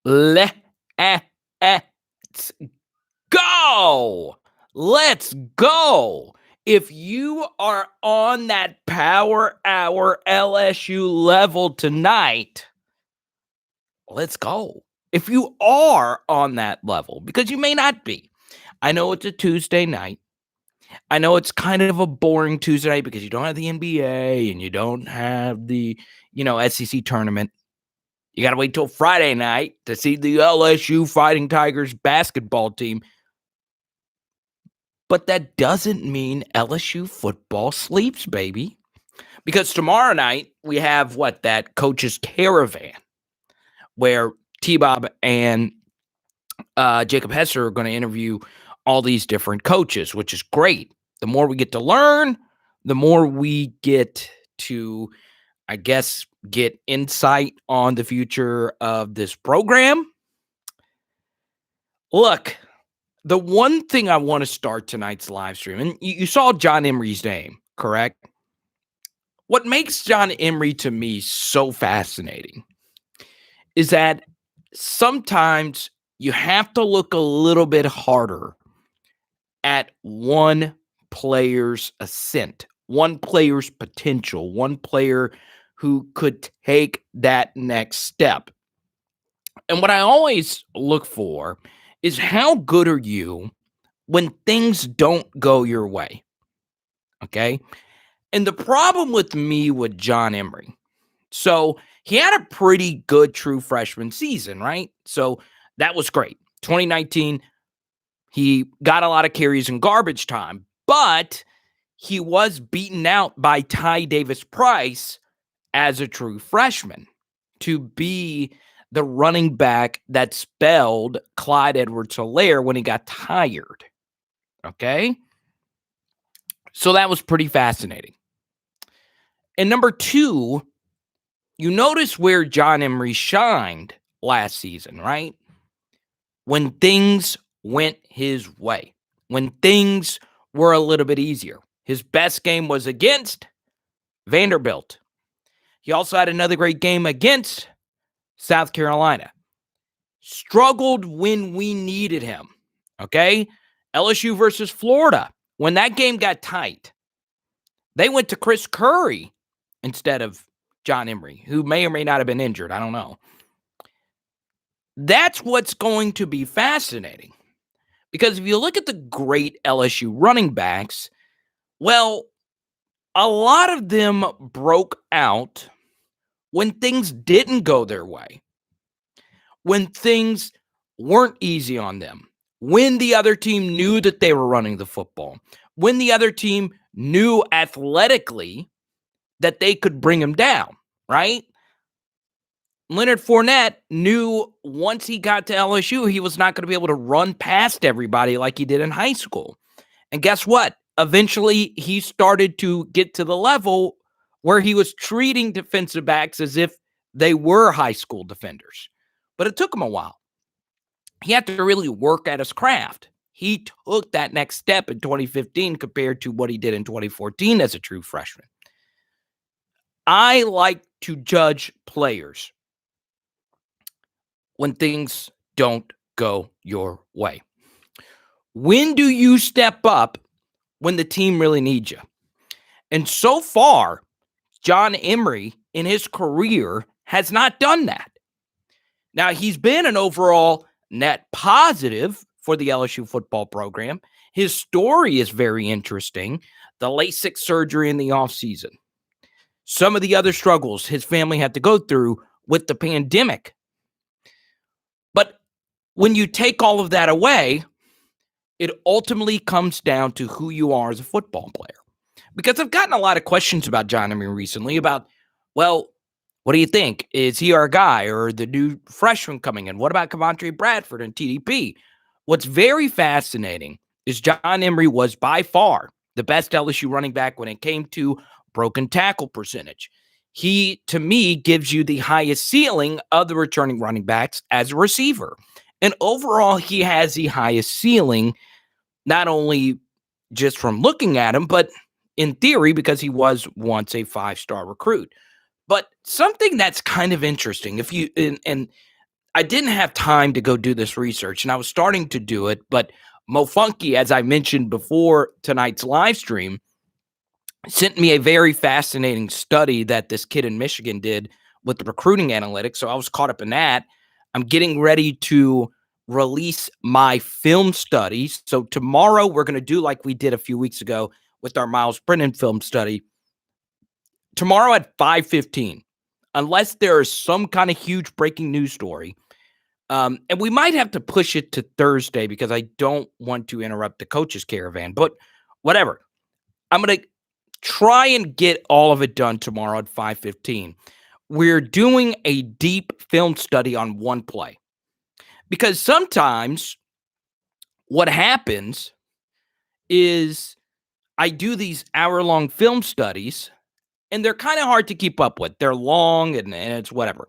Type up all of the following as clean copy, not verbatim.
Let's go. Let's go. If you are on that Power Hour LSU level tonight, let's go. If you are on that level, because you may not be. I know it's a Tuesday night. I know it's kind of a boring Tuesday night because you don't have the NBA and you don't have the, SEC tournament. You got to wait till Friday night to see the LSU Fighting Tigers basketball team. But that doesn't mean LSU football sleeps, baby. Because tomorrow night we have that coach's caravan where T-Bob and Jacob Hesser are going to interview all these different coaches, which is great. The more we get to learn, the more we get to, I guess, get insight on the future of this program. Look, the one thing I want to start tonight's live stream, and you saw John Emery's name, correct? What makes John Emery to me so fascinating is that sometimes you have to look a little bit harder at one player's ascent, one player's potential, one player who could take that next step. And what I always look for is how good are you when things don't go your way? Okay? And the problem with me with John Emery, so he had a pretty good true freshman season, right? So that was great. 2019, he got a lot of carries in garbage time, but he was beaten out by Ty Davis-Price as a true freshman to be the running back that spelled Clyde Edwards-Helaire when he got tired. Okay? So that was pretty fascinating. And number two, you notice where John Emery shined last season, right? When things went his way, when things were a little bit easier. His best game was against Vanderbilt. He also had another great game against South Carolina. Struggled when we needed him, okay? LSU versus Florida. When that game got tight, they went to Chris Curry instead of John Emery, who may or may not have been injured. I don't know. That's what's going to be fascinating. Because if you look at the great LSU running backs, well, a lot of them broke out when things didn't go their way, when things weren't easy on them, when the other team knew that they were running the football, when the other team knew athletically that they could bring him down, right? Leonard Fournette knew once he got to LSU, he was not going to be able to run past everybody like he did in high school. And guess what? Eventually, he started to get to the level where he was treating defensive backs as if they were high school defenders. But it took him a while. He had to really work at his craft. He took that next step in 2015 compared to what he did in 2014 as a true freshman. I like to judge players when things don't go your way. When do you step up when the team really needs you? And so far, John Emery in his career has not done that. Now, he's been an overall net positive for the LSU football program. His story is very interesting. The LASIK surgery in the offseason. Some of the other struggles his family had to go through with the pandemic. But when you take all of that away, it ultimately comes down to who you are as a football player. Because I've gotten a lot of questions about John Emery recently about, well, what do you think? Is he our guy or the new freshman coming in? What about Kevontre Bradford and TDP? What's very fascinating is John Emery was by far the best LSU running back when it came to broken tackle percentage. He, to me, gives you the highest ceiling of the returning running backs as a receiver. And overall, he has the highest ceiling, not only just from looking at him, but in theory, because he was once a 5-star recruit. But something that's kind of interesting, if you and I didn't have time to go do this research, and I was starting to do it, but Mo Funky, as I mentioned before tonight's live stream, sent me a very fascinating study that this kid in Michigan did with the recruiting analytics. So I was caught up in that. I'm getting ready to release my film studies. So tomorrow we're going to do like we did a few weeks ago with our Myles Brennan film study. Tomorrow at 5:15, unless there is some kind of huge breaking news story. And we might have to push it to Thursday because I don't want to interrupt the coaches caravan, but whatever. I'm going to try and get all of it done tomorrow at 5:15. We're doing a deep film study on one play because sometimes what happens is I do these hour-long film studies and they're kind of hard to keep up with. They're long and it's whatever.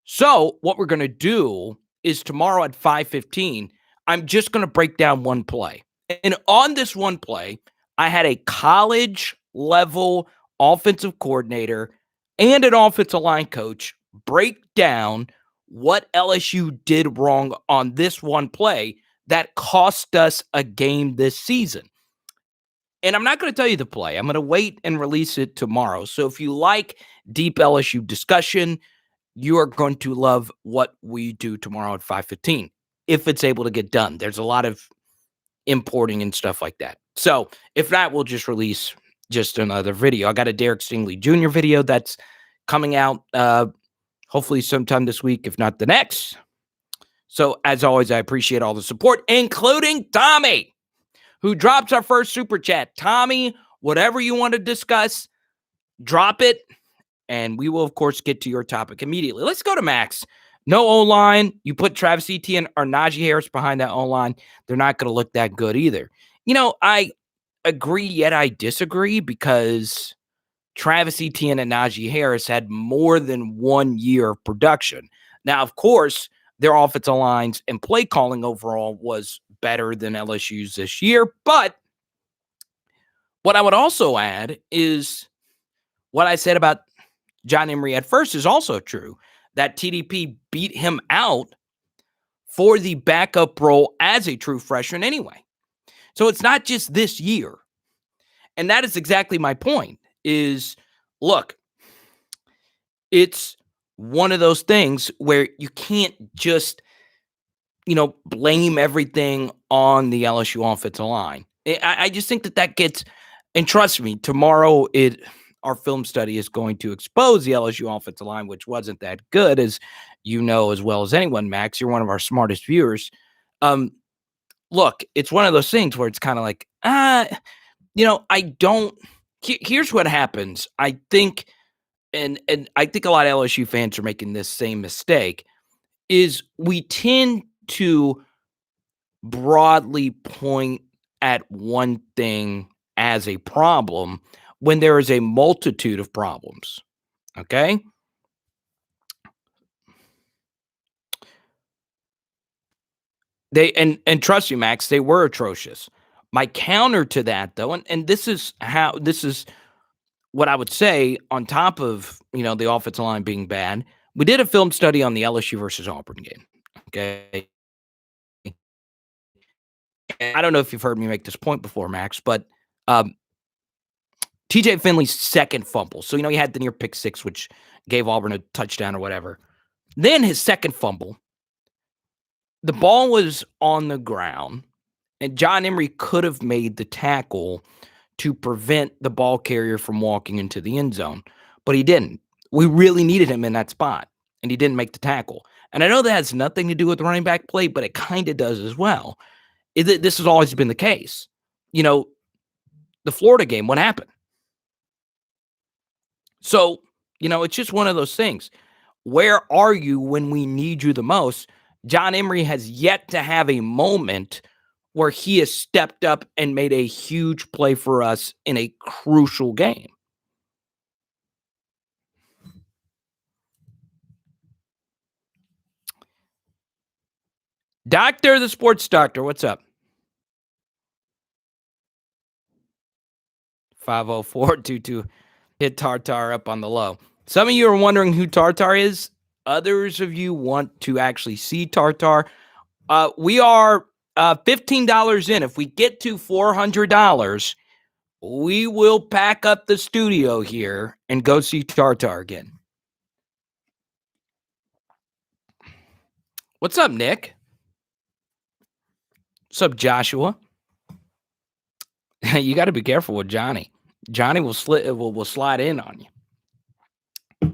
So what we're going to do is tomorrow at 5:15, I'm just going to break down one play. And on this one play, I had a college level offensive coordinator and an offensive line coach break down what LSU did wrong on this one play that cost us a game this season. And I'm not going to tell you the play. I'm going to wait and release it tomorrow. So if you like deep LSU discussion, you are going to love what we do tomorrow at 5:15 if it's able to get done. There's a lot of importing and stuff like that. So if not, we'll just release just another video. I got a Derek Stingley Jr. video that's coming out hopefully sometime this week, if not the next. So as always, I appreciate all the support, including Tommy, who drops our first super chat. Tommy, whatever you want to discuss, drop it, and we will, of course, get to your topic immediately. Let's go to Max. No O-line. You put Travis Etienne or Najee Harris behind that O-line, they're not going to look that good either. You know, I agree, yet I disagree because Travis Etienne and Najee Harris had more than 1 year of production. Now, of course, their offensive lines and play calling overall was better than LSU's this year. But what I would also add is what I said about John Emery at first is also true, that TDP beat him out for the backup role as a true freshman anyway. So it's not just this year. And that is exactly my point is, look, it's one of those things where you can't just, blame everything on the LSU offensive line. I just think that gets, and trust me, tomorrow our film study is going to expose the LSU offensive line, which wasn't that good, as you know as well as anyone, Max. You're one of our smartest viewers. Look, it's one of those things where it's kind of like, here's what happens. I think, and I think a lot of LSU fans are making this same mistake, is we tend to broadly point at one thing as a problem when there is a multitude of problems. Okay? And trust me, Max, they were atrocious. My counter to that, though, and this is what I would say on top of, the offensive line being bad. We did a film study on the LSU versus Auburn game. Okay. And I don't know if you've heard me make this point before, Max, but TJ Finley's second fumble. So, he had the near pick six, which gave Auburn a touchdown or whatever. Then his second fumble, the ball was on the ground, and John Emery could have made the tackle to prevent the ball carrier from walking into the end zone, but he didn't. We really needed him in that spot, and he didn't make the tackle. And I know that has nothing to do with the running back play, but it kind of does as well. This has always been the case. The Florida game, what happened? So, it's just one of those things. Where are you when we need you the most? John Emery has yet to have a moment where he has stepped up and made a huge play for us in a crucial game. Doctor, the sports doctor, what's up? 50422 hit Tartar up on the low. Some of you are wondering who Tartar is. others of you want to actually see Tartar, we are $15 in. If we get to $400, we will pack up the studio here and go see Tartar again. What's up, Nick? What's up, Joshua? You got to be careful with Johnny. Johnny will slide in on you.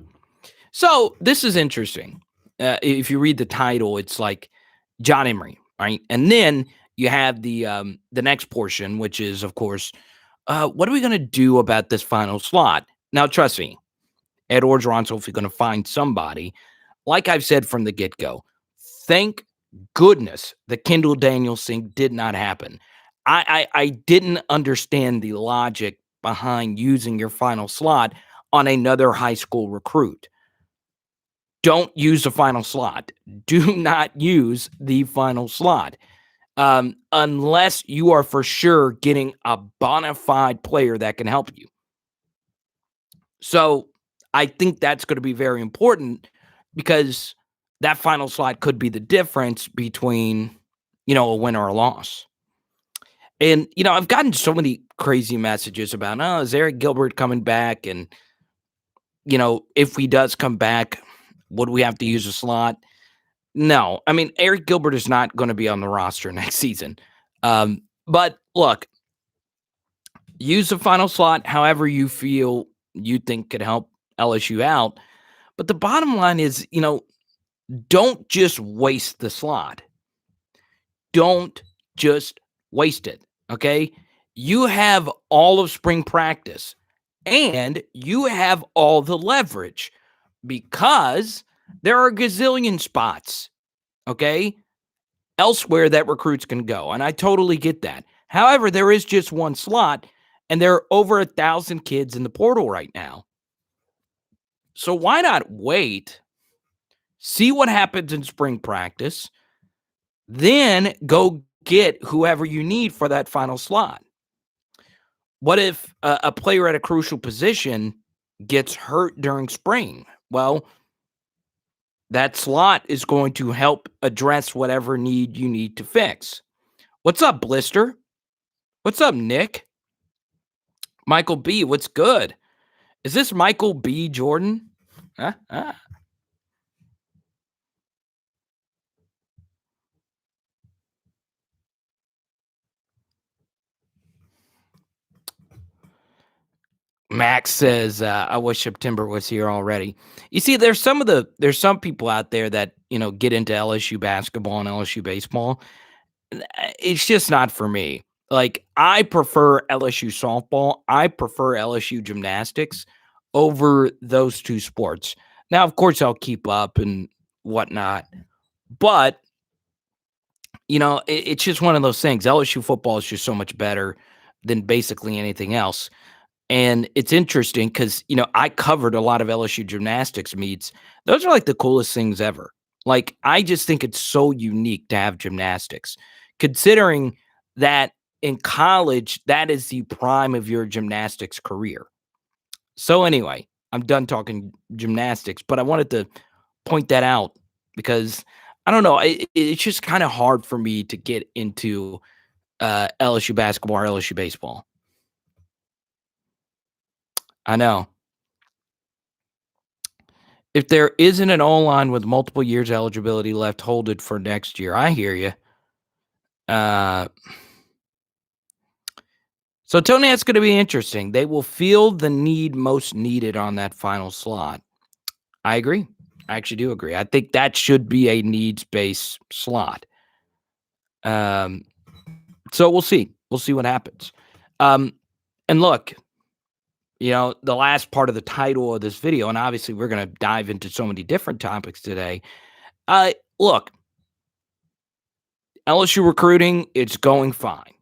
So this is interesting. If you read the title, it's like John Emery, right? And then you have the next portion, which is, of course, what are we going to do about this final slot? Now, trust me, Ed Orgeron's hopefully going to find somebody. Like I've said from the get-go, thank goodness the Kendall Daniels thing did not happen. I didn't understand the logic behind using your final slot on another high school recruit. Don't use the final slot. Do not use the final slot. Unless you are for sure getting a bona fide player that can help you. So I think that's going to be very important because that final slot could be the difference between, a win or a loss. And, I've gotten so many crazy messages about, is Arik Gilbert coming back? And, if he does come back, would we have to use a slot? No. I mean, Arik Gilbert is not going to be on the roster next season. But look, use the final slot however you feel you think could help LSU out. But the bottom line is, don't just waste the slot. Don't just waste it, okay? You have all of spring practice, and you have all the leverage because there are a gazillion spots, okay, elsewhere that recruits can go, and I totally get that. However, there is just one slot, and there are over 1,000 kids in the portal right now. So why not wait, see what happens in spring practice, then go get whoever you need for that final slot? What if a player at a crucial position gets hurt during spring? Well, that slot is going to help address whatever need you need to fix. What's up, Blister? What's up, Nick? Michael B, what's good? Is this Michael B. Jordan? Max says, I wish September was here already. You see, there's some people out there that, get into LSU basketball and LSU baseball. It's just not for me. Like, I prefer LSU softball. I prefer LSU gymnastics over those two sports. Now, of course, I'll keep up and whatnot, but it's just one of those things. LSU football is just so much better than basically anything else. And it's interesting because, I covered a lot of LSU gymnastics meets. Those are like the coolest things ever. Like, I just think it's so unique to have gymnastics, considering that in college, that is the prime of your gymnastics career. So anyway, I'm done talking gymnastics, but I wanted to point that out because I don't know. It's just kind of hard for me to get into LSU basketball or LSU baseball. I know. If there isn't an O-line with multiple years eligibility left, hold it for next year. I hear you. So, Tony, that's going to be interesting. They will feel the need most needed on that final slot. I agree. I actually do agree. I think that should be a needs-based slot. So we'll see. We'll see what happens. And look, the last part of the title of this video, and obviously we're going to dive into so many different topics today. Look, LSU recruiting, it's going fine.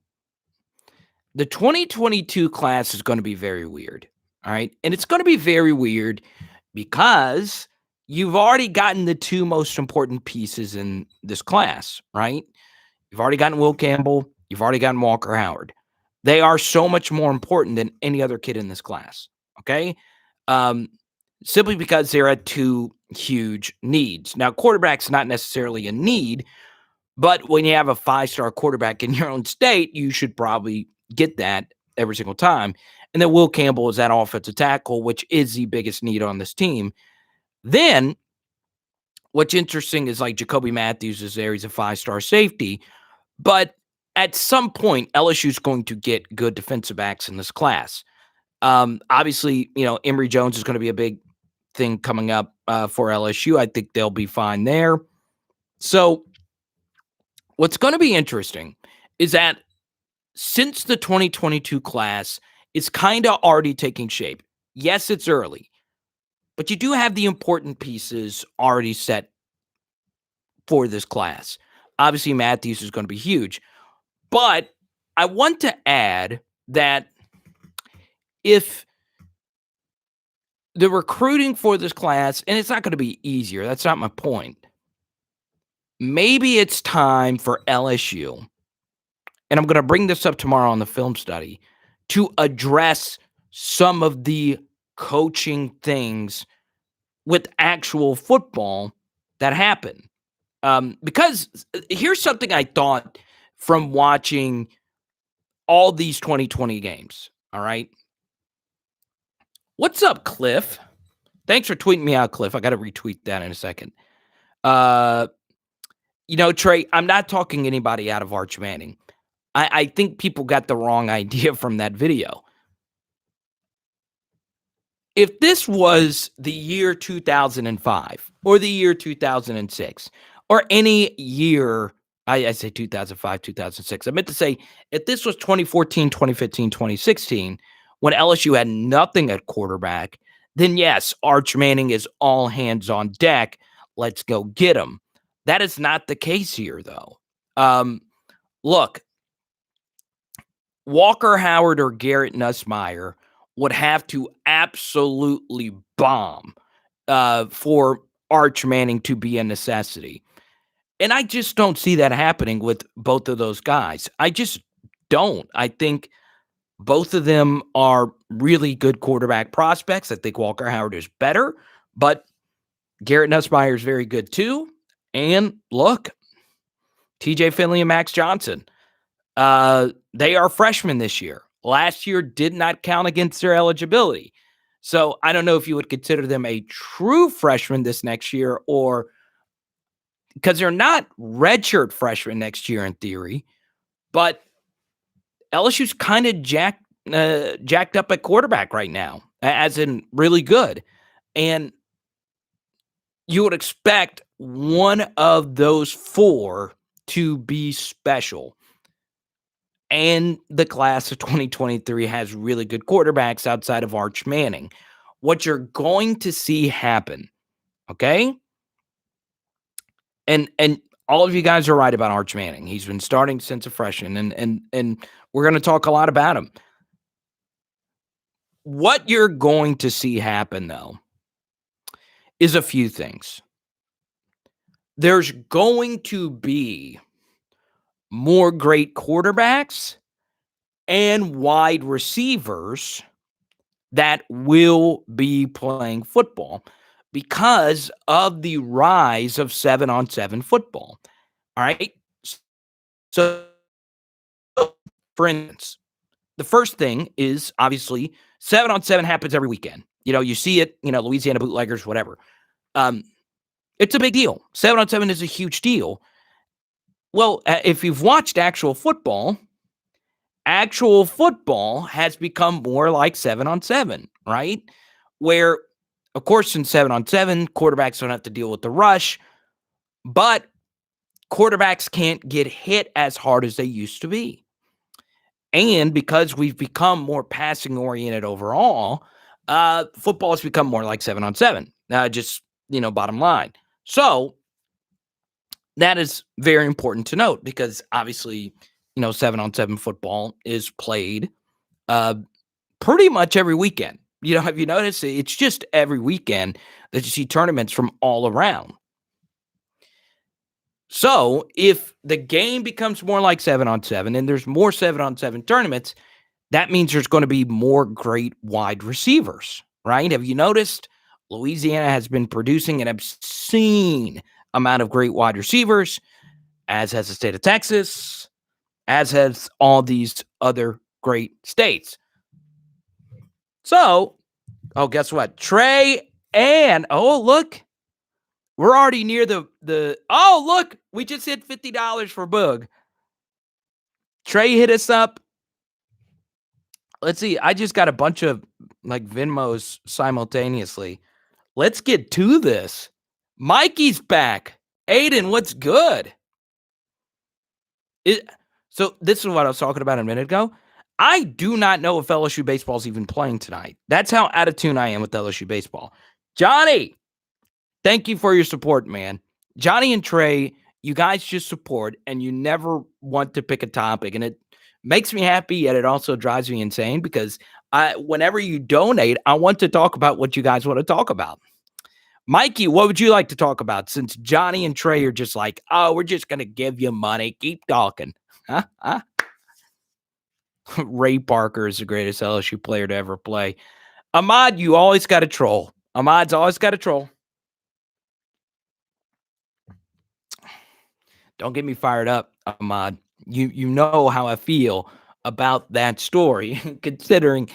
The 2022 class is going to be very weird, all right? And it's going to be very weird because you've already gotten the two most important pieces in this class, right? You've already gotten Will Campbell. You've already gotten Walker Howard. They are so much more important than any other kid in this class, okay? Simply because they're at two huge needs. Now, quarterback's not necessarily a need, but when you have a 5-star quarterback in your own state, you should probably get that every single time. And then Will Campbell is that offensive tackle, which is the biggest need on this team. Then what's interesting is like Jacoby Matthews is there. He's a 5-star safety. But at some point, LSU is going to get good defensive backs in this class. Obviously, Emory Jones is going to be a big thing coming up for LSU. I think they'll be fine there. So what's going to be interesting is that since the 2022 class is kind of already taking shape, yes, it's early, but you do have the important pieces already set for this class. Obviously, Matthews is going to be huge. But I want to add that if the recruiting for this class, and it's not going to be easier, that's not my point. Maybe it's time for LSU, and I'm going to bring this up tomorrow on the film study, to address some of the coaching things with actual football that happen. Because here's something I thought from watching all these 2020 games. All right. What's up, Cliff? Thanks for tweeting me out, Cliff. I got to retweet that in a second. Trey, I'm not talking anybody out of Arch Manning. I think people got the wrong idea from that video. If this was the year 2005 or the year 2006 or any year, I say 2005, 2006. I meant to say if this was 2014, 2015, 2016, when LSU had nothing at quarterback, then yes, Arch Manning is all hands on deck. Let's go get him. That is not the case here, though. Look, Walker Howard or Garrett Nussmeier would have to absolutely bomb for Arch Manning to be a necessity. And I just don't see that happening with both of those guys. I just don't. I think both of them are really good quarterback prospects. I think Walker Howard is better, but Garrett Nussmeier is very good too. And look, TJ Finley and Max Johnson, they are freshmen this year. Last year did not count against their eligibility. So I don't know if you would consider them a true freshman this next year, or because they're not redshirt freshmen next year in theory, but LSU's kind of jacked up at quarterback right now, as in really good. And you would expect one of those four to be special. And the class of 2023 has really good quarterbacks outside of Arch Manning. What you're going to see happen, okay? And all of you guys are right about Arch Manning. He's been starting since a freshman, and we're going to talk a lot about him. What you're going to see happen, though, is a few things. There's going to be more great quarterbacks and wide receivers that will be playing football because of the rise of 7-on-7 football. All right. So, for instance, the first thing is obviously 7-on-7 happens every weekend. You see it, Louisiana bootleggers, whatever. It's a big deal. 7-on-7 is a huge deal. Well, if you've watched actual football has become more like 7-on-7, right? Where, of course, in 7-on-7, quarterbacks don't have to deal with the rush, but quarterbacks can't get hit as hard as they used to be. And because we've become more passing-oriented overall, football has become more like 7-on-7, just, bottom line. So that is very important to note because obviously, 7-on-7 football is played pretty much every weekend. Have you noticed? It's just every weekend that you see tournaments from all around. So if the game becomes more like 7-on-7 and there's more 7-on-7 tournaments, that means there's going to be more great wide receivers, right? Have you noticed Louisiana has been producing an obscene amount of great wide receivers, as has the state of Texas, as has all these other great states. So, guess what? Trey and, look, we're already near look, we just hit $50 for Boog. Trey hit us up. Let's see. I just got a bunch of Venmos simultaneously. Let's get to this. Mikey's back. Aiden, what's good? So this is what I was talking about a minute ago. I do not know if LSU baseball is even playing tonight. That's how out of tune I am with LSU baseball. Johnny, thank you for your support, man. Johnny and Trey, you guys just support, and you never want to pick a topic, and it makes me happy, yet it also drives me insane because whenever you donate, I want to talk about what you guys want to talk about. Mikey, what would you like to talk about since Johnny and Trey are just like, oh, we're just going to give you money. Keep talking. Huh? Ray Parker is the greatest LSU player to ever play. Ahmad, you always got to troll. Ahmad's always got to troll. Don't get me fired up, Ahmad. You know how I feel about that story, considering,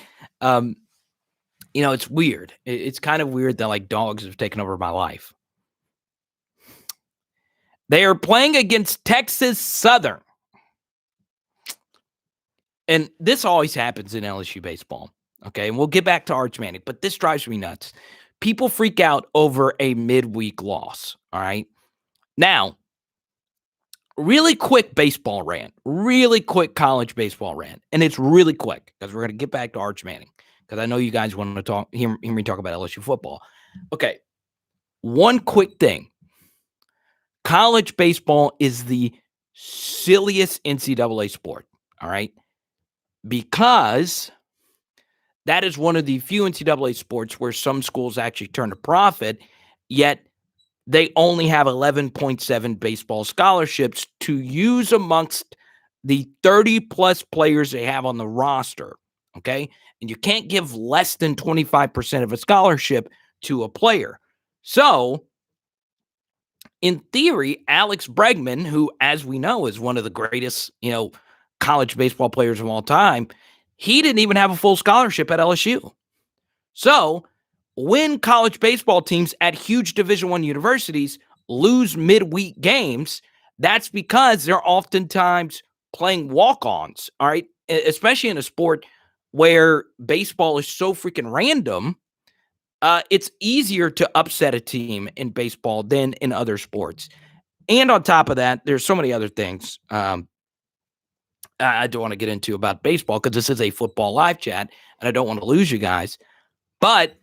it's weird. It's kind of weird that dogs have taken over my life. They are playing against Texas Southern. And this always happens in LSU baseball. Okay. And we'll get back to Arch Manning, but this drives me nuts. People freak out over a midweek loss. All right. Now, really quick baseball rant, really quick college baseball rant. And it's really quick because we're going to get back to Arch Manning because I know you guys want to hear me talk about LSU football. Okay. One quick thing. College baseball is the silliest NCAA sport. All right. Because that is one of the few NCAA sports where some schools actually turn a profit, yet they only have 11.7 baseball scholarships to use amongst the 30-plus players they have on the roster, okay? And you can't give less than 25% of a scholarship to a player. So, in theory, Alex Bregman, who, as we know, is one of the greatest, college baseball players of all time, he didn't even have a full scholarship at LSU. So when college baseball teams at huge Division I universities lose midweek games, that's because they're oftentimes playing walk-ons, all right? Especially in a sport where baseball is so freaking random, it's easier to upset a team in baseball than in other sports. And on top of that, there's so many other things I don't want to get into about baseball because this is a football live chat and I don't want to lose you guys. But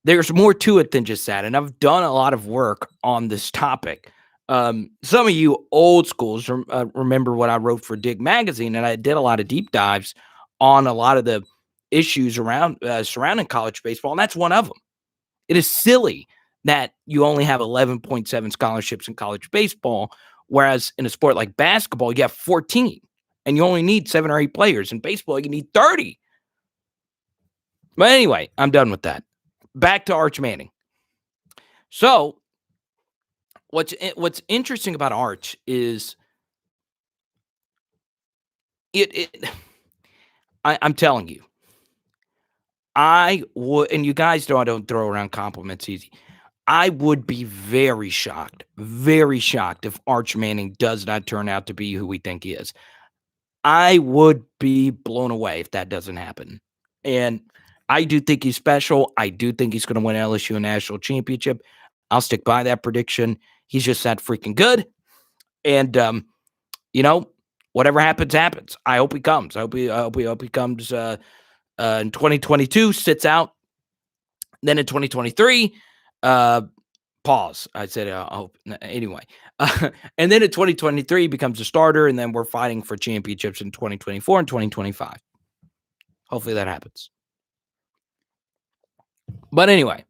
there's more to it than just that. And I've done a lot of work on this topic. Some of you old schools remember what I wrote for Dig Magazine, and I did a lot of deep dives on a lot of the issues around surrounding college baseball, and that's one of them. It is silly that you only have 11.7 scholarships in college baseball, whereas in a sport like basketball, you have 14. And you only need 7 or 8 players. In baseball, you need 30. But anyway, I'm done with that. Back to Arch Manning. So, what's interesting about Arch is I'm telling you, I would, and you guys know I don't throw around compliments easy. I would be very shocked if Arch Manning does not turn out to be who we think he is. I would be blown away if that doesn't happen. And I do think he's special. I do think he's going to win LSU a national championship. I'll stick by that prediction. He's just that freaking good. And, whatever happens, happens. I hope he comes. I hope he comes in 2022, sits out. Then in 2023, pause. I said, I hope. Anyway. And then in 2023 becomes a starter, and then we're fighting for championships in 2024 and 2025. Hopefully that happens. But anyway,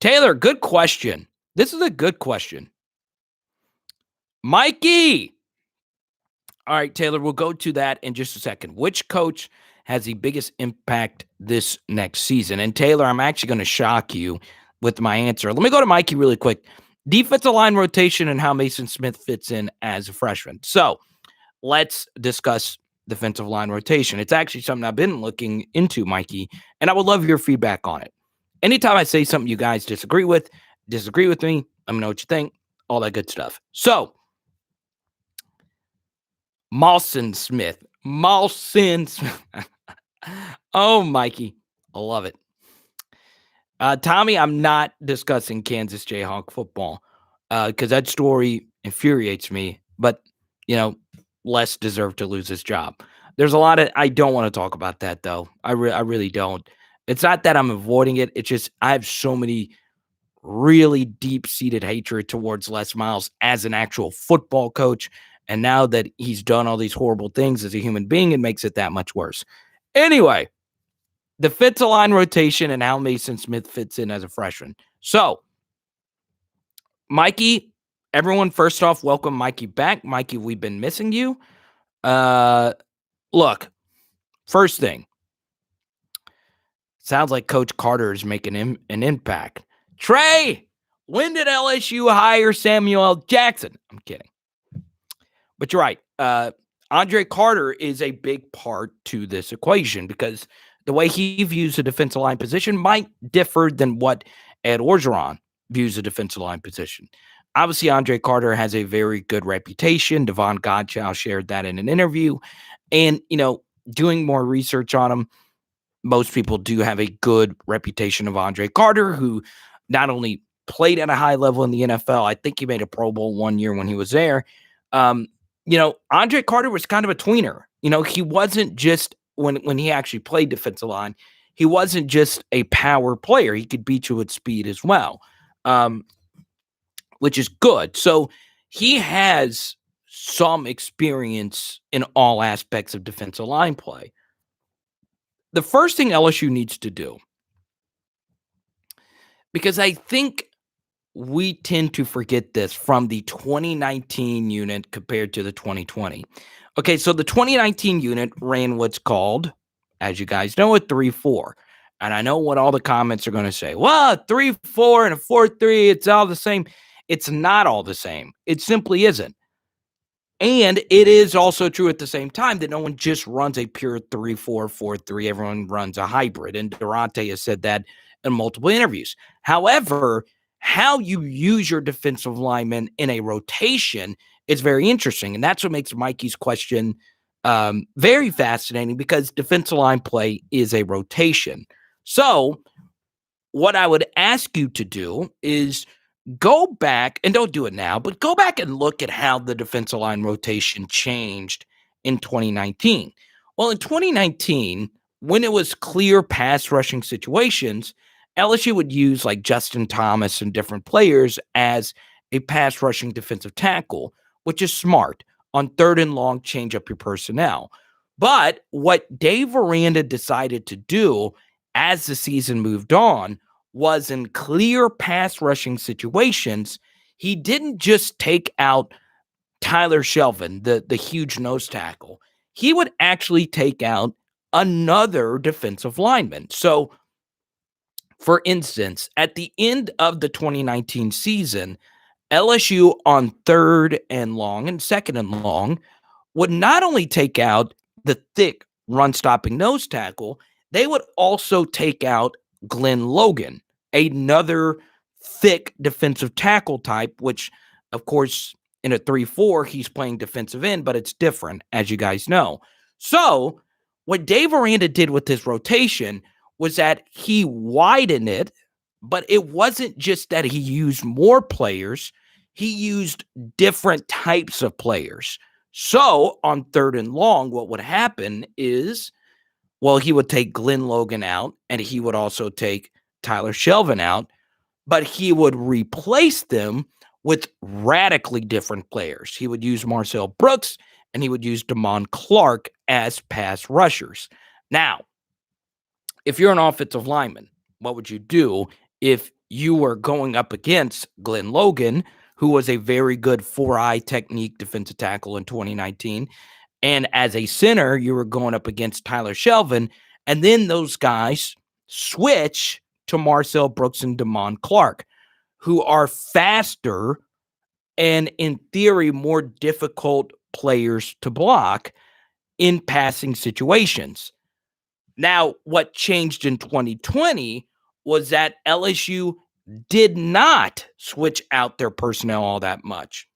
Taylor, good question. This is a good question. Mikey. All right, Taylor, we'll go to that in just a second. Which coach has the biggest impact this next season? And Taylor, I'm actually going to shock you with my answer. Let me go to Mikey really quick. Defensive line rotation and how Mason Smith fits in as a freshman. So let's discuss defensive line rotation. It's actually something I've been looking into, Mikey, and I would love your feedback on it. Anytime I say something you guys disagree with me, let me know what you think, all that good stuff. So, Myles Smith. Oh, Mikey, I love it. Tommy, I'm not discussing Kansas Jayhawk football because that story infuriates me, but, Les deserved to lose his job. There's a lot of I don't want to talk about that, though. I really don't. It's not that I'm avoiding it. It's just I have so many really deep-seated hatred towards Les Miles as an actual football coach. And now that he's done all these horrible things as a human being, it makes it that much worse. Anyway, defensive line rotation and how Mason Smith fits in as a freshman. So, Mikey, everyone, first off, welcome Mikey back. Mikey, we've been missing you. Look, first thing, sounds like Coach Carter is making an impact. Trey, when did LSU hire Samuel L. Jackson? I'm kidding. But you're right. Andre Carter is a big part to this equation because the way he views the defensive line position might differ than what Ed Orgeron views the defensive line position. Obviously, Andre Carter has a very good reputation. Devon Godchow shared that in an interview. And, doing more research on him, most people do have a good reputation of Andre Carter, who not only played at a high level in the NFL, I think he made a Pro Bowl one year when he was there. Andre Carter was kind of a tweener. He wasn't just, when he actually played defensive line, he wasn't just a power player. He could beat you with speed as well, which is good. So he has some experience in all aspects of defensive line play. The first thing LSU needs to do, because I think we tend to forget this from the 2019 unit compared to the 2020. Okay, so the 2019 unit ran what's called, as you guys know, a 3-4. And I know what all the comments are going to say. Well, 3-4 and a 4-3, it's all the same. It's not all the same. It simply isn't. And it is also true at the same time that no one just runs a pure 3-4, 4-3. Everyone runs a hybrid. And Durante has said that in multiple interviews. However, how you use your defensive linemen in a rotation is very interesting. And that's what makes Mikey's question very fascinating, because defensive line play is a rotation. So what I would ask you to do is go back, and don't do it now, but go back and look at how the defensive line rotation changed in 2019. Well, in 2019, when it was clear pass rushing situations, LSU would use like Justin Thomas and different players as a pass rushing defensive tackle, which is smart. On third and long, change up your personnel. But what Dave Aranda decided to do as the season moved on was, in clear pass rushing situations, he didn't just take out Tyler Shelvin, the huge nose tackle. He would actually take out another defensive lineman. So, for instance, at the end of the 2019 season, LSU on third and long and second and long would not only take out the thick run-stopping nose tackle, they would also take out Glenn Logan, another thick defensive tackle type, which, of course, in a 3-4, he's playing defensive end, but it's different, as you guys know. So what Dave Aranda did with his rotation was that he widened it, but it wasn't just that he used more players. He used different types of players. So on third and long, what would happen is, well, he would take Glenn Logan out, and he would also take Tyler Shelvin out, but he would replace them with radically different players. He would use Marcel Brooks, and he would use Damon Clark as pass rushers. Now, if you're an offensive lineman, what would you do if you were going up against Glenn Logan, who was a very good 4-eye technique defensive tackle in 2019, And as a center, you were going up against Tyler Shelvin. And then those guys switch to Marcel Brooks and Damon Clark, who are faster and, in theory, more difficult players to block in passing situations. Now, what changed in 2020 was that LSU did not switch out their personnel all that much.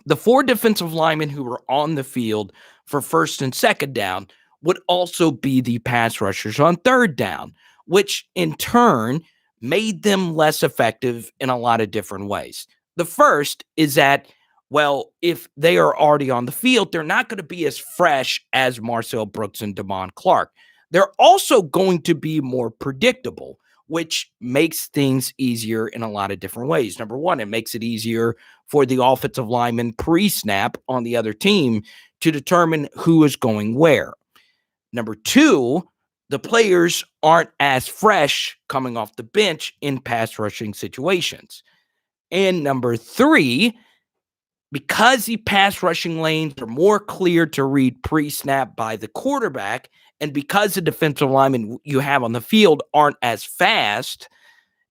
The 4 defensive linemen who were on the field for first and second down would also be the pass rushers on third down, which in turn made them less effective in a lot of different ways. The first is that, well, if they are already on the field, they're not going to be as fresh as Marcel Brooks and Damon Clark. They're also going to be more predictable, which makes things easier in a lot of different ways. Number one, it makes it easier for the offensive lineman pre-snap on the other team to determine who is going where. Number two, the players aren't as fresh coming off the bench in pass rushing situations. And number three, because the pass rushing lanes are more clear to read pre-snap by the quarterback, and because the defensive linemen you have on the field aren't as fast,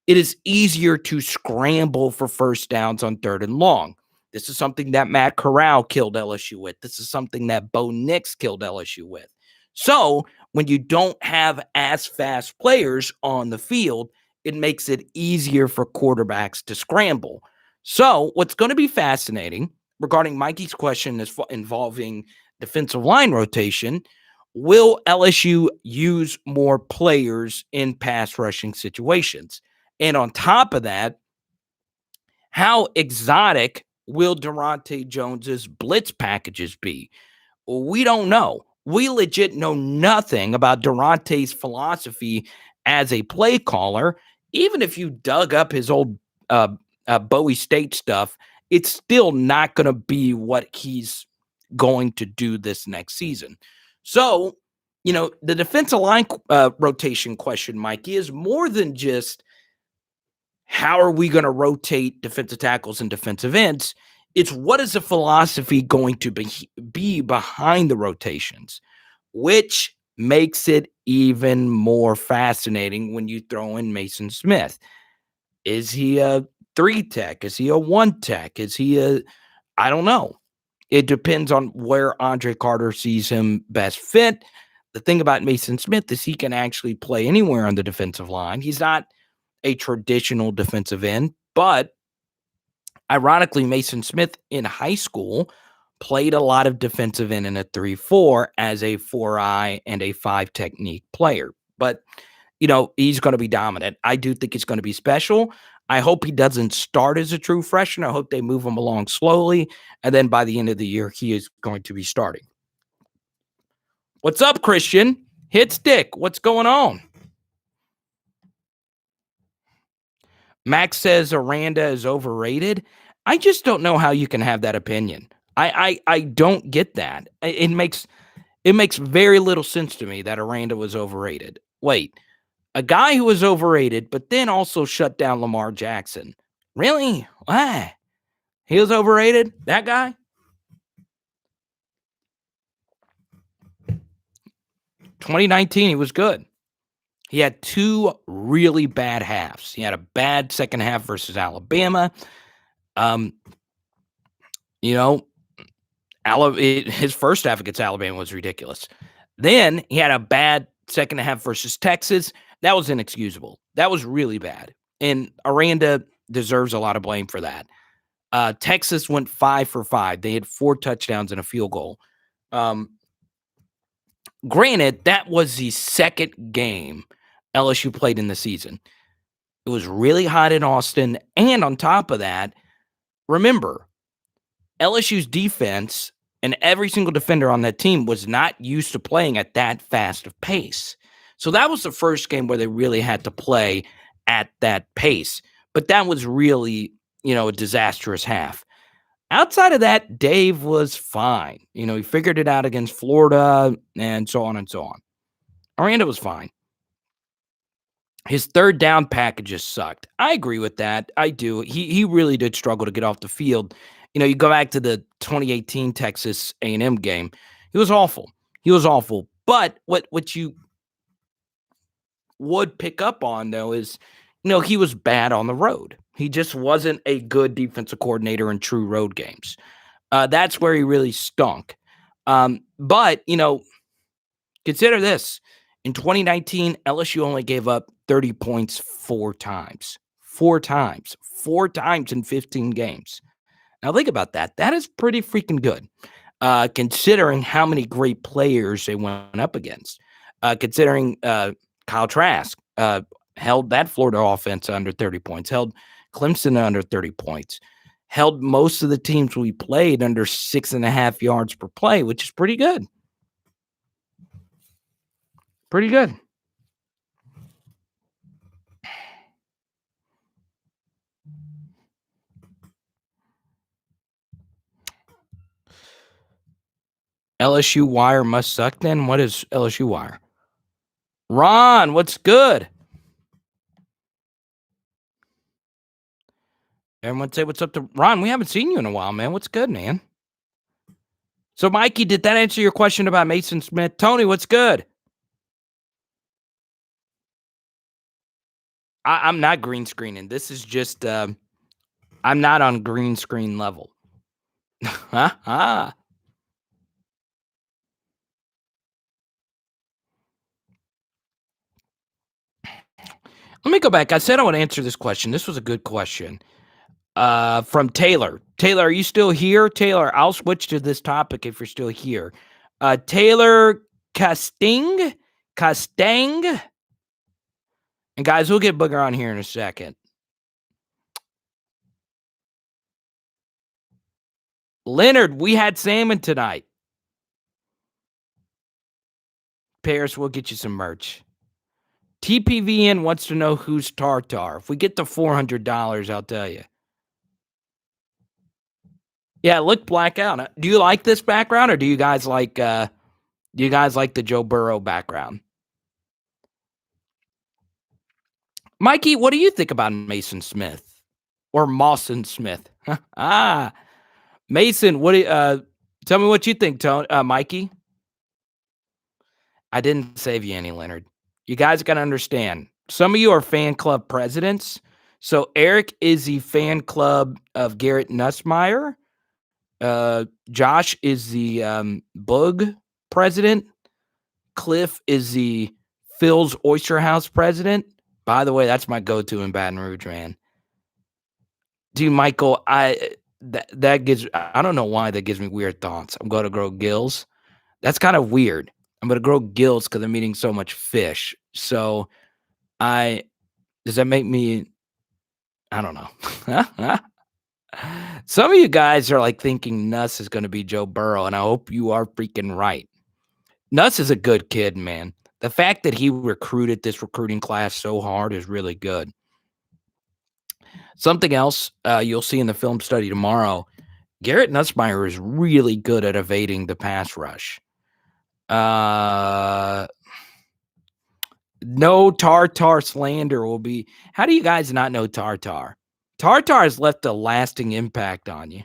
it is easier to scramble for first downs on third and long. This is something that Matt Corral killed LSU with. This is something that Bo Nix killed LSU with. So when you don't have as fast players on the field, it makes it easier for quarterbacks to scramble. So what's going to be fascinating regarding Mikey's question is involving defensive line rotation, will LSU use more players in pass rushing situations? And on top of that, how exotic will Durante Jones's blitz packages be? We don't know. We legit know nothing about Durante's philosophy as a play caller. Even if you dug up his old Bowie State stuff, it's still not going to be what he's going to do this next season. So, the defensive line rotation question, Mikey, is more than just how are we going to rotate defensive tackles and defensive ends. It's what is the philosophy going to be behind the rotations, which makes it even more fascinating when you throw in Mason Smith. Is he a 3-tech? Is he a 1-tech? Is he I don't know. It depends on where Andre Carter sees him best fit. The thing about Mason Smith is he can actually play anywhere on the defensive line. He's not a traditional defensive end, but ironically, Mason Smith in high school played a lot of defensive end in a 3-4 as a 4-eye and a 5 technique player. But, he's going to be dominant. I do think it's going to be special. I hope he doesn't start as a true freshman. I hope they move him along slowly. And then by the end of the year, he is going to be starting. What's up, Christian? Hit stick. What's going on? Max says Aranda is overrated. I just don't know how you can have that opinion. I don't get that. It makes very little sense to me that Aranda was overrated. Wait, a guy who was overrated, but then also shut down Lamar Jackson. Really? Why? He was overrated? That guy? 2019, he was good. He had 2 really bad halves. He had a bad second half versus Alabama. His first half against Alabama was ridiculous. Then he had a bad second half versus Texas. That was inexcusable. That was really bad. And Aranda deserves a lot of blame for that. Texas went 5 for 5. They had 4 touchdowns and a field goal. Granted, that was the second game LSU played in the season. It was really hot in Austin. And on top of that, remember, LSU's defense and every single defender on that team was not used to playing at that fast of pace. So that was the first game where they really had to play at that pace. But that was really, a disastrous half. Outside of that, Dave was fine. He figured it out against Florida and so on and so on. Aranda was fine. His third down packages sucked. I agree with that. I do. He really did struggle to get off the field. You go back to the 2018 Texas A&M game. He was awful. He was awful. But what you would pick up on, though, is, he was bad on the road. He just wasn't a good defensive coordinator in true road games. That's where he really stunk. But, consider this. In 2019, LSU only gave up 30 points 4 times. 4 times. 4 times in 15 games. Now, think about that. That is pretty freaking good, considering how many great players they went up against. Considering Kyle Trask held that Florida offense under 30 points, held Clemson under 30 points, held most of the teams we played under 6.5 yards per play, which is pretty good. Pretty good. LSU Wire must suck then? What is LSU Wire? Ron, what's good? Everyone say what's up to Ron. We haven't seen you in a while, man. What's good, man? So, Mikey, did that answer your question about Mason Smith? Tony, what's good? I'm not green screening. This is just, I'm not on green screen level. Let me go back. I said I would answer this question. This was a good question. From Taylor. Taylor, are you still here? Taylor, I'll switch to this topic if you're still here. Taylor Castang. And guys, we'll get Booger on here in a second. Leonard, we had salmon tonight. Paris, we'll get you some merch. TPVN wants to know who's Tartar. If we get to $400, I'll tell you. Yeah, look blackout. Do you like this background, or do you guys like the Joe Burrow background? Mikey, what do you think about Mason Smith or Mawson Smith? Mason, tell me what you think, Mikey. I didn't save you any, Leonard. You guys got to understand. Some of you are fan club presidents. So Eric is the fan club of Garrett Nussmeier. Josh is the Bug president. Cliff is the Phil's Oyster House president. By the way, that's my go-to in Baton Rouge, man. Dude, Michael, that gives, I don't know why that gives me weird thoughts. I'm going to grow gills. That's kind of weird. I'm going to grow gills because I'm eating so much fish. So does that make me, I don't know. Some of you guys are like thinking Nuss is going to be Joe Burrow, and I hope you are freaking right. Nuss is a good kid, man. The fact that he recruited this recruiting class so hard is really good. Something else you'll see in the film study tomorrow, Garrett Nussmeier is really good at evading the pass rush. No Tartar slander will be. How do you guys not know Tartar? Tartar has left a lasting impact on you.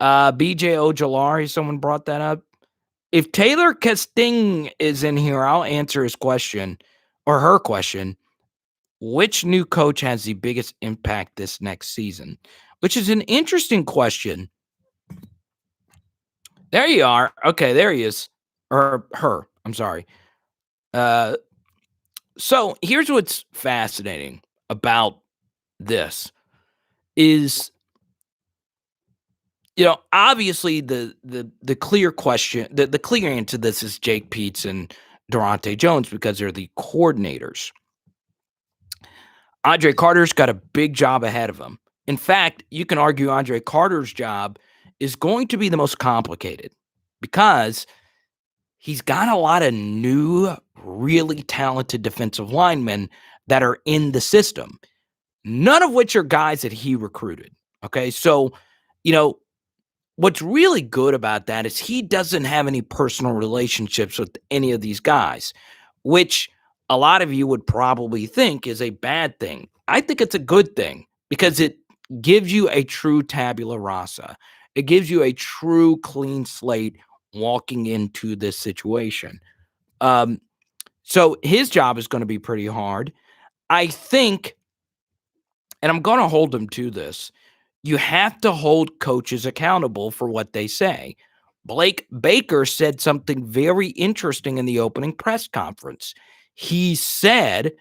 BJ Ojolari, someone brought that up. If Taylor Casting is in here, I'll answer his question or her question. Which new coach has the biggest impact this next season? Which is an interesting question. There you are. Okay, there he is. Or her. I'm sorry. So here's what's fascinating about this is, obviously the clear question, the clear answer to this is Jake Peetz and Durante Jones because they're the coordinators. Andre Carter's got a big job ahead of him. In fact, you can argue Andre Carter's job is going to be the most complicated because he's got a lot of new, really talented defensive linemen that are in the system, none of which are guys that he recruited. Okay, so, what's really good about that is he doesn't have any personal relationships with any of these guys, which a lot of you would probably think is a bad thing. I think it's a good thing because it gives you a true tabula rasa. It gives you a true clean slate walking into this situation. Um, so his job is going to be pretty hard. I think, and I'm going to hold him to this, you have to hold coaches accountable for what they say. Blake Baker said something very interesting in the opening press conference. He said,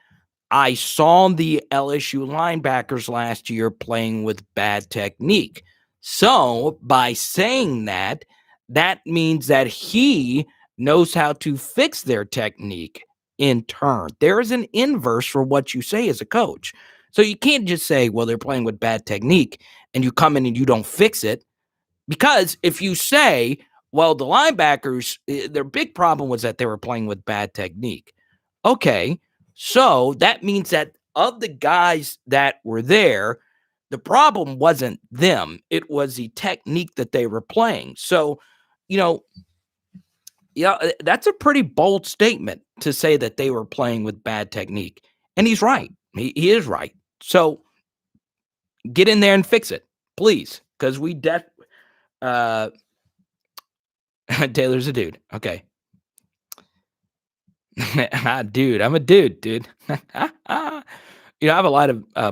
I saw the LSU linebackers last year playing with bad technique. So by saying that, that means that he knows how to fix their technique in turn. There is an inverse for what you say as a coach. So you can't just say, well, they're playing with bad technique and you come in and you don't fix it. Because if you say, well, the linebackers, their big problem was that they were playing with bad technique. Okay, so that means that of the guys that were there, the problem wasn't them. It was the technique that they were playing. So, you know, yeah, that's a pretty bold statement to say that they were playing with bad technique. And he's right. He is right. So get in there and fix it, please. Because uh Taylor's a dude. Okay. Dude, I'm a dude. I have a lot of I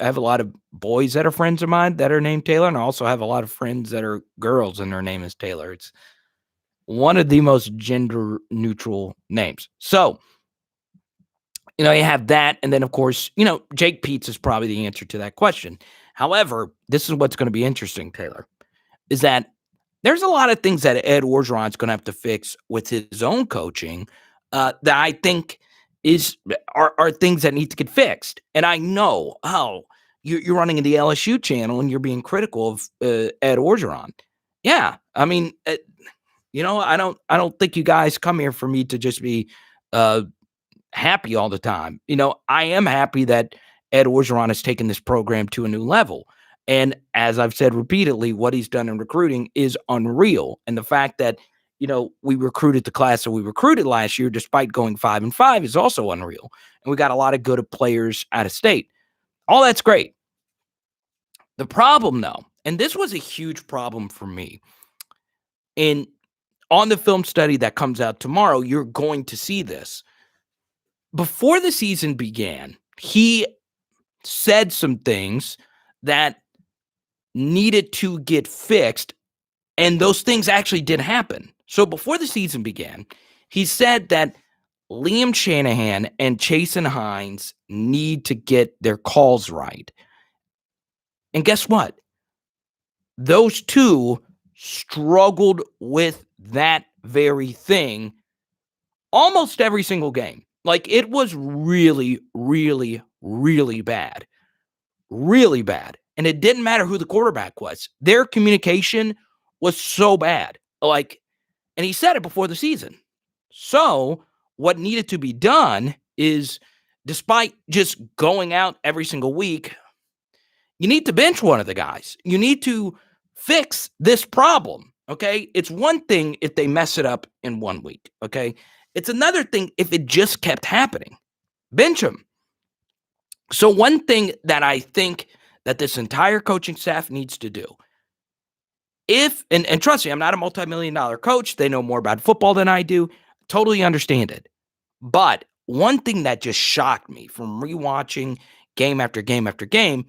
have a lot of boys that are friends of mine that are named Taylor, and I also have a lot of friends that are girls and their name is Taylor. It's one of the most gender neutral names. So, you have that, and then of course, Jake Peetz is probably the answer to that question. However, this is what's going to be interesting, Taylor, is that there's a lot of things that Ed Orgeron is going to have to fix with his own coaching that I think are things that need to get fixed. And I know, you're running in the LSU channel and you're being critical of Ed Orgeron. Yeah, I mean, I don't think you guys come here for me to just be happy all the time. I am happy that Ed Orgeron has taken this program to a new level. And as I've said repeatedly, what he's done in recruiting is unreal. And the fact that, we recruited the class that we recruited last year, despite going 5-5, is also unreal. And we got a lot of good players out of state. All that's great. The problem, though, and this was a huge problem for me, on the film study that comes out tomorrow, you're going to see this. Before the season began, he said some things that needed to get fixed, and those things actually did happen. So before the season began, he said that Liam Shanahan and Chasen Hines need to get their calls right. And guess what? Those two struggled with that very thing almost every single game. Like, it was really, really, really bad. Really bad. And it didn't matter who the quarterback was. Their communication was so bad. And he said it before the season. So what needed to be done is, despite just going out every single week, you need to bench one of the guys. You need to fix this problem, okay? It's one thing if they mess it up in 1 week, okay? It's another thing if it just kept happening. Bench them. So one thing that I think that this entire coaching staff needs to do, and trust me, I'm not a multi-million-dollar coach. They know more about football than I do. Totally understand it. But one thing that just shocked me from rewatching game after game after game,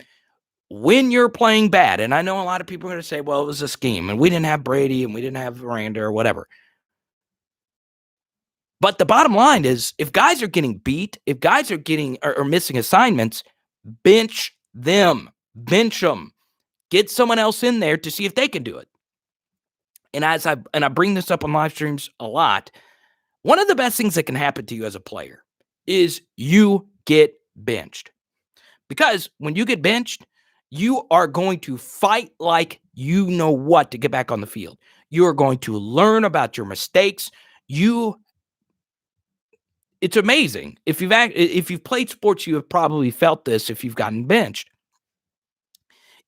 when you're playing bad, and I know a lot of people are going to say, well, it was a scheme, and we didn't have Brady, and we didn't have Miranda, or whatever. But the bottom line is, if guys are getting beat, if guys are getting or missing assignments, bench them. Bench them. Get someone else in there to see if they can do it. And I bring this up on live streams a lot, one of the best things that can happen to you as a player is you get benched. Because when you get benched, you are going to fight like you know what to get back on the field. You are going to learn about your mistakes. It's amazing. If you've played sports, you have probably felt this if you've gotten benched.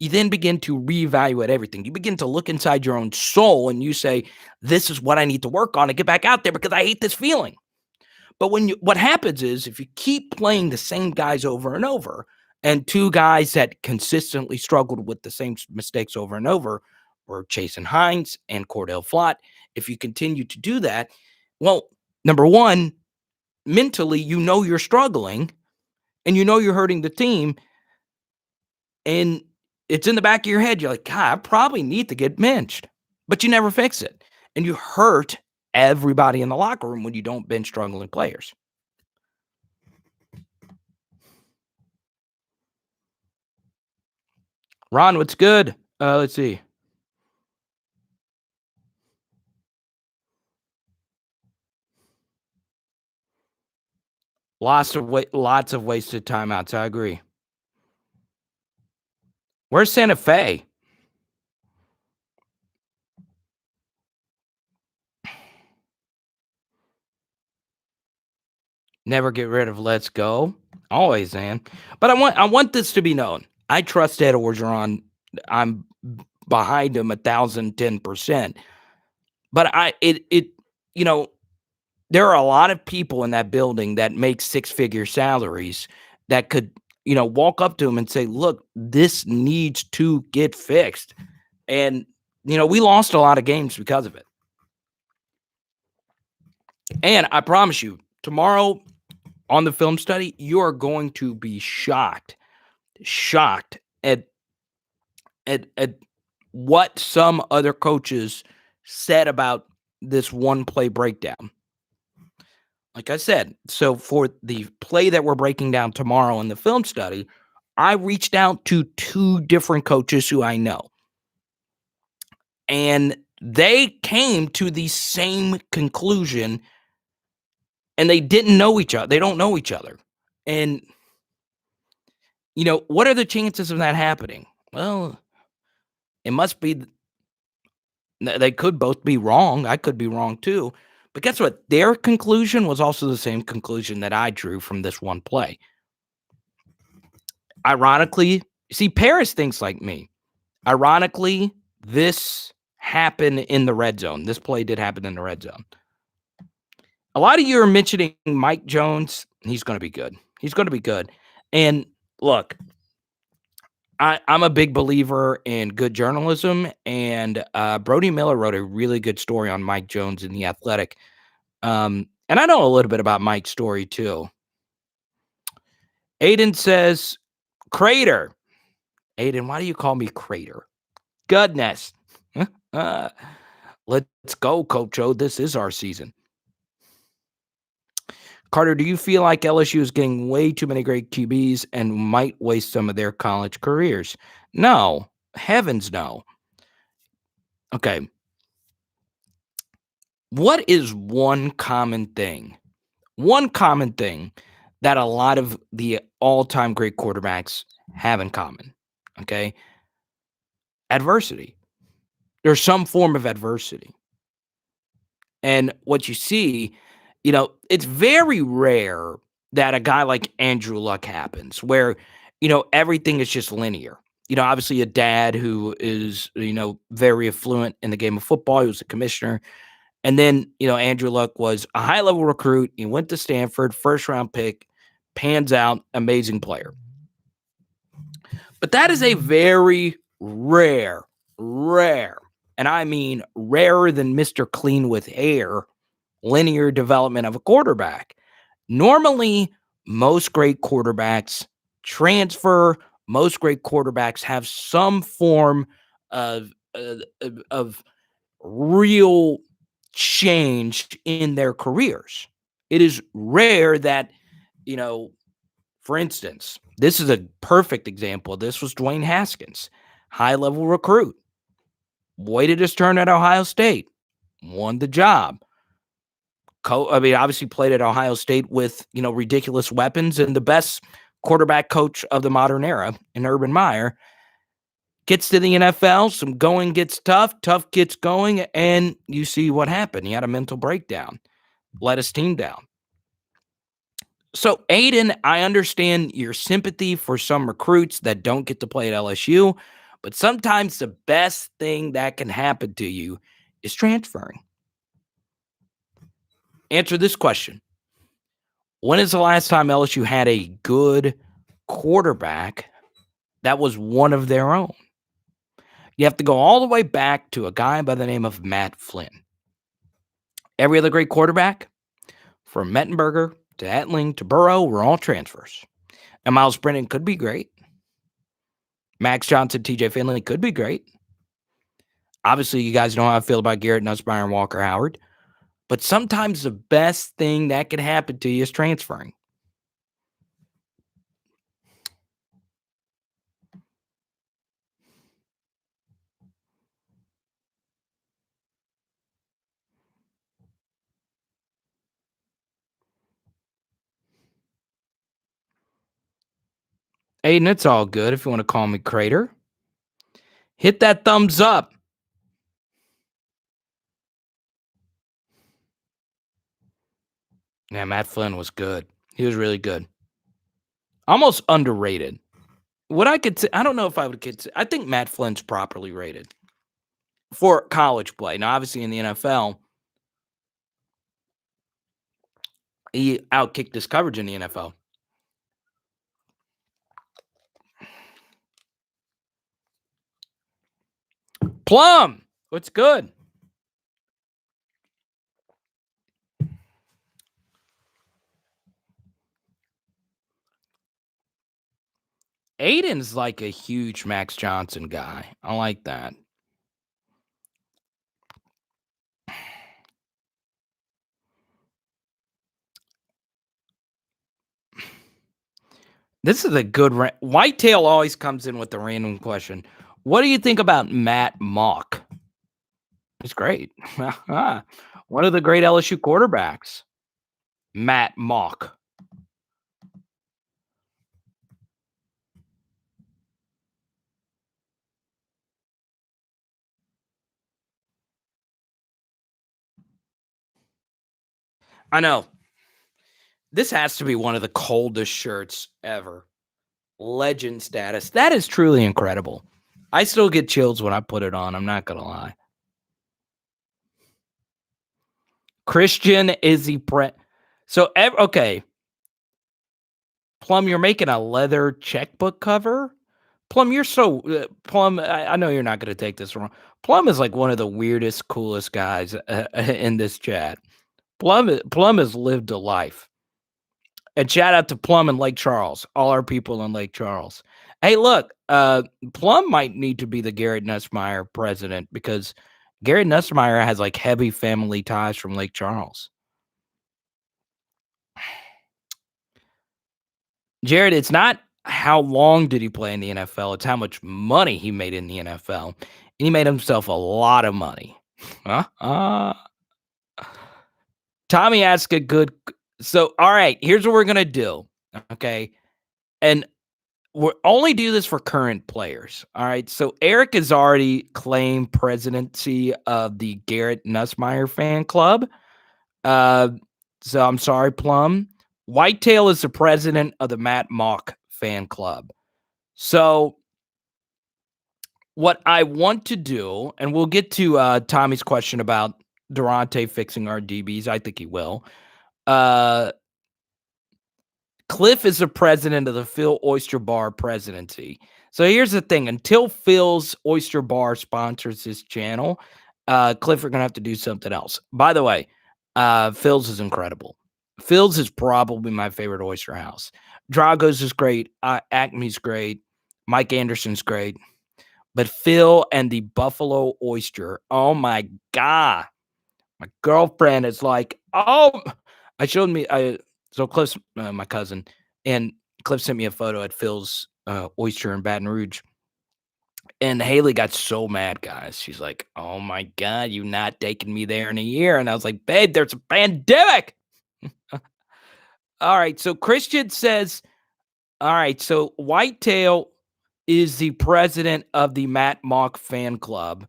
You then begin to reevaluate everything. You begin to look inside your own soul and you say, this is what I need to work on to get back out there because I hate this feeling. But what happens is, if you keep playing the same guys over and over, and two guys that consistently struggled with the same mistakes over and over or Chasen Hines and Cordell Flott, if you continue to do that, well, number one, mentally, you're struggling and you're hurting the team. And it's in the back of your head. You're like, God, I probably need to get benched, but you never fix it. And you hurt everybody in the locker room when you don't bench struggling players. Ron, what's good? Let's see. Lots of wasted timeouts. I agree. Where's Santa Fe? Never get rid of let's go. Always, man. But I want this to be known. I trust Ed Orgeron. I'm behind him 1,010%. But there are a lot of people in that building that make six-figure salaries that could, walk up to him and say, look, this needs to get fixed. And, we lost a lot of games because of it. And I promise you, tomorrow on the film study, you are going to be shocked at what some other coaches said about this one play breakdown. Like I said, so for the play that we're breaking down tomorrow in the film study, I reached out to 2 different coaches who I know. And they came to the same conclusion, and they didn't know each other. They don't know each other. And, what are the chances of that happening? Well, it must be they could both be wrong. I could be wrong too. But guess what? Their conclusion was also the same conclusion that I drew from this one play. Ironically, see, Paris thinks like me. Ironically, this happened in the red zone. This play did happen in the red zone. A lot of you are mentioning Mike Jones. He's going to be good. He's going to be good. And look, I'm a big believer in good journalism, and Brody Miller wrote a really good story on Mike Jones in The Athletic. And I know a little bit about Mike's story too. Aiden says, Crater. Aiden, why do you call me Crater? Goodness. Let's go, Coach O. This is our season. Carter, do you feel like LSU is getting way too many great QBs and might waste some of their college careers? No. Heavens no. Okay. What is one common thing? One common thing that a lot of the all-time great quarterbacks have in common, okay? Adversity. There's some form of adversity. And what you see, it's very rare that a guy like Andrew Luck happens where, everything is just linear. Obviously a dad who is, very affluent in the game of football. He was a commissioner. And then, Andrew Luck was a high-level recruit. He went to Stanford, first-round pick, pans out, amazing player. But that is a very rare, and I mean rarer than Mr. Clean with hair, linear development of a quarterback. Normally, most great quarterbacks transfer. Most great quarterbacks have some form of real change in their careers. It is rare that, for instance, this is a perfect example. This was Dwayne Haskins, high-level recruit. Waited his turn at Ohio State, won the job. Obviously played at Ohio State with, ridiculous weapons and the best quarterback coach of the modern era in Urban Meyer. Gets to the NFL, some going gets tough gets going, and you see what happened. He had a mental breakdown, let his team down. So, Aiden, I understand your sympathy for some recruits that don't get to play at LSU, but sometimes the best thing that can happen to you is transferring. Answer this question. When is the last time LSU had a good quarterback that was one of their own? You have to go all the way back to a guy by the name of Matt Flynn. Every other great quarterback, from Mettenberger to Etling to Burrow, were all transfers. And Myles Brennan could be great. Max Johnson, TJ Finley could be great. Obviously, you guys know how I feel about Garrett Nussmeier and Walker Howard. But sometimes the best thing that can happen to you is transferring. Aiden, it's all good if you want to call me Crater. Hit that thumbs up. Yeah, Matt Flynn was good. He was really good. Almost underrated. What I could say, I don't know if I would consider, I think Matt Flynn's properly rated for college play. Now, obviously in the NFL, he outkicked his coverage in the NFL. Plum, what's good? Aiden's like a huge Max Johnson guy. I like that. This is a good Whitetail always comes in with the random question. What do you think about Matt Mock? He's great. One of the great LSU quarterbacks. Matt Mock. I know. This has to be one of the coldest shirts ever. Legend status. That is truly incredible. I still get chills when I put it on. I'm not going to lie. Christian Izzy Brett. So, okay. Plum, you're making a leather checkbook cover? Plum, you're so Plum. I know you're not going to take this wrong. Plum is like one of the weirdest, coolest guys in this chat. Plum has lived a life. And shout out to Plum and Lake Charles, all our people in Lake Charles. Hey, look, Plum might need to be the Garrett Nussmeier president because Garrett Nussmeier has like heavy family ties from Lake Charles. Jared, it's not how long did he play in the NFL, it's how much money he made in the NFL. And he made himself a lot of money. Tommy asked a good. So, all right, here's what we're going to do. Okay. And we'll only do this for current players. All right. So, Arik has already claimed presidency of the Garrett Nussmeier fan club. So, I'm sorry, Plum. Whitetail is the president of the Matt Mock fan club. So, what I want to do, and we'll get to Tommy's question about Durante fixing our DBs. I think he will. Cliff is the president of the Phil Oyster Bar presidency. So here's the thing. Until Phil's Oyster Bar sponsors this channel, Cliff are going to have to do something else. By the way, Phil's is incredible. Phil's is probably my favorite oyster house. Drago's is great. Acme's great. Mike Anderson's great. But Phil and the Buffalo Oyster, oh my God. My girlfriend is like, oh, I showed me, so Cliff's my cousin, and Cliff sent me a photo at Phil's Oyster in Baton Rouge. And Haley got so mad, guys. She's like, oh my God, you not taking me there in a year. And I was like, babe, there's a pandemic. All right. So Christian says, all right. So Whitetail is the president of the Matt Mock fan club.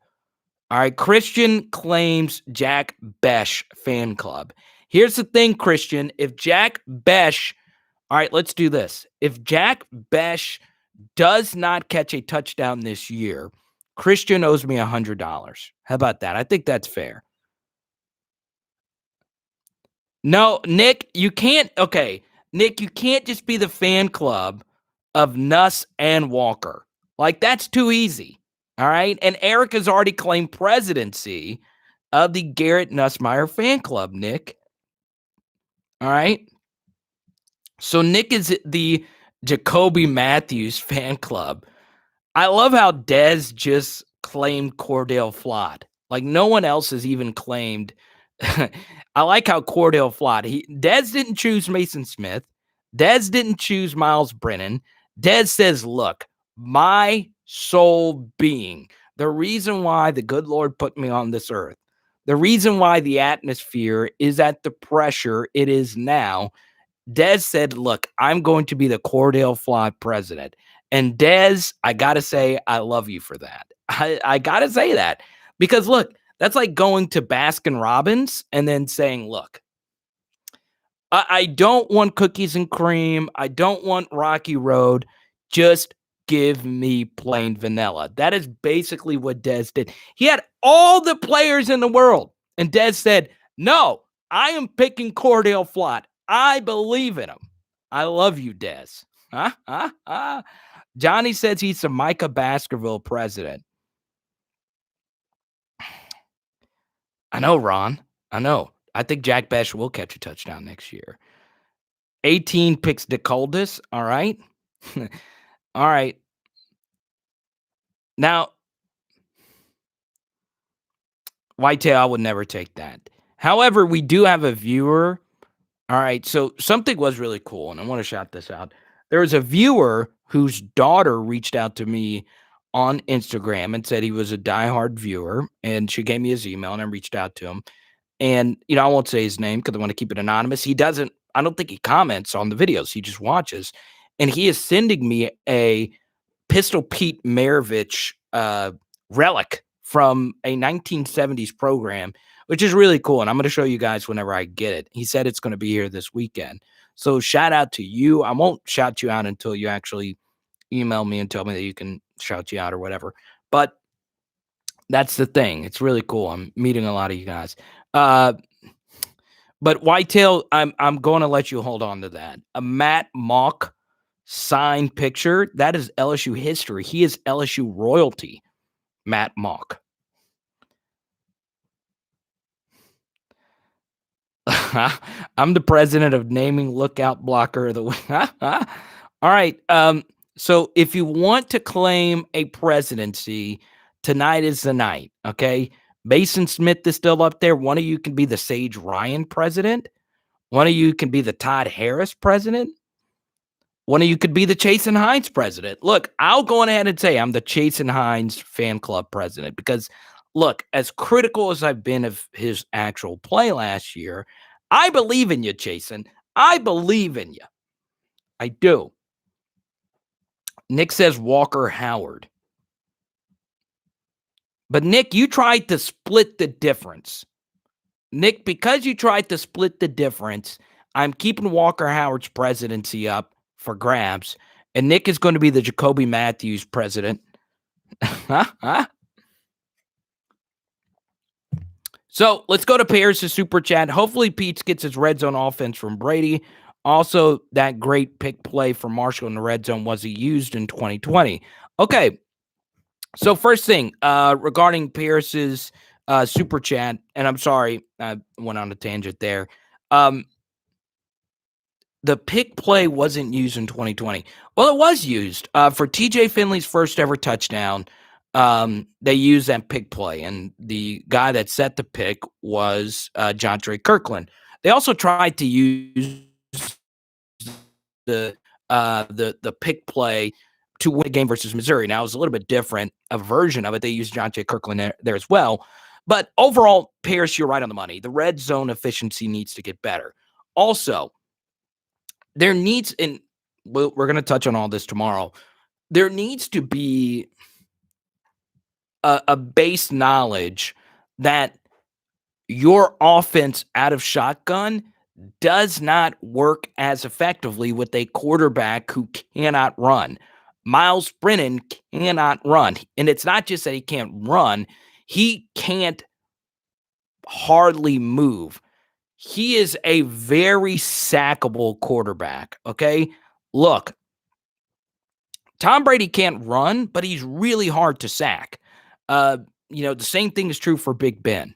All right, Christian claims Jack Besh fan club. Here's the thing, Christian. If Jack Besh, all right, let's do this. If Jack Besh does not catch a touchdown this year, Christian owes me $100. How about that? I think that's fair. No, Nick, you can't. Okay, Nick, you can't just be the fan club of Nuss and Walker. Like, that's too easy. All right. And Arik has already claimed presidency of the Garrett Nussmeier fan club, Nick. All right. So Nick is the Jacoby Matthews fan club. I love how Dez just claimed Cordell Flott. Like no one else has even claimed. I like how Cordell Flott. Dez didn't choose Mason Smith. Dez didn't choose Myles Brennan. Dez says, "Look, my sole being, the reason why the good Lord put me on this earth, the reason why the atmosphere is at the pressure it is now." Dez said, "Look, I'm going to be the Cordell Flott president." And Dez, I got to say, I love you for that. I got to say that because look, that's like going to Baskin Robbins and then saying, "Look, I don't want cookies and cream. I don't want Rocky Road. Just give me plain vanilla." That is basically what Dez did. He had all the players in the world. And Dez said, "No, I am picking Cordell Flott. I believe in him." I love you, Dez. Johnny says he's the Micah Baskerville president. I know, Ron. I know. I think Jack Bash will catch a touchdown next year. 18 picks DeColdis. All right. All right. Now, Whitetail, I would never take that. However, we do have a viewer. All right. So something was really cool, and I want to shout this out. There was a viewer whose daughter reached out to me on Instagram and said he was a diehard viewer, and she gave me his email, and I reached out to him. And, I won't say his name because I want to keep it anonymous. I don't think he comments on the videos. He just watches. And he is sending me a Pistol Pete Maravich relic from a 1970s program, which is really cool. And I'm going to show you guys whenever I get it. He said it's going to be here this weekend. So shout out to you. I won't shout you out until you actually email me and tell me that you can shout you out or whatever. But that's the thing. It's really cool. I'm meeting a lot of you guys. But Whitetail, I'm going to let you hold on to that. A Matt Mock signed picture, that is LSU history. He is LSU royalty, Matt Mock. I'm the president of naming lookout blocker of the week. All right. So if you want to claim a presidency, tonight is the night. Okay. Mason Smith is still up there. One of you can be the Sage Ryan president. One of you can be the Todd Harris president. One of you could be the Chasen Hines president. Look, I'll go ahead and say I'm the Chasen Hines fan club president because, look, as critical as I've been of his actual play last year, I believe in you, Chasen. I believe in you. I do. Nick says Walker Howard. But, Nick, you tried to split the difference. Nick, because you tried to split the difference, I'm keeping Walker Howard's presidency up for grabs, and Nick is going to be the Jacoby Matthews president. So let's go to Paris' super chat. Hopefully Peetz gets his red zone offense from Brady. Also, that great pick play for Marshall in the red zone was he used in 2020. Okay, so first thing regarding Paris' super chat, and I'm sorry I went on a tangent there. The pick play wasn't used in 2020. Well, it was used for TJ Finley's first ever touchdown. They used that pick play, and the guy that set the pick was John Trey Kirkland. They also tried to use the pick play to win a game versus Missouri. Now, it was a little bit different, a version of it. They used John Trey Kirkland there as well. But overall, Paris, you're right on the money. The red zone efficiency needs to get better. Also, there needs, and we're going to touch on all this tomorrow, there needs to be a base knowledge that your offense out of shotgun does not work as effectively with a quarterback who cannot run. Myles Brennan cannot run. And it's not just that he can't run, he can't hardly move. He is a very sackable quarterback, okay? Look, Tom Brady can't run, but he's really hard to sack. The same thing is true for Big Ben.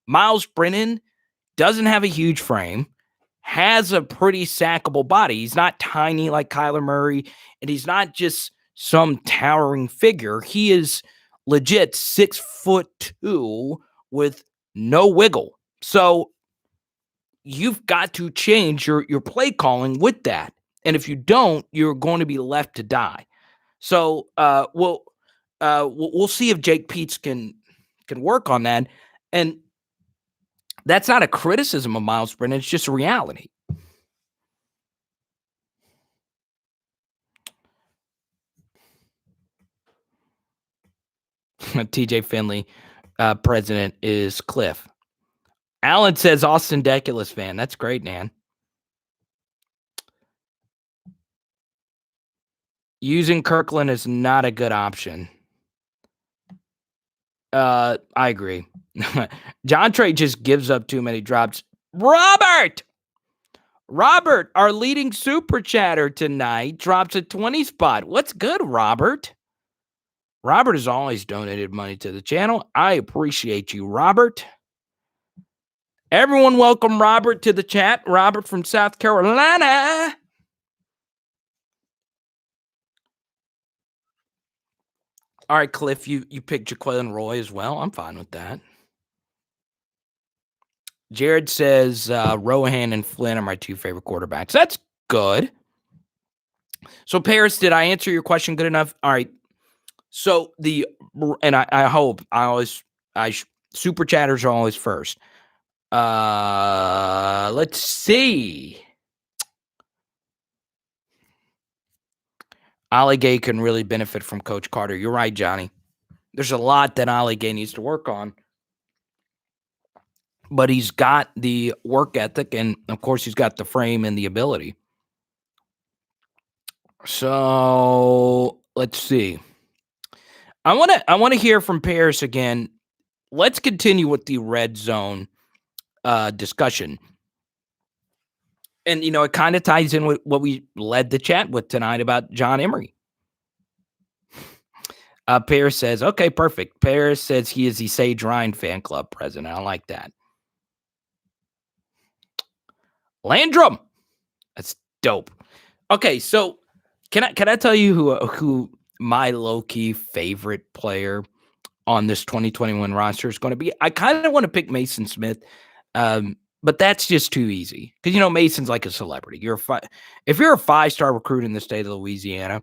Myles Brennan doesn't have a huge frame, has a pretty sackable body. He's not tiny like Kyler Murray, and he's not just some towering figure. He is legit 6'2" with no wiggle. So you've got to change your play calling with that. And if you don't, you're going to be left to die. So we'll see if Jake Peetz can work on that. And that's not a criticism of Myles Brennan. It's just a reality. TJ Finley, president, is Cliff. Alan says Austin Deculus fan. That's great, man. Using Kirkland is not a good option. I agree. John Trey just gives up too many drops. Robert, our leading super chatter tonight, drops a 20 spot. What's good, Robert? Robert has always donated money to the channel. I appreciate you, Robert. Everyone welcome Robert to the chat. Robert from South Carolina. All right, Cliff, you picked Jaquelin Roy as well. I'm fine with that. Jared says Rohan and Flynn are my two favorite quarterbacks. That's good. So, Paris, did I answer your question good enough? All right. So I hope super chatters are always first. Let's see. Ali Gay can really benefit from Coach Carter. You're right, Johnny. There's a lot that Ali Gay needs to work on. But he's got the work ethic, and of course, he's got the frame and the ability. So let's see. I want to hear from Paris again. Let's continue with the red zone discussion. And, it kind of ties in with what we led the chat with tonight about John Emery. Paris says, okay, perfect. Paris says he is the Sage Ryan fan club president. I like that. Landrum. That's dope. Okay, so can I tell you who my low-key favorite player on this 2021 roster is going to be? I kind of want to pick Mason Smith, but that's just too easy because Mason's like a celebrity. If you're a 5-star recruit in the state of Louisiana,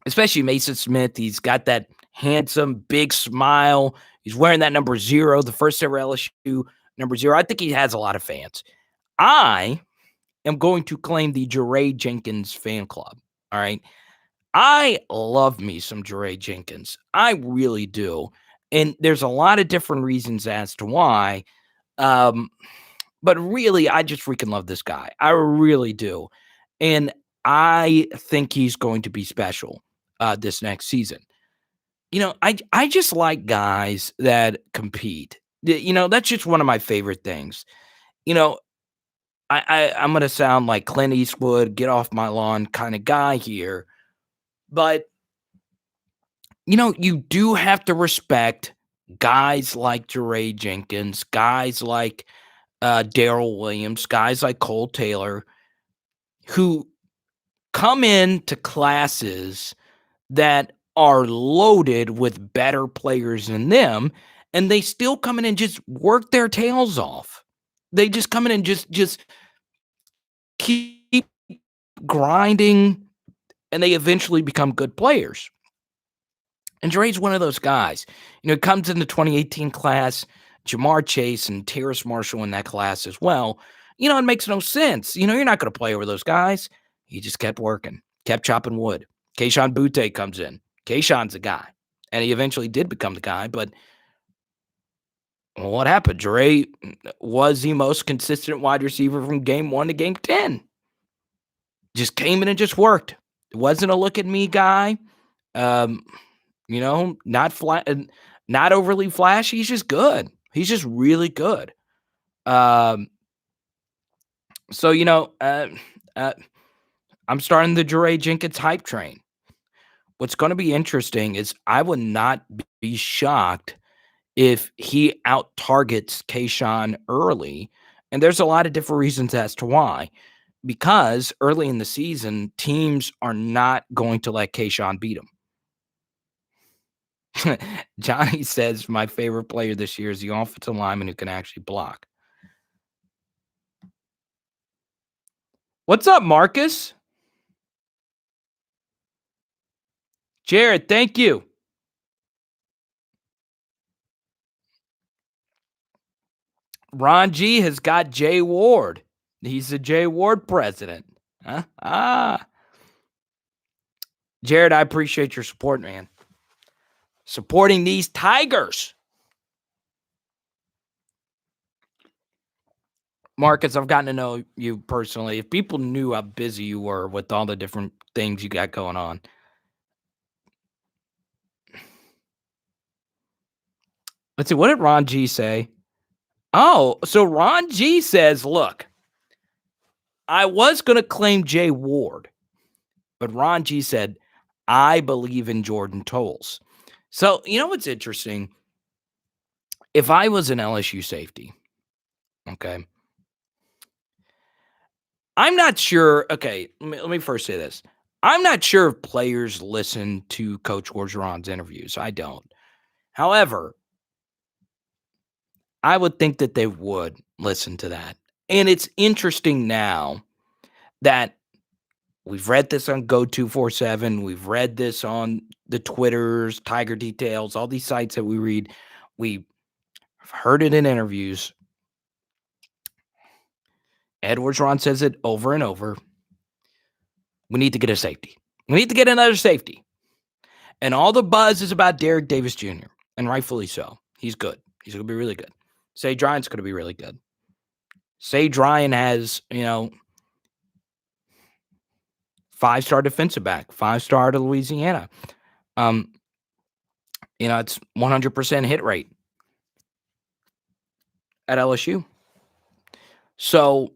especially Mason Smith, he's got that handsome big smile. He's wearing that number 0, the first ever LSU number 0. I think he has a lot of fans. I am going to claim the Jeray Jenkins fan club. All right. I love me some Jeray Jenkins. I really do. And there's a lot of different reasons as to why. But really, I just freaking love this guy. I really do. And I think he's going to be special this next season. I just like guys that compete. That's just one of my favorite things. I'm going to sound like Clint Eastwood, get off my lawn kind of guy here. But, you do have to respect guys like Jeray Jenkins, guys like Darrell Williams, guys like Cole Taylor, who come into classes that are loaded with better players than them, and they still come in and just work their tails off. They just come in and just keep grinding, and they eventually become good players. And Jeray's one of those guys. It comes in the 2018 class, Jamar Chase and Terrace Marshall in that class as well. It makes no sense. You're not going to play over those guys. He just kept working, kept chopping wood. Kayshon Boutte comes in. Kayshon's the guy. And he eventually did become the guy, but what happened? Jeray was the most consistent wide receiver from game 1 to game 10. Just came in and just worked. It wasn't a look at me guy. Not not overly flashy. He's just good. He's just really good. So I'm starting the Jeray Jenkins hype train. what's going to be interesting is I would not be shocked if he out targets Kayshawn early. And there's a lot of different reasons as to why. Because early in the season, teams are not going to let Kayshawn beat him. Johnny says my favorite player this year is the offensive lineman who can actually block. What's up, Marcus? Jared, thank you. Ron G has got Jay Ward. He's the Jay Ward president. Huh? Jared, I appreciate your support, man. Supporting these Tigers. Marcus, I've gotten to know you personally. If people knew how busy you were with all the different things you got going on. Let's see. What did Ron G say? Oh, so Ron G says, look, I was going to claim Jay Ward, but Ron G said, I believe in Jordan Tolles. So, you know what's interesting? If I was an LSU safety, okay, I'm not sure. Okay, let me first say this. I'm not sure if players listen to Coach Orgeron's interviews. I don't. However, I would think that they would listen to that. And it's interesting now that we've read this on Go247. We've read this on the Twitters, Tiger Details, all these sites that we read. We've heard it in interviews. Ed Orgeron says it over and over. We need to get a safety. We need to get another safety. And all the buzz is about Derek Davis Jr., and rightfully so. He's good. He's going to be really good. Sage Ryan's going to be really good. Sage Ryan has, 5-star defensive back, 5-star to Louisiana. It's 100% hit rate at LSU. So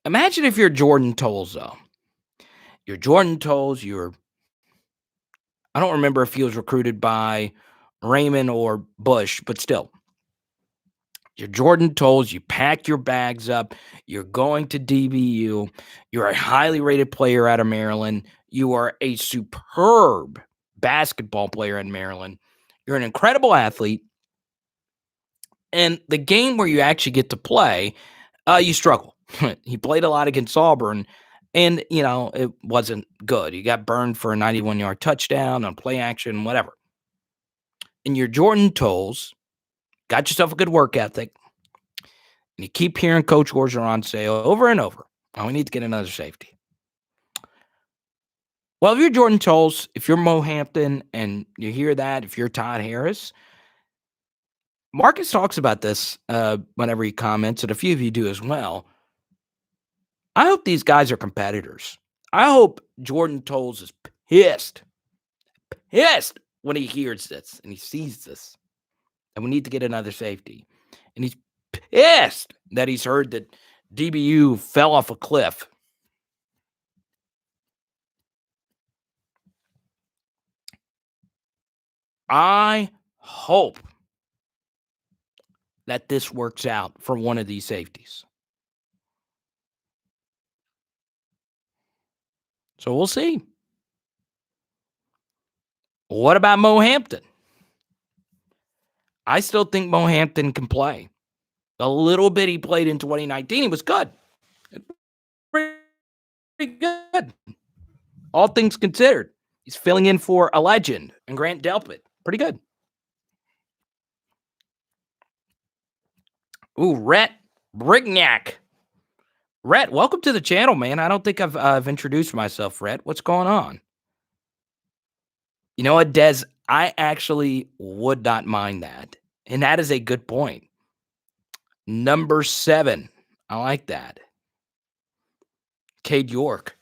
imagine if you're Jordan Tolles, though. You're Jordan Tolles. I don't remember if he was recruited by Raymond or Bush, but still. You're Jordan Tolles. You pack your bags up. You're going to DBU. You're a highly rated player out of Maryland. You are a superb basketball player in Maryland. You're an incredible athlete. And the game where you actually get to play, you struggle. He played a lot against Auburn, and, it wasn't good. You got burned for a 91-yard touchdown on play action, whatever. And you're Jordan Tolles, got yourself a good work ethic, and you keep hearing Coach Orgeron say over and over, we need to get another safety. Well, if you're Jordan Tolles, if you're Mo Hampton, and you hear that, if you're Todd Harris, Marcus talks about this whenever he comments, and a few of you do as well. I hope these guys are competitors. I hope Jordan Tolles is pissed when he hears this and he sees this, and we need to get another safety. And he's pissed that he's heard that DBU fell off a cliff. I hope that this works out for one of these safeties. So we'll see. What about Mo Hampton? I still think Mo Hampton can play. The little bit he played in 2019, he was good. Pretty good. All things considered. He's filling in for a legend and Grant Delpit. Pretty good. Ooh, Rhett Brignac. Rhett, welcome to the channel, man. I don't think I've introduced myself, Rhett. What's going on? You know what, Des? I actually would not mind that. And that is a good point. Number 7. I like that. Cade York,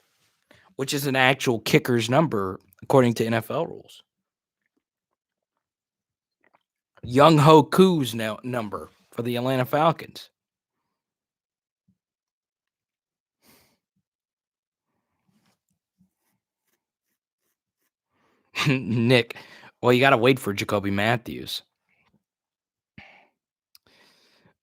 which is an actual kicker's number according to NFL rules. Young Ho Koo's number for the Atlanta Falcons. Nick, well, you got to wait for Jacoby Matthews.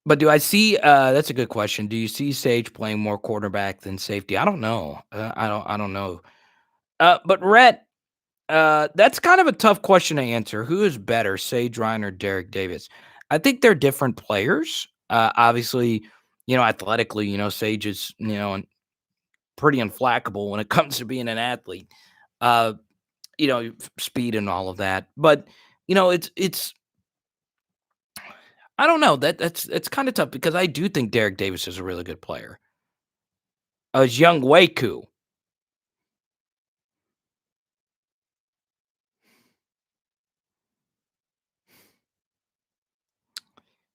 But do I see? That's a good question. Do you see Sage playing more quarterback than safety? I don't know. I don't know. But Rhett, that's kind of a tough question to answer. Who is better, Sage Ryan or Derek Davis? I think they're different players. Obviously, athletically, Sage is, pretty unflackable when it comes to being an athlete. Uh, speed and all of that. But it's I don't know. That's it's kind of tough because I do think Derek Davis is a really good player. As Young Waku.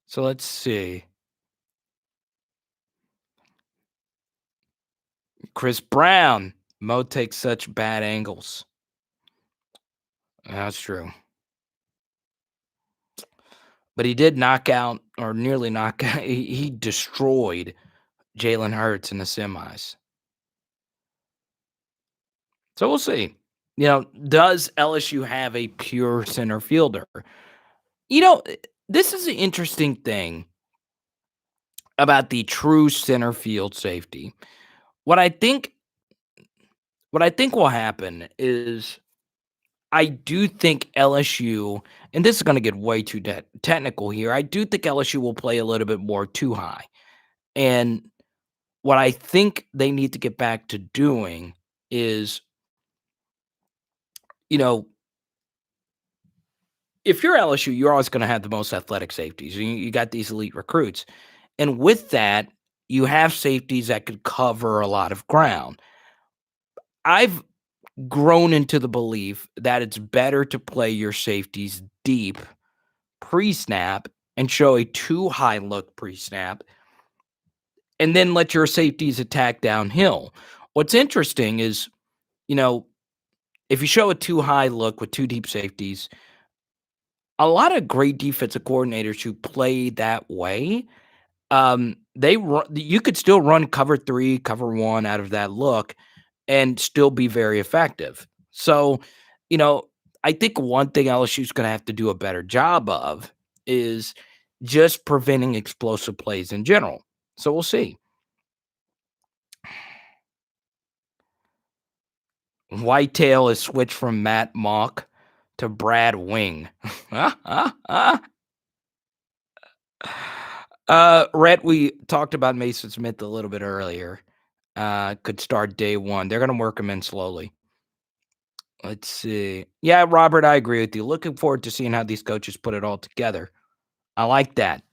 So let's see. Chris Brown. Mo takes such bad angles. That's true. But he did knock out or nearly knock out. He destroyed Jalen Hurts in the semis. So we'll see. Does LSU have a pure center fielder? This is an interesting thing about the true center field safety. What I think what I think will happen is I do think LSU, and this is going to get way too technical here. I do think LSU will play a little bit more too high. And what I think they need to get back to doing is, you know, if you're LSU, you're always going to have the most athletic safeties. You got these elite recruits. And with that, you have safeties that could cover a lot of ground. I've grown into the belief that it's better to play your safeties deep pre-snap and show a too high look pre-snap and then let your safeties attack downhill. What's interesting is, if you show a too high look with two deep safeties, a lot of great defensive coordinators who play that way, you could still run cover 3, cover 1 out of that look and still be very effective. So, I think one thing LSU is going to have to do a better job of is just preventing explosive plays in general. So we'll see. Whitetail is switched from Matt Mock to Brad Wing. Rhett, we talked about Mason Smith a little bit earlier. Could start day one. They're going to work him in slowly. Let's see. Yeah, Robert, I agree with you. Looking forward to seeing how these coaches put it all together. I like that.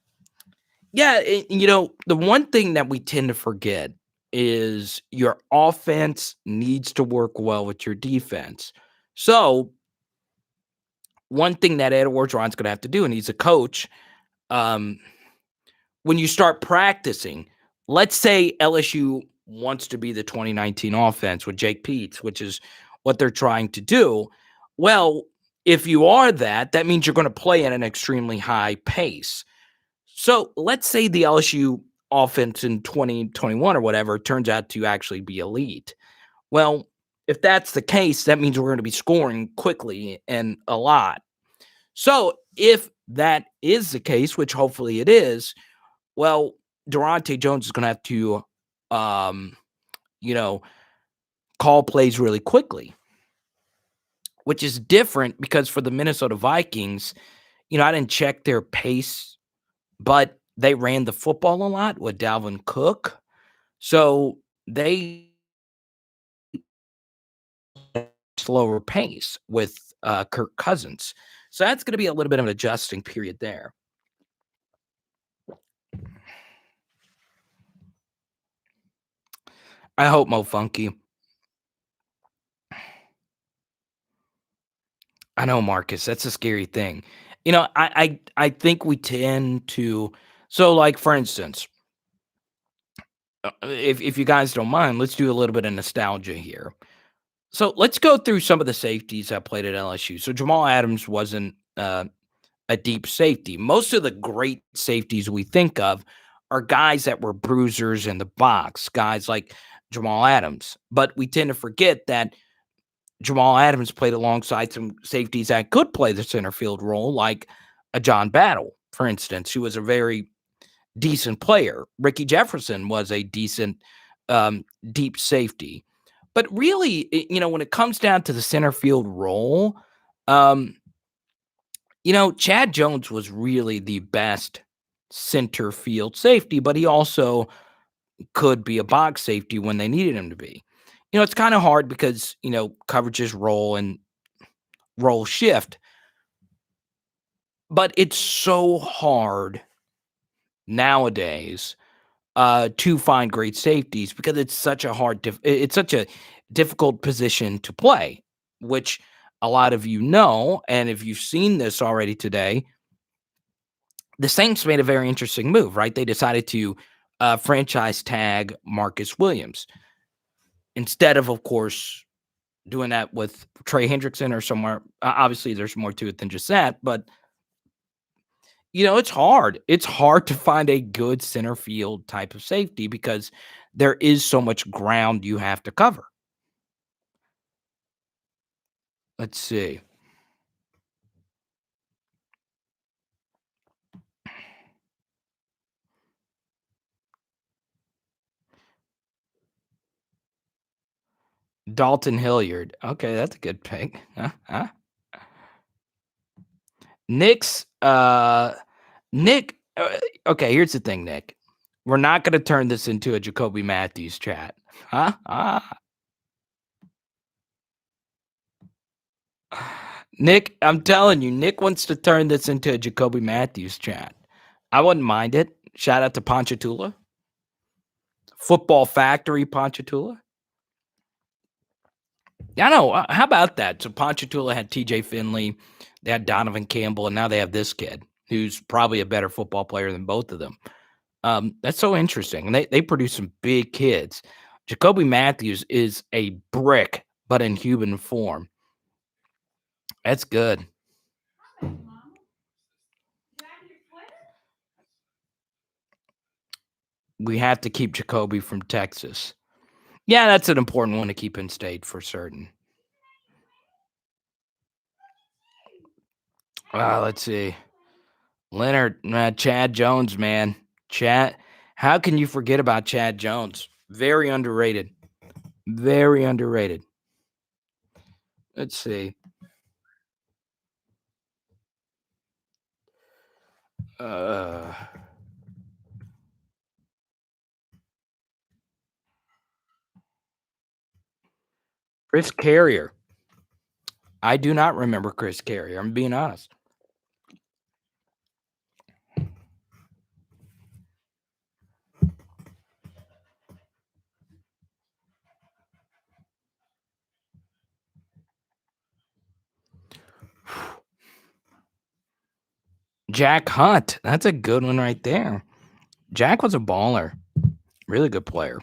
Yeah, the one thing that we tend to forget is your offense needs to work well with your defense. So, one thing that Ed Orgeron's going to have to do, and he's a coach, when you start practicing, let's say LSU wants to be the 2019 offense with Jake Peetz, which is what they're trying to do. Well, if you are that means you're going to play at an extremely high pace. So let's say the LSU offense in 2021 or whatever turns out to actually be elite. Well, if that's the case, that means we're going to be scoring quickly and a lot. So if that is the case, which hopefully it is, well, Durante Jones is going to have to, call plays really quickly, which is different because for the Minnesota Vikings, I didn't check their pace, but they ran the football a lot with Dalvin Cook. So they slower pace with Kirk Cousins. So that's going to be a little bit of an adjusting period there. I hope Mo Funky. I know, Marcus. That's a scary thing. I think we tend to. So, like for instance, if you guys don't mind, let's do a little bit of nostalgia here. So let's go through some of the safeties that played at LSU. So Jamal Adams wasn't a deep safety. Most of the great safeties we think of are guys that were bruisers in the box, guys like Jamal Adams. But we tend to forget that Jamal Adams played alongside some safeties that could play the center field role, like a John Battle, for instance, who was a very decent player. Ricky Jefferson was a decent deep safety. But really, when it comes down to the center field role, um, Chad Jones was really the best center field safety, but he also could be a box safety when they needed him to be. It's kind of hard because, coverages roll and roll shift, but it's so hard nowadays to find great safeties because it's such a it's such a difficult position to play, which a lot of and if you've seen this already today, the Saints made a very interesting move, right? They decided to franchise tag Marcus Williams instead of course, doing that with Trey Hendrickson or somewhere. Obviously, there's more to it than just that, but it's hard. It's hard to find a good center field type of safety because there is so much ground you have to cover. Let's see. Dalton Hilliard. Okay, that's a good pick. Huh? Nick's Nick. Okay, here's the thing, Nick. We're not going to turn this into a Jacoby Matthews chat. Huh? Nick, I'm telling you, Nick wants to turn this into a Jacoby Matthews chat. I wouldn't mind it. Shout out to Ponchatoula. Football Factory Ponchatoula. Yeah, I know. How about that? So Ponchatoula had TJ Finley, they had Donovan Campbell, and now they have this kid who's probably a better football player than both of them. That's so interesting. And they produce some big kids. Jacoby Matthews is a brick, but in human form. That's good. We have to keep Jacoby from Texas. Yeah, that's an important one to keep in state for certain. Let's see. Leonard, Chad Jones, man. Chad, how can you forget about Chad Jones? Very underrated. Very underrated. Let's see. Chris Carrier. I do not remember Chris Carrier. I'm being honest. Jack Hunt. That's a good one right there. Jack was a baller. Really good player.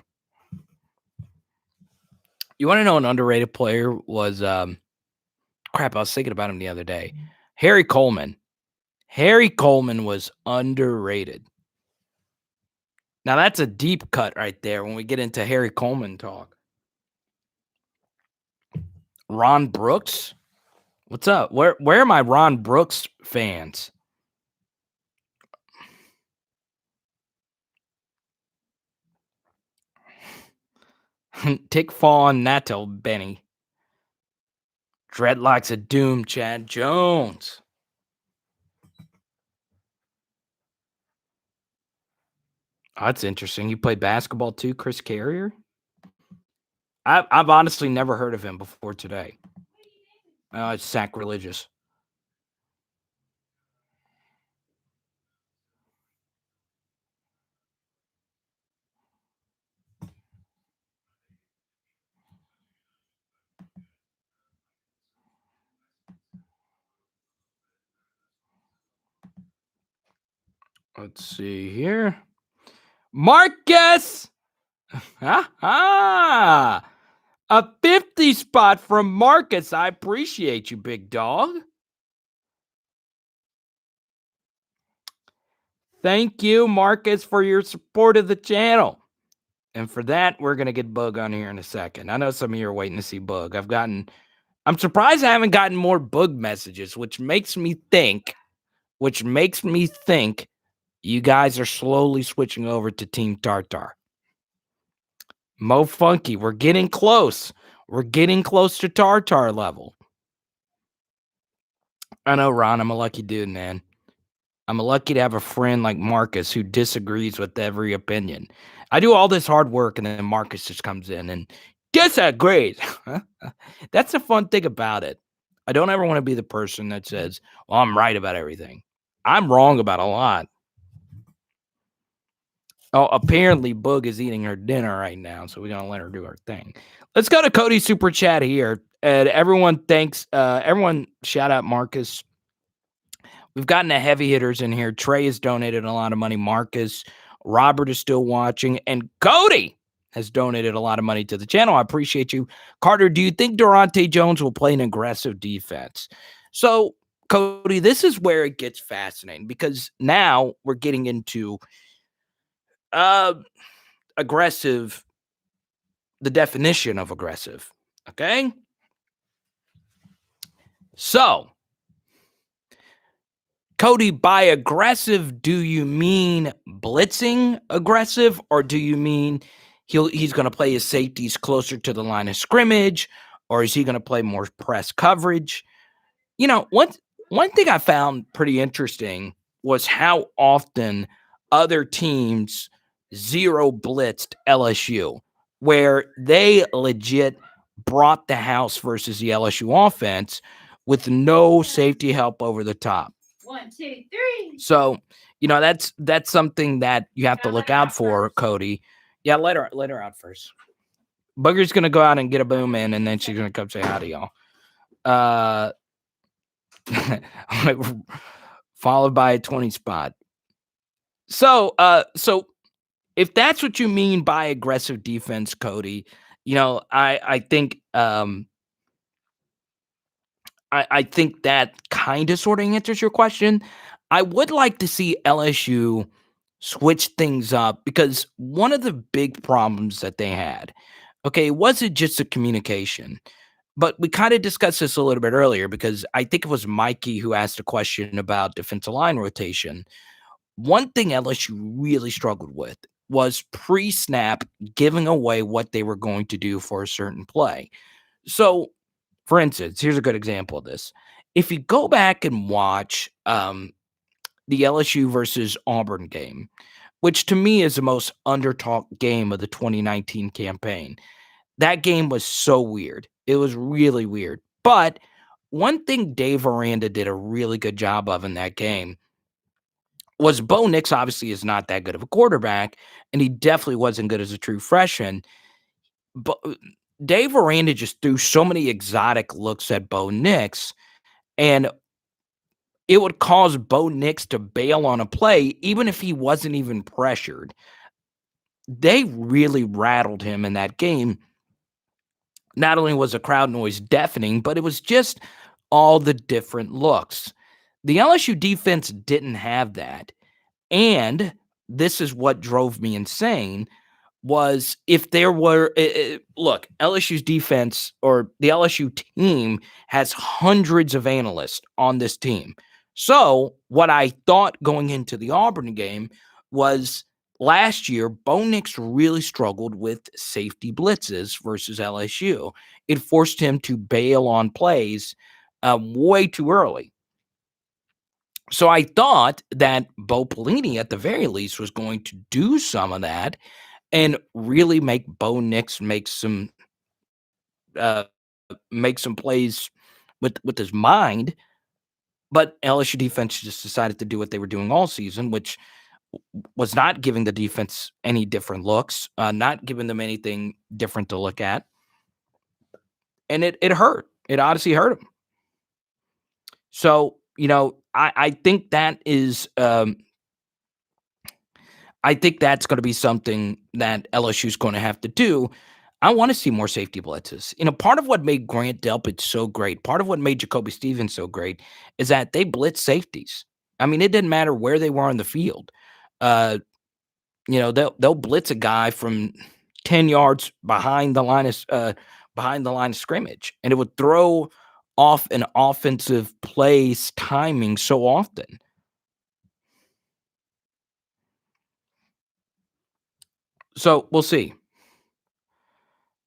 You want to know an underrated player was crap, I was thinking about him the other day. Harry Coleman. Harry Coleman was underrated. Now that's a deep cut right there when we get into Harry Coleman talk. Ron Brooks? What's up? Where are my Ron Brooks fans? Tick Fawn Nato Benny. Dreadlocks of Doom Chad Jones. Oh, that's interesting. You played basketball too, Chris Carrier? I've honestly never heard of him before today. It's sacrilegious. Let's see here. Marcus! A 50 spot from Marcus. I appreciate you, big dog. Thank you, Marcus, for your support of the channel. And for that, we're going to get Bug on here in a second. I know some of you are waiting to see Bug. I've gotten I'm surprised I haven't gotten more bug messages, which makes me think you guys are slowly switching over to Team Tartar. Mo Funky, we're getting close. We're getting close to Tartar level. I know, Ron, I'm a lucky dude, man. I'm lucky to have a friend like Marcus who disagrees with every opinion. I do all this hard work, and then Marcus just comes in and disagrees. That's the fun thing about it. I don't ever want to be the person that says, well, I'm right about everything. I'm wrong about a lot. Oh, apparently Boog is eating her dinner right now, so we're gonna let her do her thing. Let's go to Cody's super chat here. And everyone shout out Marcus. We've gotten the heavy hitters in here. Trey has donated a lot of money. Marcus, Robert is still watching, and Cody has donated a lot of money to the channel. I appreciate you. Carter, do you think Durante Jones will play an aggressive defense? So, Cody, this is where it gets fascinating because now we're getting into aggressive, the definition of aggressive. Okay. So, Cody, by aggressive, do you mean blitzing aggressive, or do you mean he's going to play his safeties closer to the line of scrimmage, or is he going to play more press coverage? You know, one thing I found pretty interesting was how often other teams zero blitzed LSU, where they legit brought the house versus the LSU offense with no safety help over the top. 1, 2, 3. So, that's something that you have to look out for, Cody. Yeah, let her out first. Booger's gonna go out and get a boom in, and then she's gonna come say hi to y'all. Followed by a 20 spot. So if that's what you mean by aggressive defense, Cody, I think I think that kind of sort of answers your question. I would like to see LSU switch things up because one of the big problems that they had, okay, it wasn't just the communication, but we kind of discussed this a little bit earlier because I think it was Mikey who asked a question about defensive line rotation. One thing LSU really struggled with was pre-snap giving away what they were going to do for a certain play. So, for instance, here's a good example of this. If you go back and watch the LSU versus Auburn game, which to me is the most undertalked game of the 2019 campaign, that game was so weird. It was really weird. But one thing Dave Aranda did a really good job of in that game was Bo Nix obviously is not that good of a quarterback, and he definitely wasn't good as a true freshman. But Dave Aranda just threw so many exotic looks at Bo Nix, and it would cause Bo Nix to bail on a play, even if he wasn't even pressured. They really rattled him in that game. Not only was the crowd noise deafening, but it was just all the different looks. The LSU defense didn't have that. And this is what drove me insane was if there were look, LSU's defense or the LSU team has hundreds of analysts on this team. So what I thought going into the Auburn game was last year, Bo Nix really struggled with safety blitzes versus LSU. It forced him to bail on plays way too early. So I thought that Bo Pelini, at the very least, was going to do some of that and really make Bo Nix make some plays with his mind. But LSU defense just decided to do what they were doing all season, which was not giving the defense any different looks, not giving them anything different to look at. And it hurt. It honestly hurt them. So, I think that is I think that's going to be something that LSU is going to have to do. I want to see more safety blitzes. Part of what made Grant Delpit so great, part of what made Jacoby Stevens so great is that they blitz safeties. I mean, it didn't matter where they were on the field. They'll blitz a guy from 10 yards behind the line of behind the line of scrimmage, and it would throw off an offensive play's timing so often. So we'll see.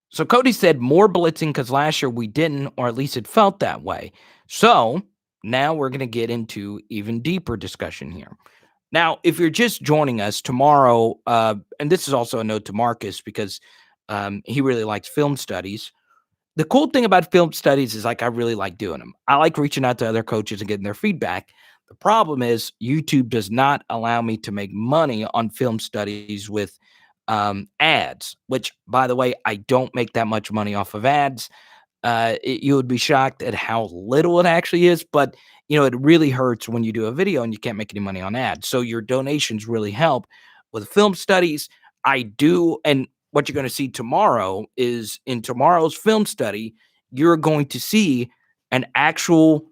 So Cody said more blitzing because last year we didn't, or at least it felt that way. So now we're going to get into even deeper discussion here. Now, if you're just joining us tomorrow, and this is also a note to Marcus because he really likes film studies. The cool thing about film studies is, like, I really like doing them. I like reaching out to other coaches and getting their feedback. The problem is YouTube does not allow me to make money on film studies with ads, which, by the way, I don't make that much money off of ads. You would be shocked at how little it actually is, but it really hurts when you do a video and you can't make any money on ads. So your donations really help with film studies. I do, and what you're going to see tomorrow is in tomorrow's film study, you're going to see an actual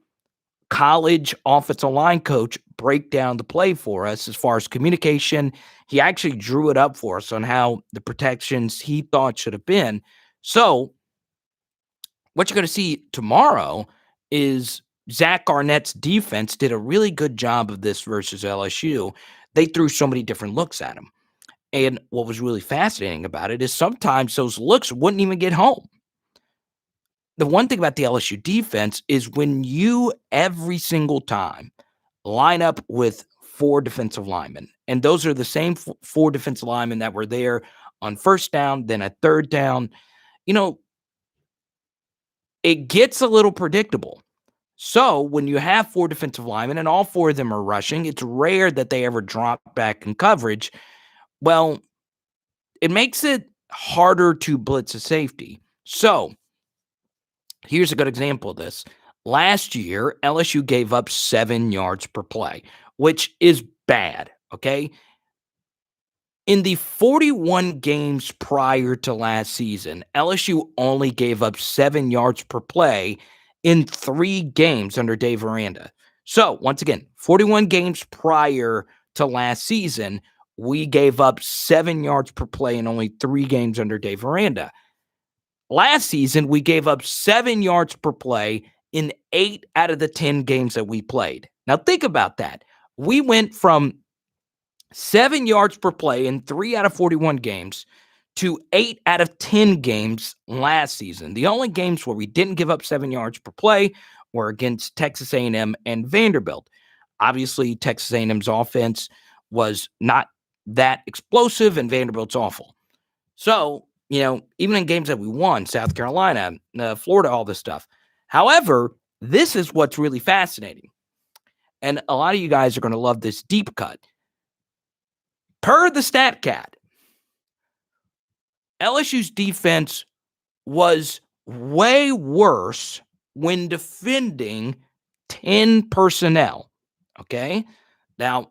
college offensive line coach break down the play for us as far as communication. He actually drew it up for us on how the protections he thought should have been. So what you're going to see tomorrow is Zach Arnett's defense did a really good job of this versus LSU. They threw so many different looks at him. And what was really fascinating about it is sometimes those looks wouldn't even get home. The one thing about the LSU defense is when you every single time line up with 4 defensive linemen, and those are the same 4 defensive linemen that were there on first down, then a third down, it gets a little predictable. So when you have 4 defensive linemen and all 4 of them are rushing, it's rare that they ever drop back in coverage. Well, it makes it harder to blitz a safety. So here's a good example of this. Last year, LSU gave up 7 yards per play, which is bad, okay? In the 41 games prior to last season, LSU only gave up 7 yards per play in 3 games under Dave Aranda. So, once again, 41 games prior to last season, we gave up 7 yards per play in only 3 games under Dave Aranda. Last season, we gave up 7 yards per play in 8 out of the 10 games that we played. Now, think about that. We went from 7 yards per play in 3 out of 41 games to 8 out of 10 games last season. The only games where we didn't give up 7 yards per play were against Texas A&M and Vanderbilt. Obviously, Texas A&M's offense was not that explosive, and Vanderbilt's awful. So, even in games that we won, South Carolina, Florida, all this stuff. However, this is what's really fascinating. And a lot of you guys are going to love this deep cut. Per the StatCat, LSU's defense was way worse when defending 10 personnel. Okay? Now,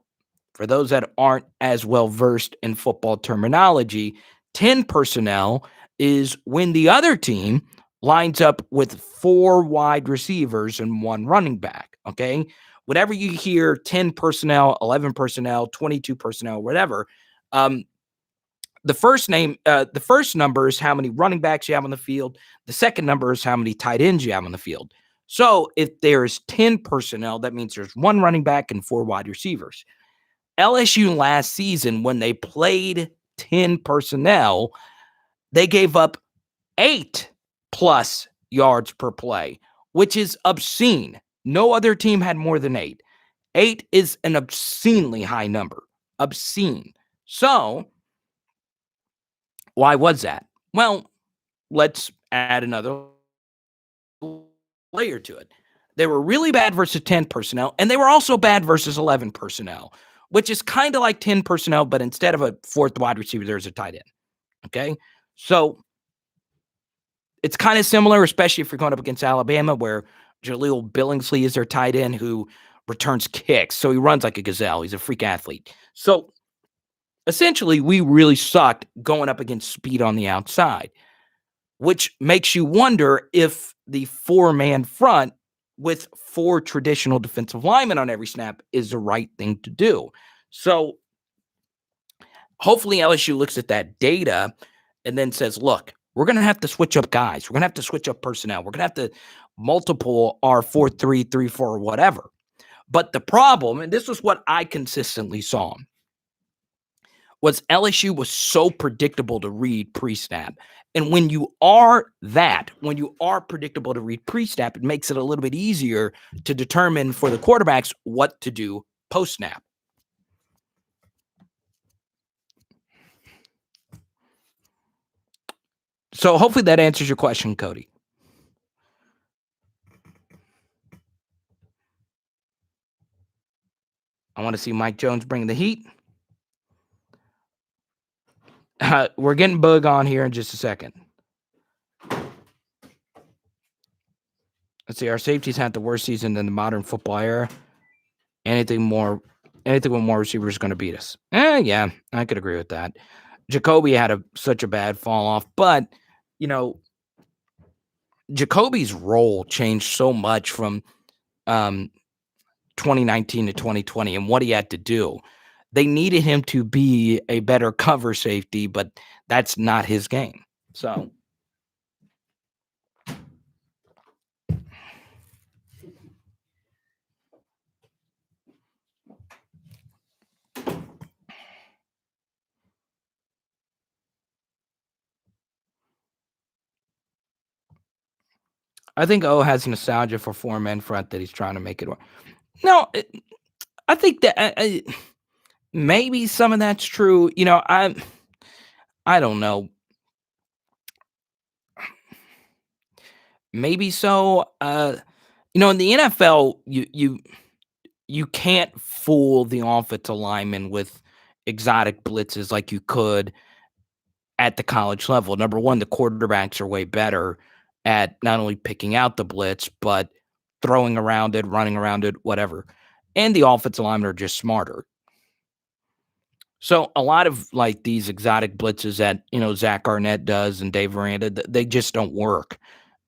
for those that aren't as well versed in football terminology, 10 personnel is when the other team lines up with 4 wide receivers and 1 running back. Okay? Whenever you hear 10 personnel, 11 personnel, 22 personnel, whatever, the first number is how many running backs you have on the field. The second number is how many tight ends you have on the field. So if there's 10 personnel, that means there's 1 running back and 4 wide receivers. LSU last season, when they played 10 personnel, they gave up 8+ yards per play, which is obscene. No other team had more than 8. 8 is an obscenely high number. Obscene. So, why was that? Well, let's add another layer to it. They were really bad versus 10 personnel, and they were also bad versus 11 personnel, which is kind of like 10 personnel, but instead of a 4th wide receiver, there's a tight end. Okay? So, it's kind of similar, especially if you're going up against Alabama, where Jaleel Billingsley is their tight end who returns kicks. So he runs like a gazelle. He's a freak athlete. So essentially, we really sucked going up against speed on the outside, which makes you wonder if the 4-man front with 4 traditional defensive linemen on every snap is the right thing to do. So hopefully LSU looks at that data and then says, look, we're going to have to switch up guys. We're going to have to switch up personnel. We're going to have to multiple our 4-3, 3-4, whatever. But the problem, and this was what I consistently saw, was LSU was so predictable to read pre-snap. And when you are predictable to read pre-snap, it makes it a little bit easier to determine for the quarterbacks what to do post-snap. So hopefully that answers your question, Cody. I want to see Mike Jones bring the heat. We're getting Bug on here in just a second. Let's see. Our safeties had the worst season in the modern football era. Anything with more receivers is going to beat us. Yeah, I could agree with that. Jacoby had such a bad fall off, but Jacoby's role changed so much from 2019 to 2020 and what he had to do. They needed him to be a better cover safety, but that's not his game. So I think O has nostalgia for four-man front that he's trying to make it work. No, I think that maybe some of that's true. I don't know. Maybe so. In the NFL, you can't fool the offensive lineman with exotic blitzes like you could at the college level. Number one, the quarterbacks are way better at not only picking out the blitz, but throwing around it, running around it, whatever. And the offensive linemen are just smarter. So a lot of like these exotic blitzes that, Zach Arnett does and Dave Aranda, they just don't work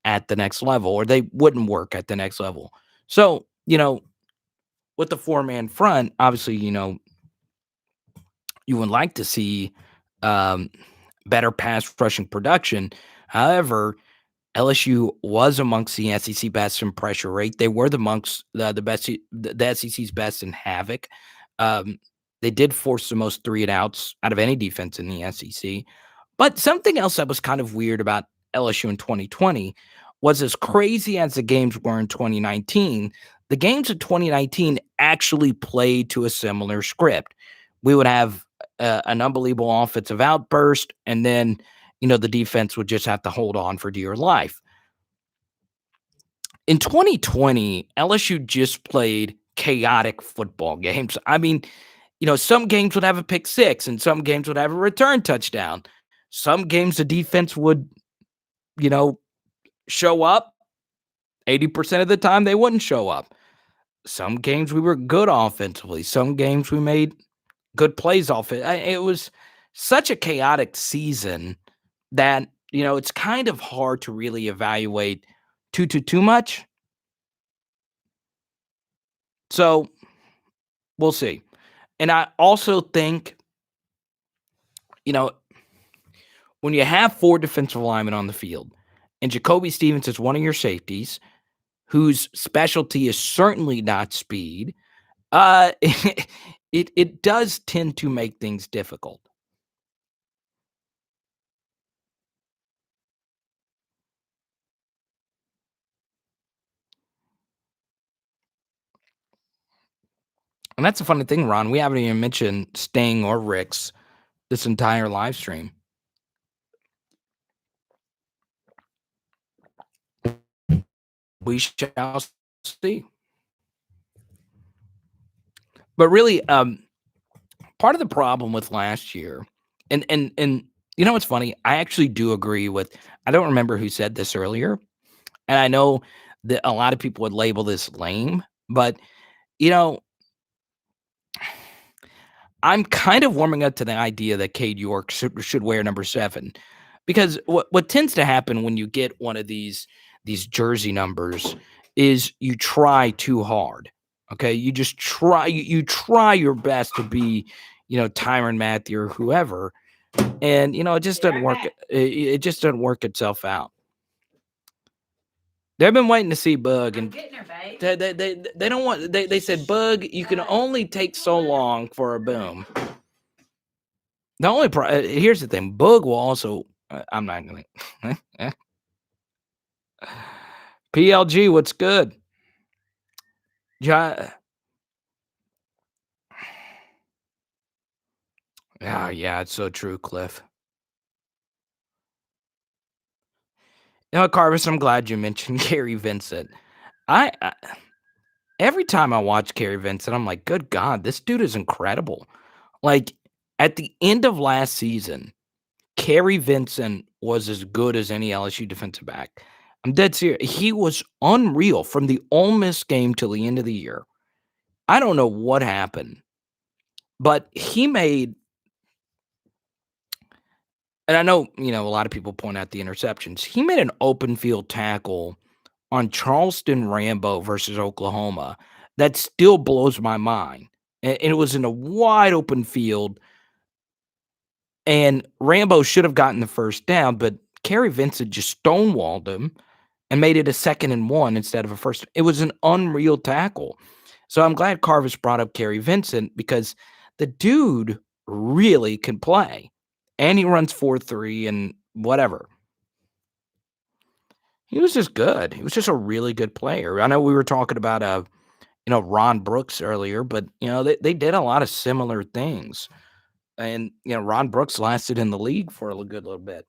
at the next level, or they wouldn't work at the next level. So, with the four-man front, obviously, you would like to see better pass rushing production. However, LSU was amongst the SEC best in pressure rate. They were amongst the best, the SEC's best in havoc. They did force the most 3-and-outs out of any defense in the SEC. But something else that was kind of weird about LSU in 2020 was, as crazy as the games were in 2019, the games in 2019 actually played to a similar script. We would have an unbelievable offensive outburst, and then, the defense would just have to hold on for dear life. In 2020, LSU just played chaotic football games. I mean, some games would have a pick six, and some games would have a return touchdown. Some games the defense would, show up. 80% of the time they wouldn't show up. Some games we were good offensively. Some games we made good plays off it. It was such a chaotic season that, it's kind of hard to really evaluate too much. So we'll see. And I also think, when you have four defensive linemen on the field and Jacoby Stevens is one of your safeties, whose specialty is certainly not speed, it does tend to make things difficult. And that's the funny thing, Ron. We haven't even mentioned Sting or Ricks this entire live stream. We shall see. But really, part of the problem with last year, and what's funny? I actually do agree with, I don't remember who said this earlier, and I know that a lot of people would label this lame, but, I'm kind of warming up to the idea that Cade York should wear number 7, because what tends to happen when you get one of these jersey numbers is you try too hard. Okay, you just try you try your best to be, Tyrann Mathieu or whoever, And, it just doesn't work. It just doesn't work itself out. They've been waiting to see Bug, and they don't want. They said, Bug, you can only take so long for a boom. The only here's the thing, Bug will also. I'm not going to. PLG, what's good? Yeah, it's so true, Cliff. Carvis, I'm glad you mentioned Gary Vincent. I every time I watch Gary Vincent, I'm like, good God, this dude is incredible. Like, at the end of last season, Gary Vincent was as good as any LSU defensive back. I'm dead serious. He was unreal from the Ole Miss game till the end of the year. I don't know what happened, but he made, and I know, a lot of people point out the interceptions. He made an open field tackle on Charleston Rambo versus Oklahoma that still blows my mind. And it was in a wide open field, and Rambo should have gotten the first down, but Gary Vincent just stonewalled him and made it a 2nd and 1 instead of a first. It was an unreal tackle. So I'm glad Carvis brought up Gary Vincent, because the dude really can play. And he runs 4.3 and whatever. He was just good. He was just a really good player. I know we were talking about Ron Brooks earlier, but they did a lot of similar things. And Ron Brooks lasted in the league for a good little bit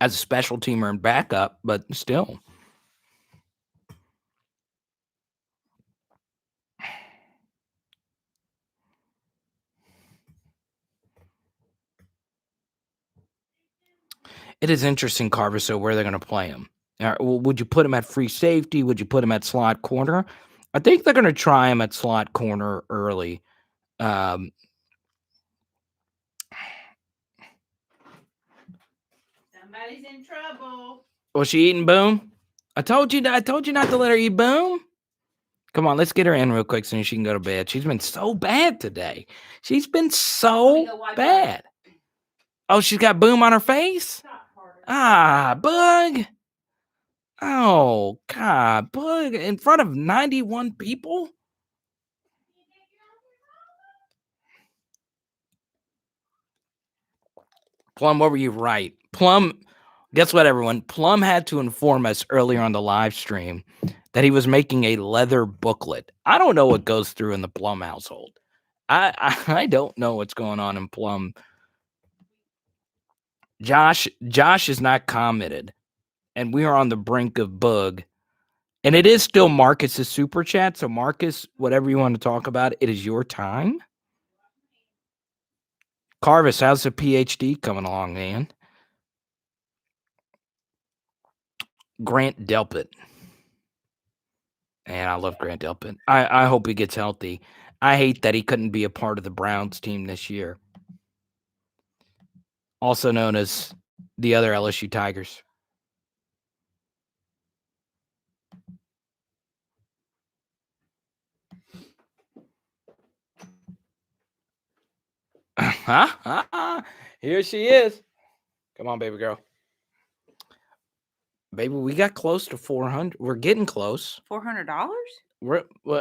as a special teamer and backup, but still. It is interesting, Carver, so where they're going to play him. Would you put him at free safety? Would you put him at slot corner? I think they're going to try him at slot corner early. Somebody's in trouble. Was she eating Boom? I told you not to let her eat Boom. Come on, let's get her in real quick so she can go to bed. She's been so bad today. She's been so bad. Oh, she's got Boom on her face? Bug. Oh, God, Bug, in front of 91 people? Plum, what were you right? Plum, guess what, everyone? Plum had to inform us earlier on the live stream that he was making a leather booklet. I don't know what goes through in the Plum household. I don't know what's going on in Plum. Josh is not commented, and we are on the brink of Bug. And it is still Marcus's super chat. So, Marcus, whatever you want to talk about, it is your time. Carvis, how's the PhD coming along, man? Grant Delpit. And I love Grant Delpit. I hope he gets healthy. I hate that he couldn't be a part of the Browns team this year. Also known as the other LSU Tigers. Here she is. Come on, baby girl. Baby, we got close to 400. We're getting close. $400?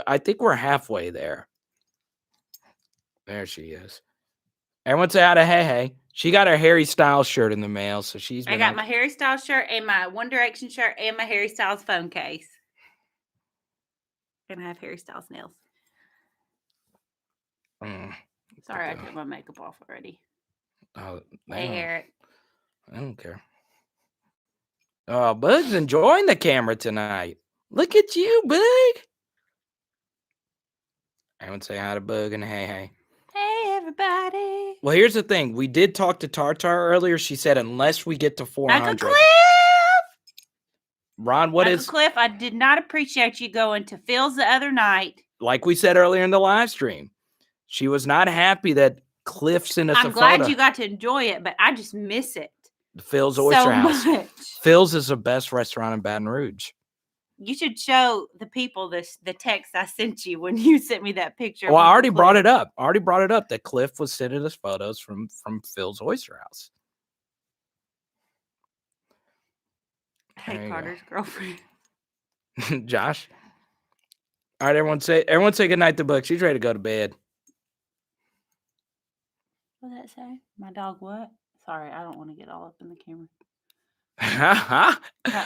I think we're halfway there. There she is. Everyone say hi to Hey. She got her Harry Styles shirt in the mail, so she's. I got my Harry Styles shirt and my One Direction shirt and my Harry Styles phone case. And I have Harry Styles nails. Sorry, I took my makeup off already. Oh, hey, Eric. I don't care. Oh, Bug's enjoying the camera tonight. Look at you, Bug. Everyone say hi to Bug and Hey. Hey, everybody. Well, here's the thing. We did talk to Tartar earlier. She said unless we get to 400. Uncle Cliff! Ron, Uncle Cliff, I did not appreciate you going to Phil's the other night. Like we said earlier in the live stream, she was not happy that Cliff sent us a photo. I'm glad you got to enjoy it, but I just miss it. Phil's Oyster House. Much. Phil's is the best restaurant in Baton Rouge. You should show the people the text I sent you when you sent me that picture. Well, I of already Uncle brought Cliff. it up. That Cliff was sending us photos from Phil's Oyster House. Hey, There you Carter's girlfriend. go. Josh. All right, everyone say goodnight to Book. She's ready to go to bed. What did that say? My dog what? Sorry, I don't want to get all up in the camera.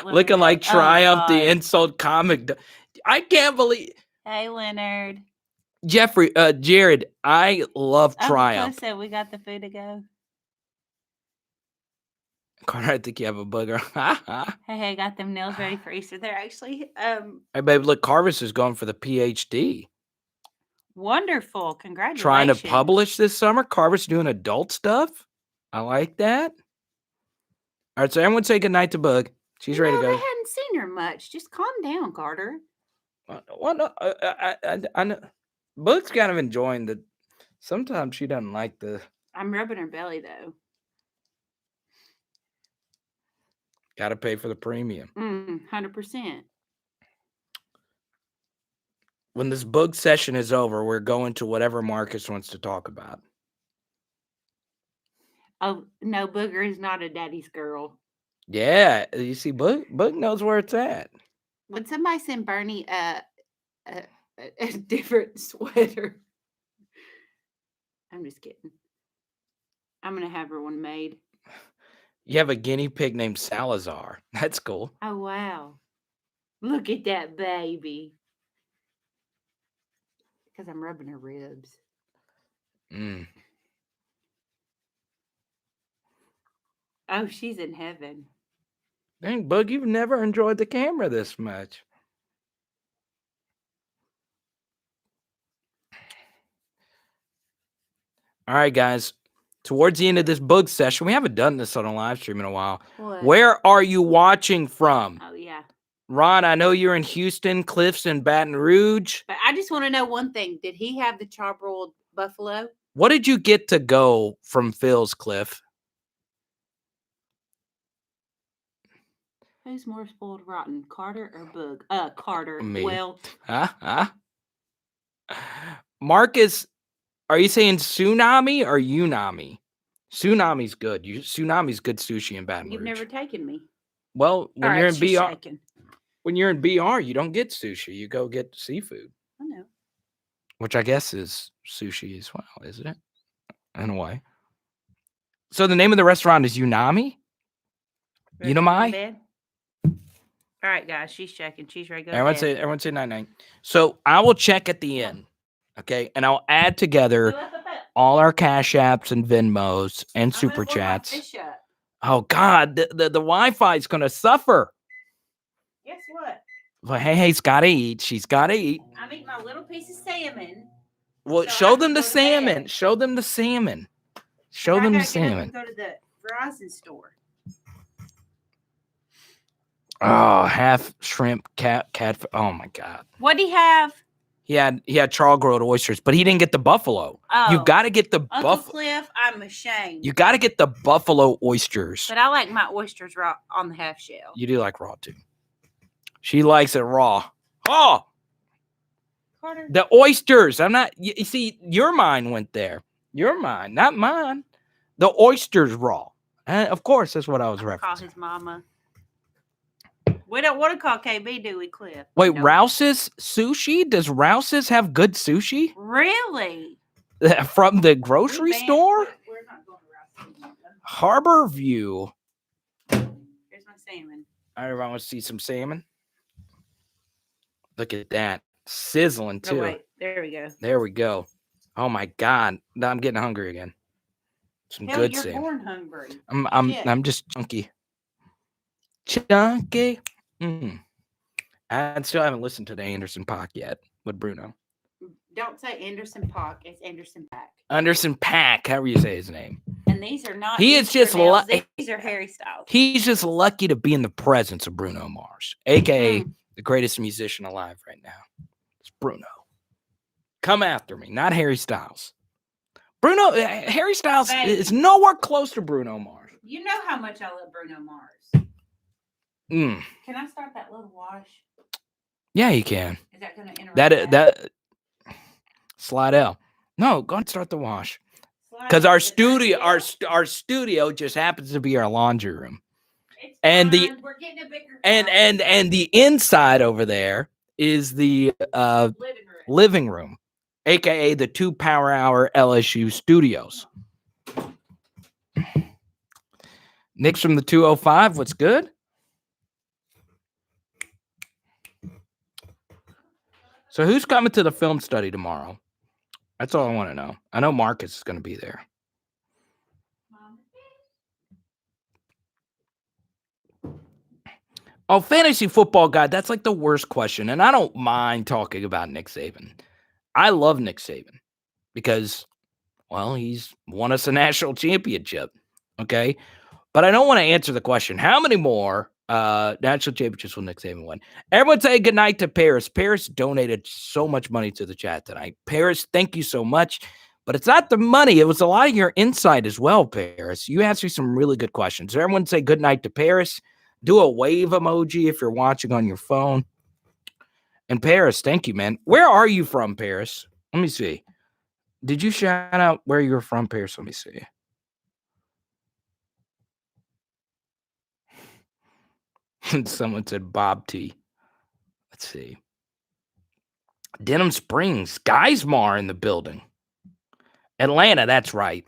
Looking like Oh, Triumph, the God. insult comic. I can't believe Hey, Leonard. Jared, I love Uncle Triumph. Cliff said we got the food to go. Carter, I think you have a booger. Hey, got them nails ready for Easter. They're actually Hey, babe, look, Carvis is going for the PhD. wonderful. Congratulations. Trying to publish this summer. Carvis doing adult stuff. I like that. All right, so everyone say goodnight to Bug. She's ready to go. They hadn't seen her much. Just calm down, Carter. Well, no, I know. Bug's kind of enjoying the. Sometimes she doesn't like the. I'm rubbing her belly, though. Got to pay for the premium. 100%. When this Bug session is over, we're going to whatever Marcus wants to talk about. Oh, no, Booger is not a daddy's girl. Yeah, you see, Bug knows where it's at. Would somebody send Bernie a different sweater? I'm just kidding. I'm going to have her one made. You have a guinea pig named Salazar. That's cool. Oh, wow. Look at that baby. Because I'm rubbing her ribs. Oh, she's in heaven. Dang, Bug, you've never enjoyed the camera this much. All right, guys. Towards the end of this Bug session, we haven't done this on a live stream in a while. What? Where are you watching from? Oh, yeah. Ron, I know you're in Houston, Cliffs, and Baton Rouge. But I just want to know one thing. Did he have the charbroiled buffalo? What did you get to go from Phil's, Cliff? Who's more spoiled rotten, Carter or Boog? Carter. Me. Well, Marcus, are you saying tsunami or Unami? Tsunami's good. Tsunami's good sushi in Baton Rouge. you've never taken me. Well, when All you're right, in she's BR, shaking. when you're in BR, you don't get sushi. You go get seafood, I know. which I guess is sushi as well, isn't it? In a way. So the name of the restaurant is Unami? Ready to go to Unami? bed? All right, guys, she's checking. She's ready to go to Everyone bed. say night. So I will check at the end, okay? And I'll add together all our Cash Apps and Venmos and Super Chats. Oh, God, the Wi-Fi is going to suffer. Guess what? Well, hey, gotta eat. She's got to eat. I'm eating my little piece of salmon. Well, So show I them can the go to salmon. bed. Show them the salmon. Show I them the gotta get up salmon. and go to the Verizon store. Oh, half shrimp, cat. Oh my God. What do you have? He had char grilled oysters, but he didn't get the buffalo. Oh, You got to get the Uncle buffalo. Cliff, I'm ashamed. You got to get the buffalo oysters. But I like my oysters raw on the half shell. You do like raw too. She likes it raw. Oh, Carter. the oysters. I'm not. You see, your mind went there. Your mind, not mine. The oysters raw. Of course, that's what I was referencing. Call his mama. We don't want to call KB, do we, Cliff? Wait, No. Rouse's sushi? Does Rouse's have good sushi? Really? From the grocery store? We're not going to Rouse's anymore. Harbor View. Here's my salmon. Everyone wants to see some salmon. Look at that. Sizzling, too. Oh, wait. There we go. There we go. Oh, my God. Now I'm getting hungry again. Some Hell, good you're salmon. born hungry. I'm just chunky. Chunky. I still haven't listened to the Anderson Paak yet with Bruno. Don't say Anderson Paak. It's Anderson Paak. Anderson Paak, however you say his name. And these are not. He is just these are Harry Styles. He's just lucky to be in the presence of Bruno Mars, aka the greatest musician alive right now. It's Bruno. Come after me, not Harry Styles. Harry Styles is nowhere close to Bruno Mars. You know how much I love Bruno Mars. Can I start that little wash? Yeah, you can. Is that going to interrupt That slide out. No, go ahead and start the wash. Because our studio just happens to be our laundry room. It's and fine. We're getting a bigger and the inside over there is the living room, aka the 2 Power Hour LSU studios. Nick's from the 205. What's good? So who's coming to the film study tomorrow? That's all I want to know. I know Marcus is going to be there. Oh, fantasy football guy, that's like the worst question. And I don't mind talking about Nick Saban. I love Nick Saban because, well, he's won us a national championship. Okay. But I don't want to answer the question. How many more national championships will Nick Saban win? Everyone say goodnight to Paris. Paris donated so much money to the chat tonight. Paris, thank you so much. But it's not the money. It was a lot of your insight as well, Paris. You asked me some really good questions. Everyone say goodnight to Paris. Do a wave emoji if you're watching on your phone. And Paris, thank you, man. Where are you from, Paris? Let me see. Did you shout out where you're from, Paris? Let me see. Someone said Bob T. Let's see. Denham Springs, Geismar in the building. Atlanta, that's right.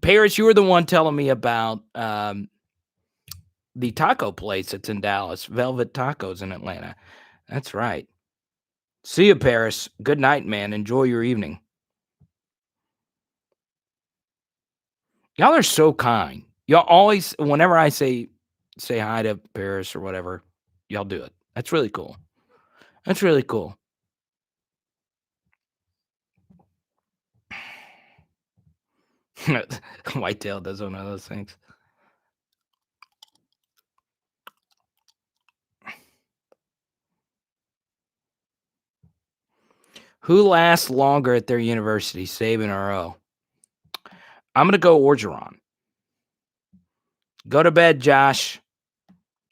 Paris, you were the one telling me about the taco place that's in Dallas, Velvet Tacos in Atlanta. That's right. See you, Paris. Good night, man. Enjoy your evening. Y'all are so kind. Y'all always, whenever I say hi to Paris or whatever, y'all do it. That's really cool. That's really cool. Whitetail does one of those things. Who lasts longer at their university, Saban or O? I'm going to go Orgeron. Go to bed, Josh.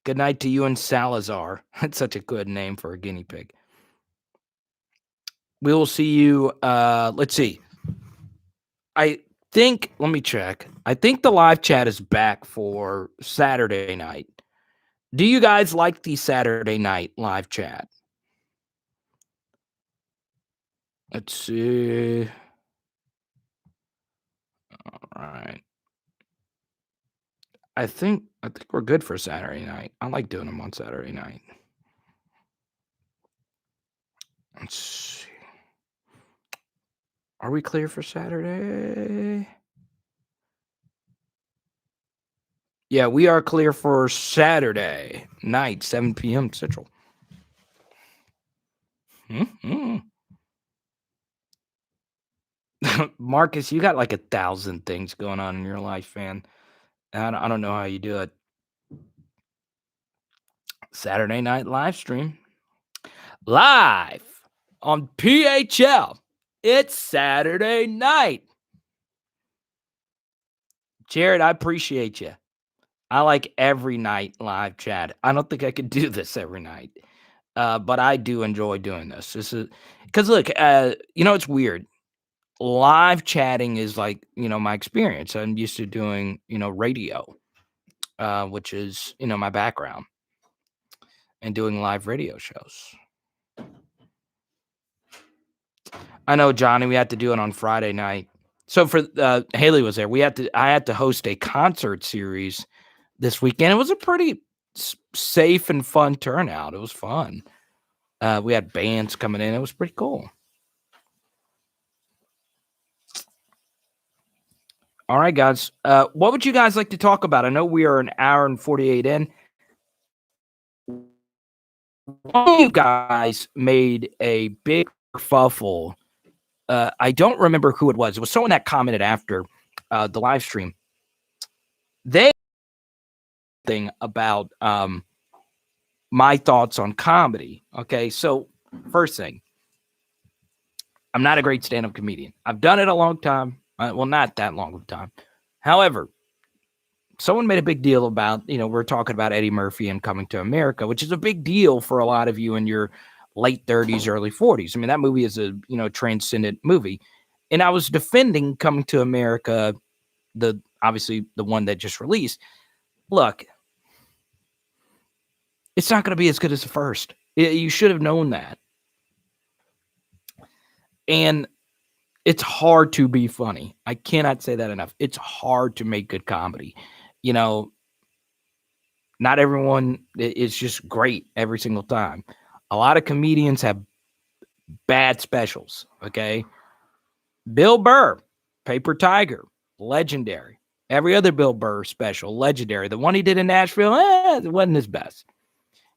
Good night to you and Salazar. That's such a good name for a guinea pig. We will see you. Let's see. Let me check. I think the live chat is back for Saturday night. Do you guys like the Saturday night live chat? Let's see. All right. I think we're good for Saturday night. I like doing them on Saturday night. Let's see. Are we clear for Saturday? Yeah, we are clear for Saturday night, 7 p.m. Central. Marcus, you got like 1,000 things going on in your life, man. I don't know how you do it. Saturday night live stream. Live on PHL. It's Saturday night. Jared, I appreciate you. I like every night live chat. I don't think I could do this every night. But I do enjoy doing this. This is because look, it's weird. Live chatting is like, my experience. I'm used to doing, radio, which is, my background, and doing live radio shows. I know, Johnny, we had to do it on Friday night. So for Haley was there. I had to host a concert series this weekend. It was a pretty safe and fun turnout. It was fun. We had bands coming in. It was pretty cool. All right, guys. What would you guys like to talk about? I know we are an hour and 48 in. One of you guys made a big kerfuffle. I don't remember who it was. It was someone that commented after the live stream. They thing about my thoughts on comedy. Okay, so first thing, I'm not a great stand-up comedian. I've done it a long time. Well, not that long of a time. However, someone made a big deal about, we're talking about Eddie Murphy and Coming to America, which is a big deal for a lot of you in your late 30s, early 40s. I mean, that movie is a, transcendent movie. And I was defending Coming to America, obviously the one that just released. Look, it's not going to be as good as the first. You should have known that. And it's hard to be funny. I cannot say that enough. It's hard to make good comedy. Not everyone is just great every single time. A lot of comedians have bad specials, okay? Bill Burr, Paper Tiger, legendary. Every other Bill Burr special, legendary. The one he did in Nashville, it wasn't his best.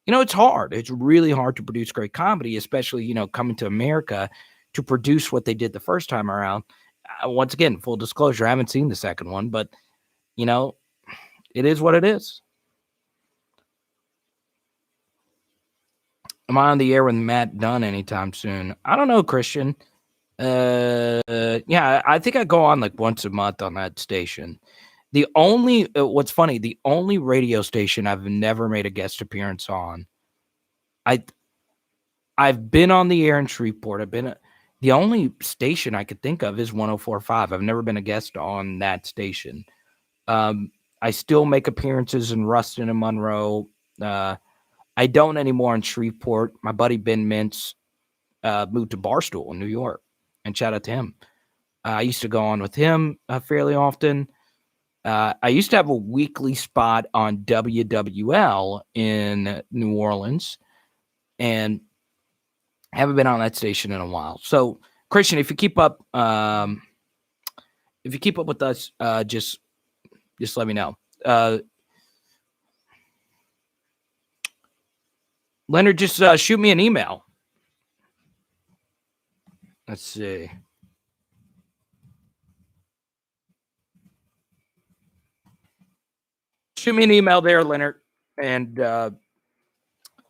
It's hard. It's really hard to produce great comedy, especially, Coming to America, to produce what they did the first time around. Once again, full disclosure, I haven't seen the second one, but, it is what it is. Am I on the air with Matt Dunn anytime soon? I don't know, Christian. Yeah, I think I go on like once a month on that station. The only, what's funny, the only radio station I've never made a guest appearance on, I've been on the air in Shreveport. The only station I could think of is 104.5. I've never been a guest on that station. I still make appearances in Ruston and Monroe. I don't anymore in Shreveport. My buddy Ben Mintz moved to Barstool in New York, and shout out to him. I used to go on with him fairly often. I used to have a weekly spot on WWL in New Orleans, and haven't been on that station in a while. So, Christian, if you keep up with us, just let me know. Leonard, just shoot me an email. Let's see. Shoot me an email there, Leonard, and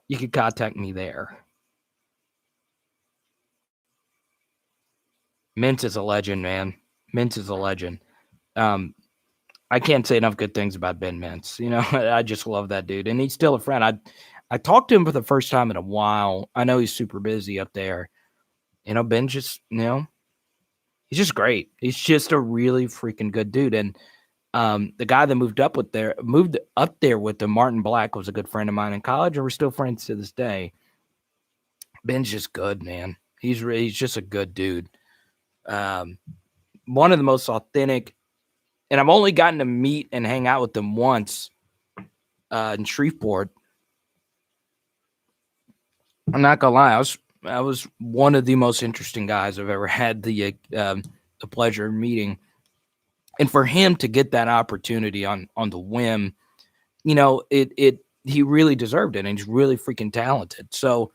you can contact me there. Mintz is a legend, man. Mintz is a legend. I can't say enough good things about Ben Mintz. I just love that dude, and he's still a friend. I talked to him for the first time in a while. I know he's super busy up there. Ben just, he's just great. He's just a really freaking good dude. And the guy that moved up there with him, Martin Black, was a good friend of mine in college, and we're still friends to this day. Ben's just good, man. He's just a good dude. One of the most authentic, and I've only gotten to meet and hang out with them once in Shreveport. I'm not gonna lie, I was one of the most interesting guys I've ever had the pleasure of meeting. And for him to get that opportunity on the whim, he really deserved it, and he's really freaking talented. So,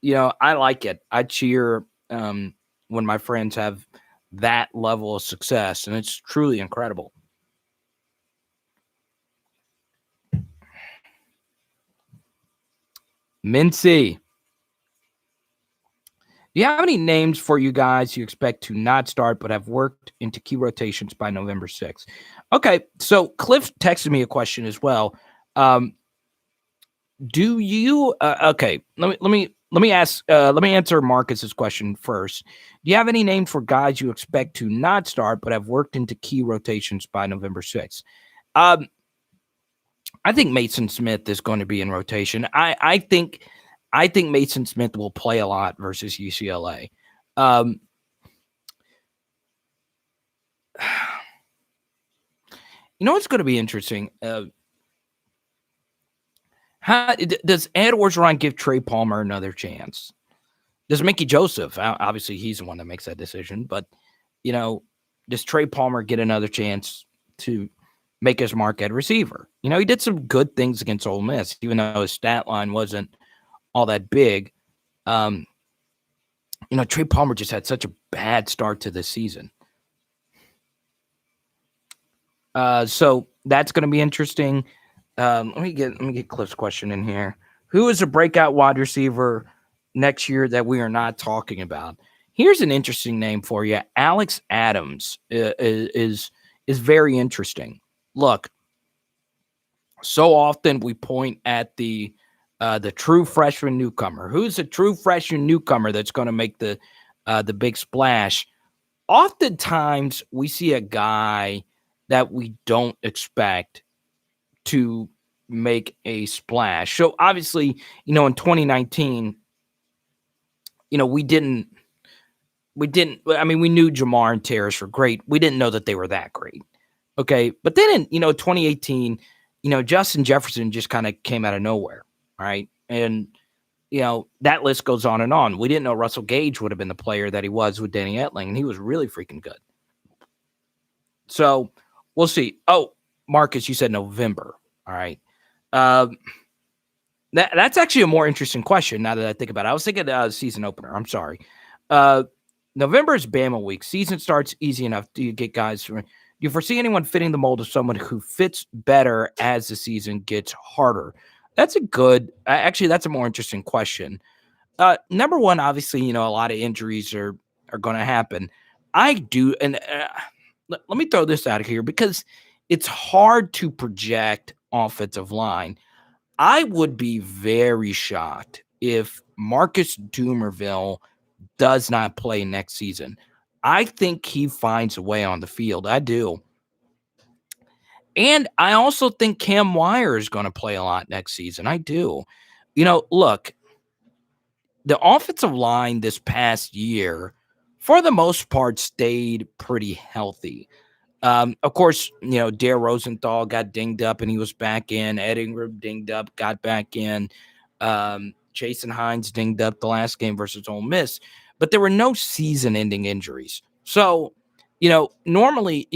I like it. I cheer when my friends have that level of success, and it's truly incredible. Mincy, do you have any names for you guys you expect to not start but have worked into key rotations by November 6th? Okay, so Cliff texted me a question as well. Do you okay, let me answer Marcus's question first. Do you have any names for guys you expect to not start but have worked into key rotations by November 6th? I think Mason Smith is going to be in rotation. I think Mason Smith will play a lot versus UCLA. What's going to be interesting? Does Ed Orgeron give Trey Palmer another chance? Does Mickey Joseph? Obviously, he's the one that makes that decision. But, does Trey Palmer get another chance to make his mark at receiver? He did some good things against Ole Miss, even though his stat line wasn't all that big. Trey Palmer just had such a bad start to the season. So that's going to be interesting. Let me get Cliff's question in here. Who is a breakout wide receiver next year that we are not talking about? Here's an interesting name for you. Alex Adams is very interesting. Look, So often we point at the true freshman newcomer. Who's a true freshman newcomer that's going to make the big splash? Oftentimes we see a guy that we don't expect to make a splash. So obviously, in 2019, we knew Jamar and Terrace were great. We didn't know that they were that great. Okay. But then in, 2018, Justin Jefferson just kind of came out of nowhere. Right. And, that list goes on and on. We didn't know Russell Gage would have been the player that he was with Danny Etling, and he was really freaking good. So we'll see. Oh, Marcus, you said November. All right. That's actually a more interesting question now that I think about it. I was thinking season opener. I'm sorry. November is Bama week. Season starts easy enough. Do you get guys? Do you foresee anyone fitting the mold of someone who fits better as the season gets harder? That's that's a more interesting question. Number one, obviously, a lot of injuries are going to happen. I do, and let me throw this out of here because it's hard to project offensive line. I would be very shocked if Marcus Dumerville does not play next season. I think he finds a way on the field. I do. And I also think Cam Wire is going to play a lot next season. I do. Look, the offensive line this past year, for the most part, stayed pretty healthy. Of course, Dare Rosenthal got dinged up and he was back in. Ed Ingram dinged up, got back in. Jason Hines dinged up the last game versus Ole Miss. But there were no season-ending injuries. So, normally,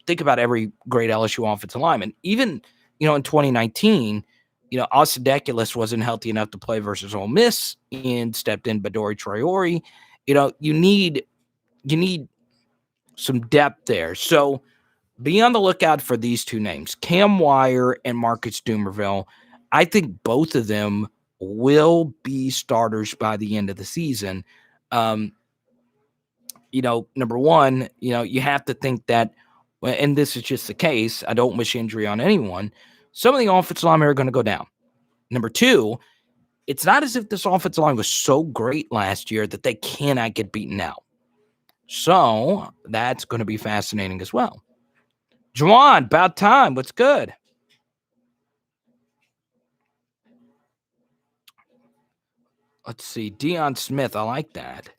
think about every great LSU offensive lineman. Even, in 2019, Austin Deculus wasn't healthy enough to play versus Ole Miss and stepped in Badori Traore. You need some depth there. So be on the lookout for these two names, Cam Wire and Marcus Dumerville. I think both of them will be starters by the end of the season. Number one, you have to think that, and this is just the case, I don't wish injury on anyone, some of the offensive linemen are going to go down. Number two, it's not as if this offensive line was so great last year that they cannot get beaten out. So that's going to be fascinating as well. Juwan, about time. What's good? Let's see. Deion Smith. I like that.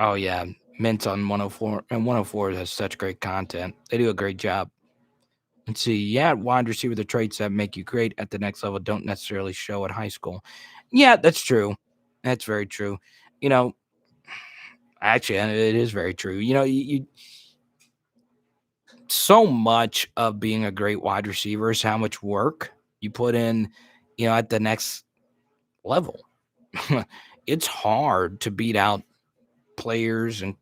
Oh, yeah. Mint on 104 and 104 has such great content. They do a great job. Let's see. Yeah, wide receiver, the traits that make you great at the next level don't necessarily show at high school. Yeah, that's true. That's very true. Actually, it is very true. You so much of being a great wide receiver is how much work you put in, at the next level. It's hard to beat out players and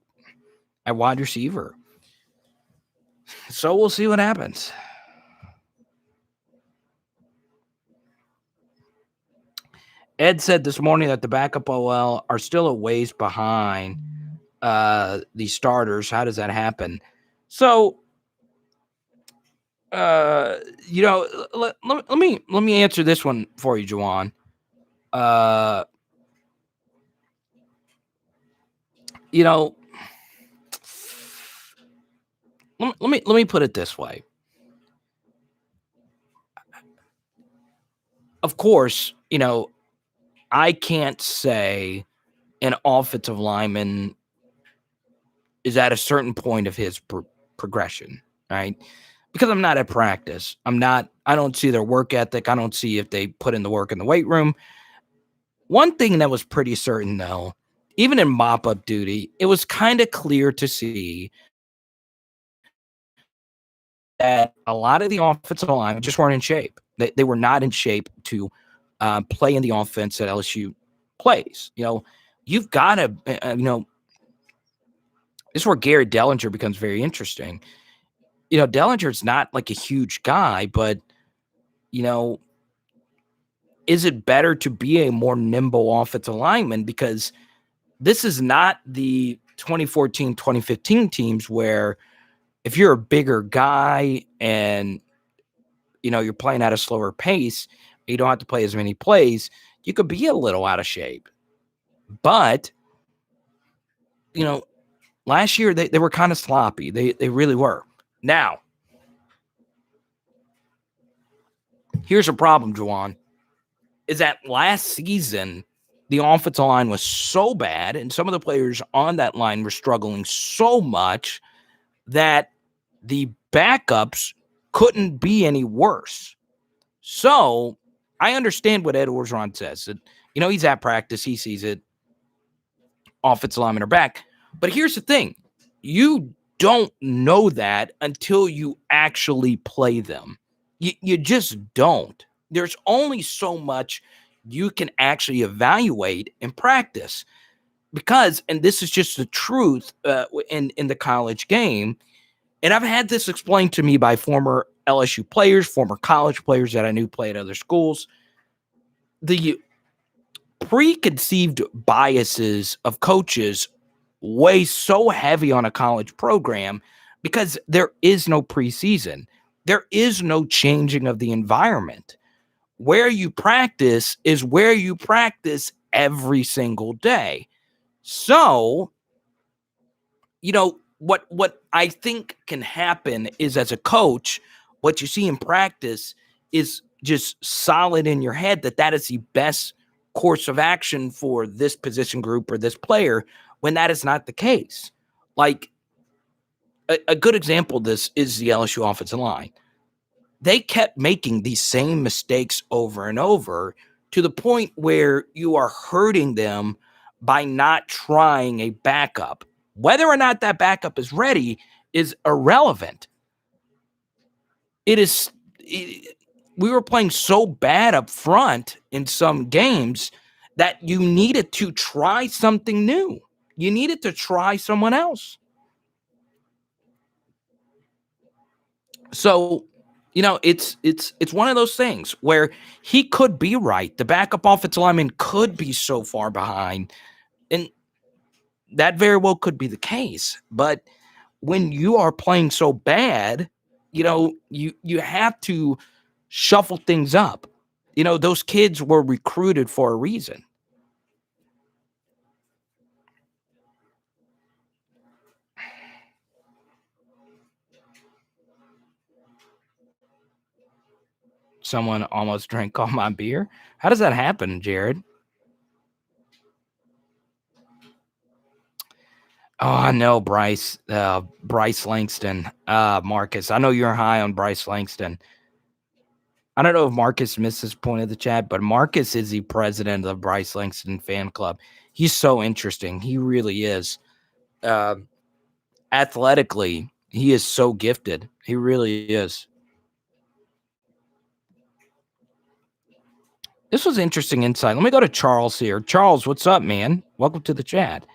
at wide receiver. So we'll see what happens. Ed said this morning that the backup OL are still a ways behind the starters. How does that happen? So, let me answer this one for you, Juwan. Let me put it this way. Of course, I can't say an offensive lineman is at a certain point of his progression, right? Because I'm not at practice. I don't see their work ethic. I don't see if they put in the work in the weight room. One thing that was pretty certain, though, even in mop-up duty, it was kind of clear to see that a lot of the offensive line just weren't in shape. They were not in shape to play in the offense that LSU plays. You've got to, this is where Gary Dellinger becomes very interesting. Dellinger's not like a huge guy, but, is it better to be a more nimble offensive lineman? Because This is not the 2014, 2015 teams where if you're a bigger guy and you're playing at a slower pace, you don't have to play as many plays, you could be a little out of shape. But, you know, last year they were kind of sloppy. They really were. Now, here's a problem, Juwan, is that last season the offensive line was so bad and some of the players on that line were struggling so much that the backups couldn't be any worse. So I understand what Ed Orgeron says. That, he's at practice, he sees it, offensive linemen are back. But here's the thing. You don't know that until you actually play them. You just don't. There's only so much you can actually evaluate in practice because, and this is just the truth in the college game, and I've had this explained to me by former LSU players, former college players that I knew play at other schools. The preconceived biases of coaches weigh so heavy on a college program because there is no preseason. There is no changing of the environment. Where you practice is where you practice every single day. So, what I think can happen is as a coach, what you see in practice is just solid in your head that is the best course of action for this position group or this player when that is not the case. Like a good example of this is the LSU offensive line. They kept making these same mistakes over and over to the point where you are hurting them by not trying a backup. Whether or not that backup is ready is irrelevant. We were playing so bad up front in some games that you needed to try something new. You needed to try someone else. So, it's one of those things where he could be right. The backup offensive lineman could be so far behind, and that very well could be the case. But when you are playing so bad, you have to shuffle things up. Those kids were recruited for a reason. Someone almost drank all my beer. How does that happen, Jared? Oh, I know Bryce Langston, Marcus. I know you're high on Bryce Langston. I don't know if Marcus missed this point of the chat, but Marcus is the president of the Bryce Langston fan club. He's so interesting. He really is. Athletically, he is so gifted. He really is. This was interesting insight. Let me go to Charles here. Charles, what's up, man? Welcome to the chat.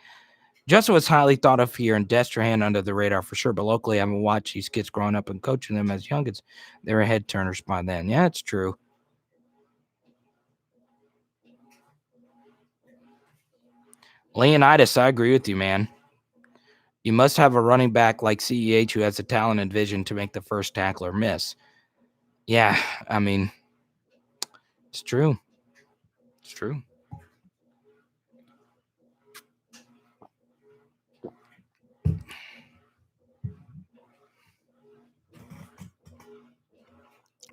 Justin was highly thought of here in Destrehan under the radar for sure, but locally I haven't watched these kids growing up and coaching them as youngins. They were head turners by then. Yeah, it's true. Leonidas, I agree with you, man. You must have a running back like CEH who has the talent and vision to make the first tackler miss. Yeah, I mean, it's true. It's true.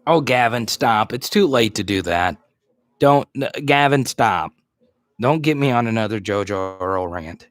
Oh, Gavin, stop. It's too late to do that. Gavin, stop. Don't get me on another JoJo Earl rant.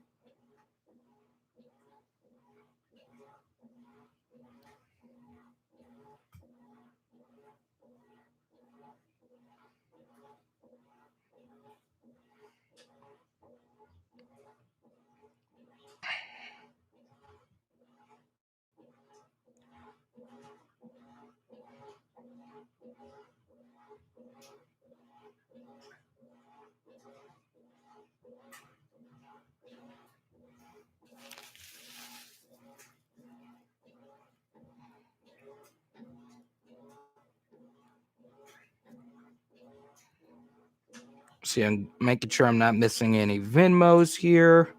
See, I'm making sure I'm not missing any Venmos here.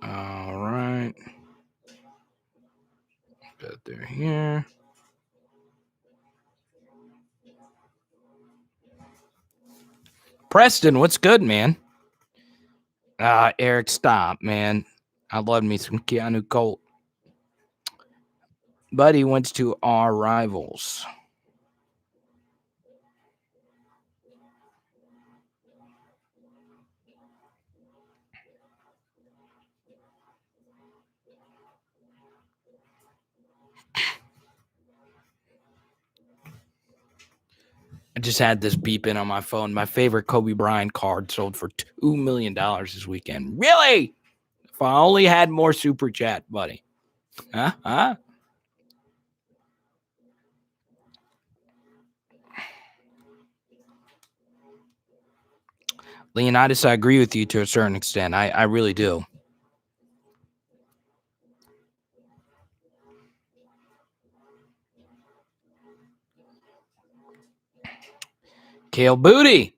All right. Put there here. Preston, what's good, man? Eric, stop, man. I love me some Keanu Colt. But he went to our rivals. I just had this beeping on my phone. My favorite Kobe Bryant card sold for $2 million this weekend. Really? If I only had more super chat, buddy. Huh? Leonidas, I agree with you to a certain extent. I really do. Kale Booty.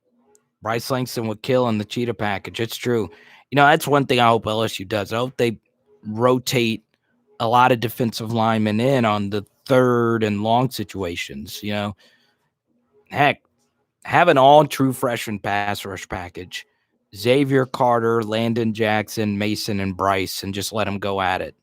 Bryce Langston would kill in the cheetah package. It's true. You know, that's one thing I hope LSU does. I hope they rotate a lot of defensive linemen in on the third and long situations. You know, heck, have an all true freshman pass rush package. Xavier Carter, Landon Jackson, Mason, and Bryce, and just let them go at it.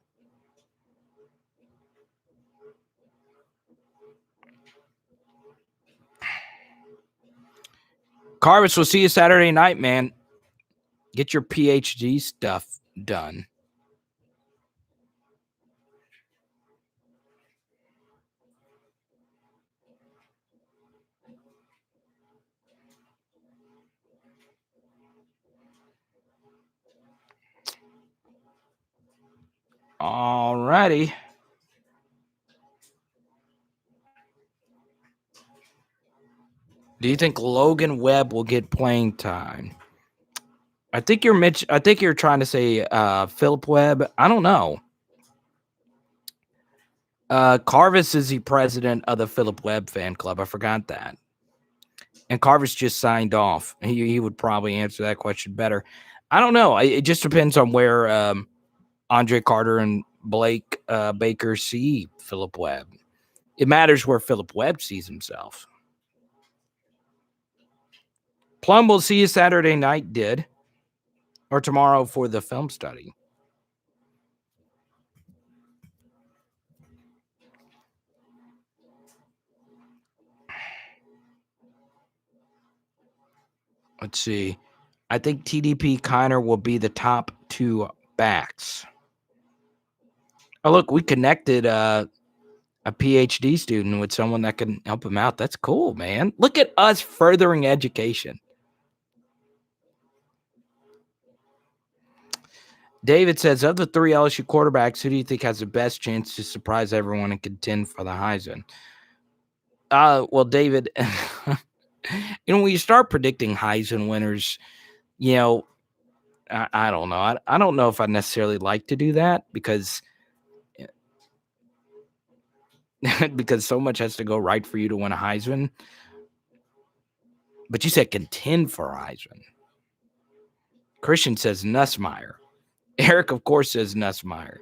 Carvis, we'll see you Saturday night, man. Get your PhD stuff done. All righty. Do you think Logan Webb will get playing time? I think you're trying to say Philip Webb. I don't know. Carvis is the president of the Philip Webb fan club. I forgot that. And Carvis just signed off. He would probably answer that question better. I don't know. It just depends on where Andre Carter and Blake Baker see Philip Webb. It matters where Philip Webb sees himself. Plum will see you Saturday night, or tomorrow for the film study. Let's see. I think TDP Kiner will be the top two backs. Oh, look, we connected a PhD student with someone that can help him out. That's cool, man. Look at us furthering education. David says, of the three LSU quarterbacks, who do you think has the best chance to surprise everyone and contend for the Heisman? Well, David, when you start predicting Heisman winners, I don't know. I don't know if I necessarily like to do that because so much has to go right for you to win a Heisman. But you said contend for a Heisman. Christian says Nussmeier. Eric, of course, says Nussmeier.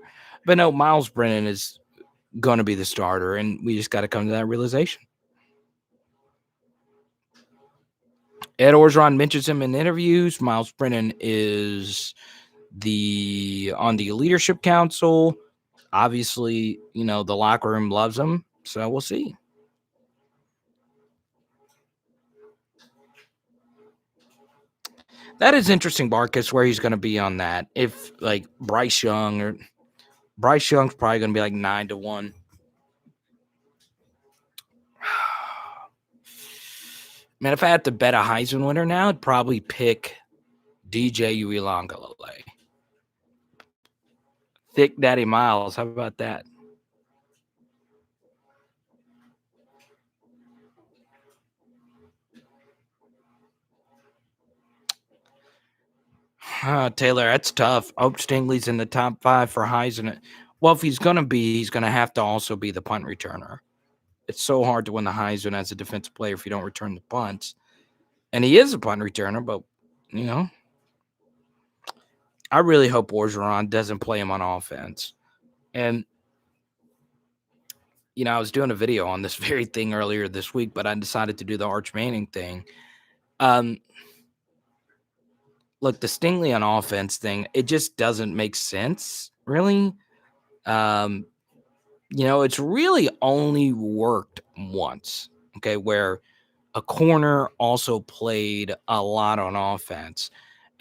But no, Myles Brennan is going to be the starter, and we just got to come to that realization. Ed Orgeron mentions him in interviews. Myles Brennan is on the leadership council. Obviously, the locker room loves him, so we'll see. That is interesting, Barkus, where he's going to be on that. If like Bryce Young's probably going to be like 9-1. Man, if I had to bet a Heisman winner now, I'd probably pick DJ Uiagalelei. Thick Daddy Miles. How about that? Taylor, that's tough. Hope Stingley's in the top 5 for Heisman. Well, if he's going to be, he's going to have to also be the punt returner. it's so hard to win the Heisman as a defensive player if you don't return the punts. And he is a punt returner, but, you know, I really hope Orgeron doesn't play him on offense. And, you know, I was doing a video on this very thing earlier this week, but I decided to do the Arch Manning thing. Look, the Stingley on offense thing, it just doesn't make sense, really. You know, it's really only worked once, okay, where a corner also played a lot on offense.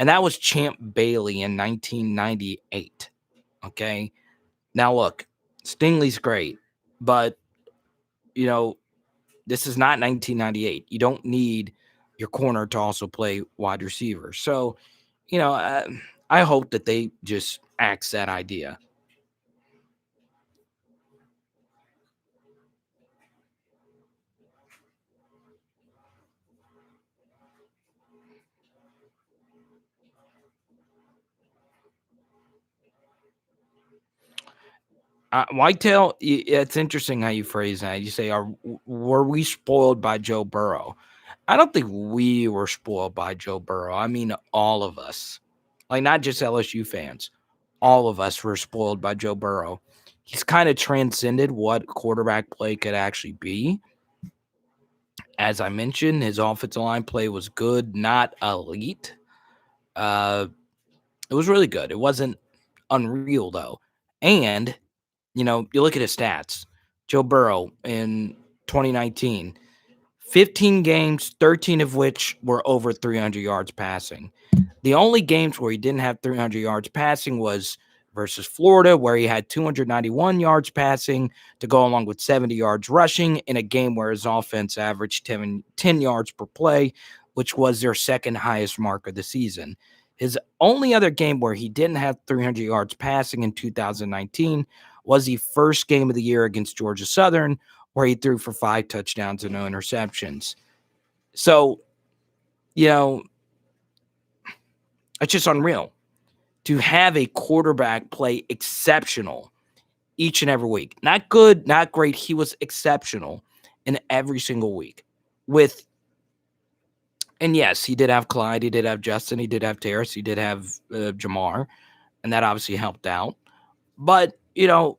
And that was Champ Bailey in 1998, okay? Now, look, Stingley's great, but, you know, this is not 1998. You don't need your corner to also play wide receiver. So, you know, I hope that they just axe that idea. Whitetail, it's interesting how you phrase that. You say, were we spoiled by Joe Burrow? I don't think we were spoiled by Joe Burrow. I mean, all of us, like not just LSU fans, all of us were spoiled by Joe Burrow. He's kind of transcended what quarterback play could actually be. As I mentioned, his offensive line play was good, not elite. It was really good. It wasn't unreal, though. And, you know, you look at his stats. Joe Burrow in 2019, 15 games, 13 of which were over 300 yards passing. The only games where he didn't have 300 yards passing was versus Florida, where he had 291 yards passing to go along with 70 yards rushing in a game where his offense averaged 10 yards per play, which was their second highest mark of the season. His only other game where he didn't have 300 yards passing in 2019 was the first game of the year against Georgia Southern, where he threw for 5 touchdowns and no interceptions. So, you know, it's just unreal to have a quarterback play exceptional each and every week. Not good, not great. He was exceptional in every single week. And yes, he did have Clyde, he did have Justin, he did have Terrace, he did have Jamar, and that obviously helped out. But, you know,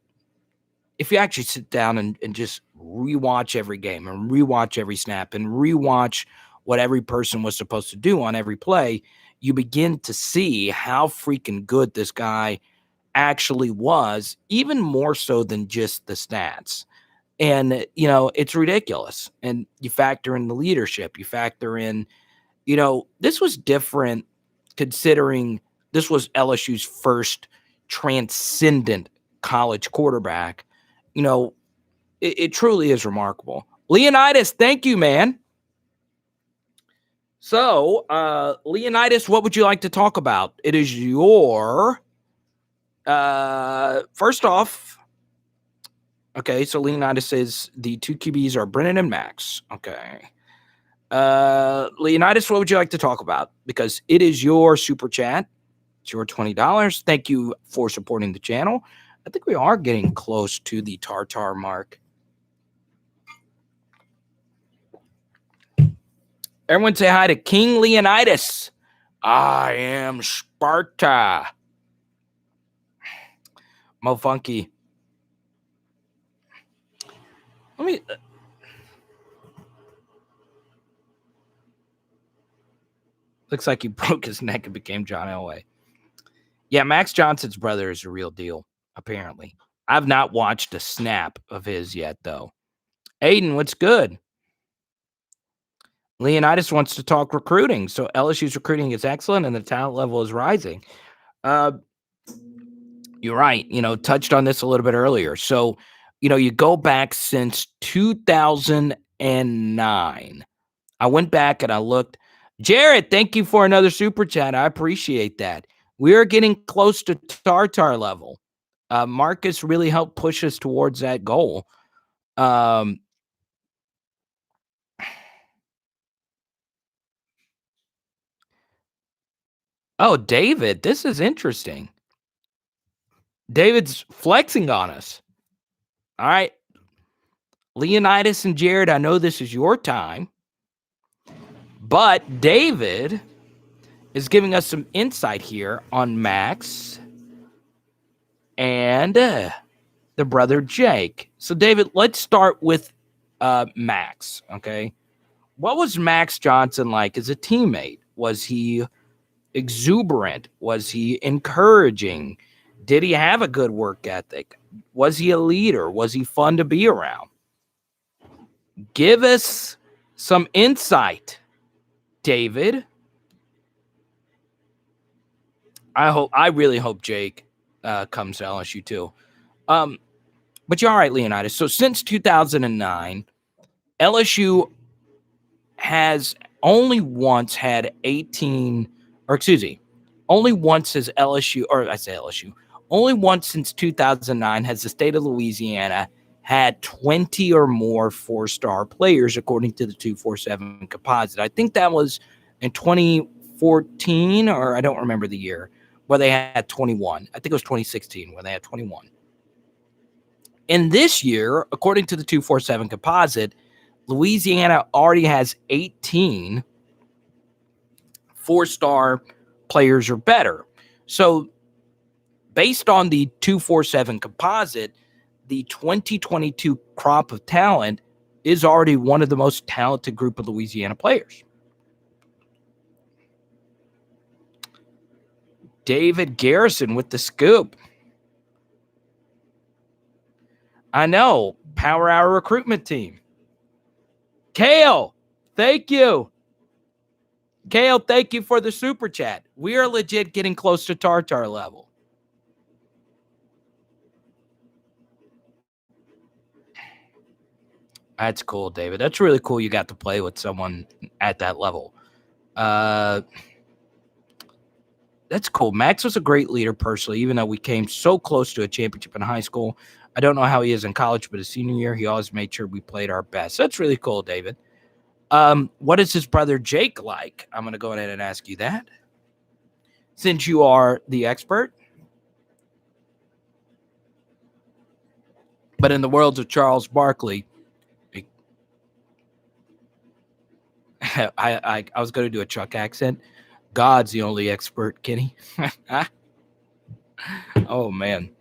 if you actually sit down and just rewatch every game and rewatch every snap and rewatch what every person was supposed to do on every play, you begin to see how freaking good this guy actually was, even more so than just the stats. And, you know, it's ridiculous. And you factor in the leadership, you factor in, you know, this was different considering this was LSU's first transcendent college quarterback. You know, it truly is remarkable. Leonidas, thank you, man. So, Leonidas, what would you like to talk about? It is your first off. Okay, so Leonidas says the 2 QBs are Brennan and Max. Okay. Leonidas, what would you like to talk about? Because it is your super chat. It's your $20. Thank you for supporting the channel. I think we are getting close to the tartar mark. Everyone say hi to King Leonidas. I am Sparta. Mo Funky. Let me. Looks like he broke his neck and became John Elway. Yeah, Max Johnson's brother is a real deal, apparently. I've not watched a snap of his yet, though. Aiden, what's good? Leonidas wants to talk recruiting. So LSU's recruiting is excellent and the talent level is rising. You're right. You know, touched on this a little bit earlier. So, you know, you go back since 2009. I went back and I looked. Jared, thank you for another super chat. I appreciate that. We are getting close to tartar level. Marcus really helped push us towards that goal. Oh, David, this is interesting. David's flexing on us. All right. Leonidas and Jared, I know this is your time, but David is giving us some insight here on Max and the brother Jake. So, David, let's start with Max, okay? What was Max Johnson like as a teammate? Was he exuberant? Was he encouraging? Did he have a good work ethic? Was he a leader? Was he fun to be around? Give us some insight, David. I really hope Jake comes to LSU too. But you're all right, Leonidas. So since 2009, LSU has only once had 18, or excuse me, only once has LSU, or I say LSU, only once since 2009 has the state of Louisiana had 20 or more 4-star players, according to the 247 composite. I think that was in 2014, or I don't remember the year, where they had 21. I think it was 2016 where they had 21. In this year, according to the 247 composite, Louisiana already has 18 4-star players or better. So based on the 247 composite, the 2022 crop of talent is already one of the most talented group of Louisiana players. David Garrison with the scoop. I know, Power Hour recruitment team. Kale, thank you. Kale, thank you for the super chat. We are legit getting close to Tartar level. That's cool, David. That's really cool you got to play with someone at that level. That's cool. Max was a great leader personally, even though we came so close to a championship in high school. I don't know how he is in college, but his senior year, he always made sure we played our best. That's really cool, David. What is his brother Jake like? I'm going to go ahead and ask you that, since you are the expert. But in the worlds of Charles Barkley, I was going to do a Chuck accent. God's the only expert, Kenny. Oh, man.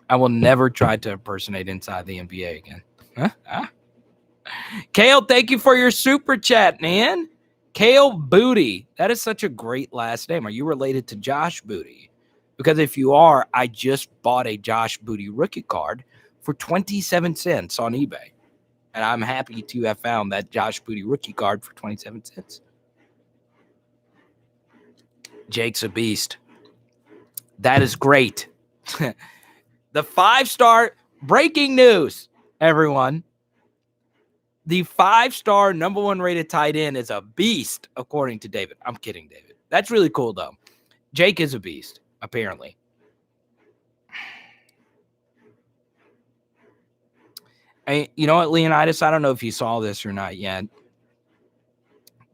I will never try to impersonate inside the NBA again. Kale, thank you for your super chat, man. Kale Booty. That is such a great last name. Are you related to Josh Booty? Because if you are, I just bought a Josh Booty rookie card for 27 cents on eBay. And I'm happy to have found that Josh Booty rookie card for 27 cents. Jake's a beast. That is great. The 5-star breaking news, everyone. The 5-star number 1 rated tight end is a beast, according to David. I'm kidding, David. That's really cool, though. Jake is a beast, apparently. And you know what, Leonidas? I don't know if you saw this or not yet,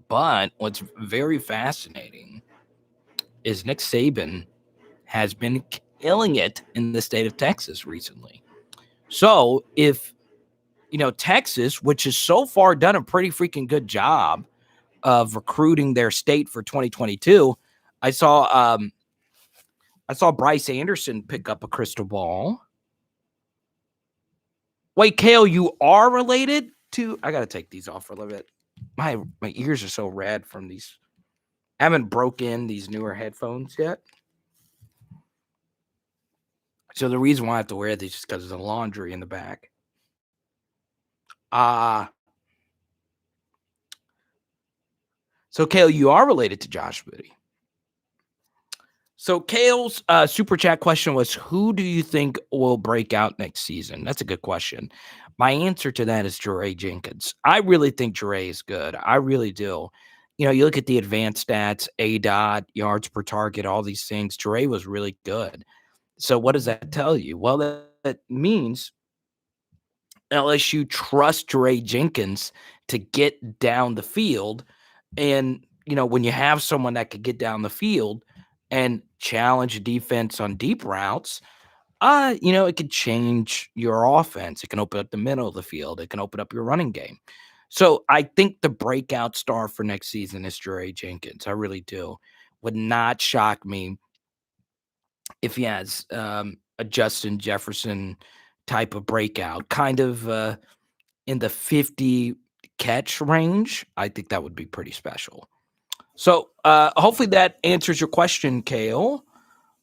but what's very fascinating is Nick Saban has been killing it in the state of Texas recently. So if, Texas, which has so far done a pretty freaking good job of recruiting their state for 2022, I saw Bryce Anderson pick up a crystal ball. Wait, Kale, you are related to? I got to take these off for a little bit. My ears are so red from these. I haven't broke in these newer headphones yet. So the reason why I have to wear these is because of the laundry in the back. So Kale, you are related to Josh Booty. So Kale's super chat question was, who do you think will break out next season? That's a good question. My answer to that is Jure Jenkins. I really think Jure is good. I really do. You look at the advanced stats, ADOT, yards per target, all these things. Jure was really good. So what does that tell you? Well, that means LSU trusts Jure Jenkins to get down the field. And, when you have someone that could get down the field and challenge defense on deep routes, It could change your offense. It can open up the middle of the field. It can open up your running game. So I think the breakout star for next season is Jure Jenkins. I really do. Would not shock me if he has a Justin Jefferson type of breakout, kind of in the 50 catch range. I think that would be pretty special. So hopefully that answers your question, Kale.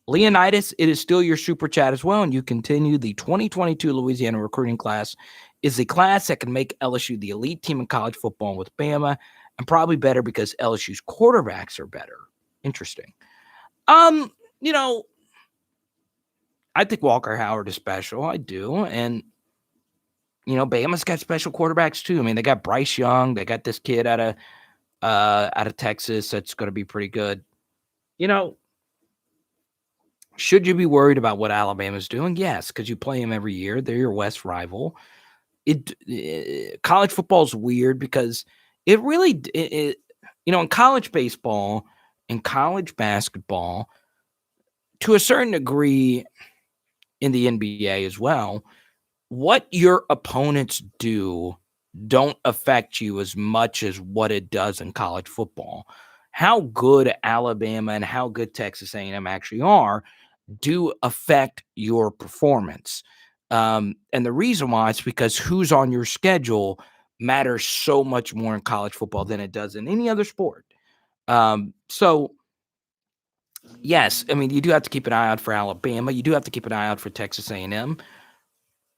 Leonidas, it is still your super chat as well, and you continue. The 2022 Louisiana recruiting class is a class that can make LSU the elite team in college football with Bama, and probably better because LSU's quarterbacks are better. Interesting. You know, I think Walker Howard is special. I do, and Bama's got special quarterbacks too. I mean, they got Bryce Young. They got this kid out of Texas that's going to be pretty good. Should you be worried about what Alabama's doing? Yes, because you play them every year. They're your West rival. College football is weird because it really, in college baseball and college basketball, to a certain degree in the NBA as well, what your opponents do don't affect you as much as what it does in college football. How good Alabama and how good Texas A&M actually are do affect your performance. And the reason why is because who's on your schedule matters so much more in college football than it does in any other sport. So, yes, I mean, you do have to keep an eye out for Alabama. You do have to keep an eye out for Texas A&M.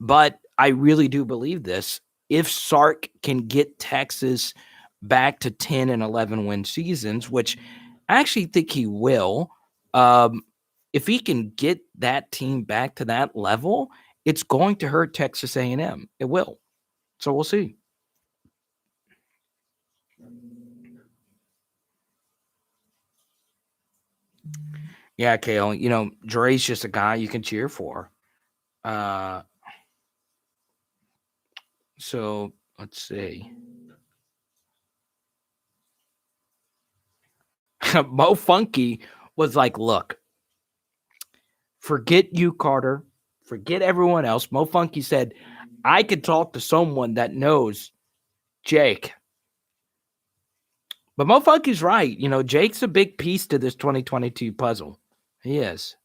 But I really do believe this. If Sark can get Texas back to 10 and 11 win seasons, which I actually think he will, if he can get that team back to that level, it's going to hurt Texas A&M. It will. So we'll see. Yeah, Kale, Dre's just a guy you can cheer for. So let's see. Mo Funky was like, look, forget you, Carter. Forget everyone else. Mo Funky said, I could talk to someone that knows Jake. But Mo Funky's right. Jake's a big piece to this 2022 puzzle. He is.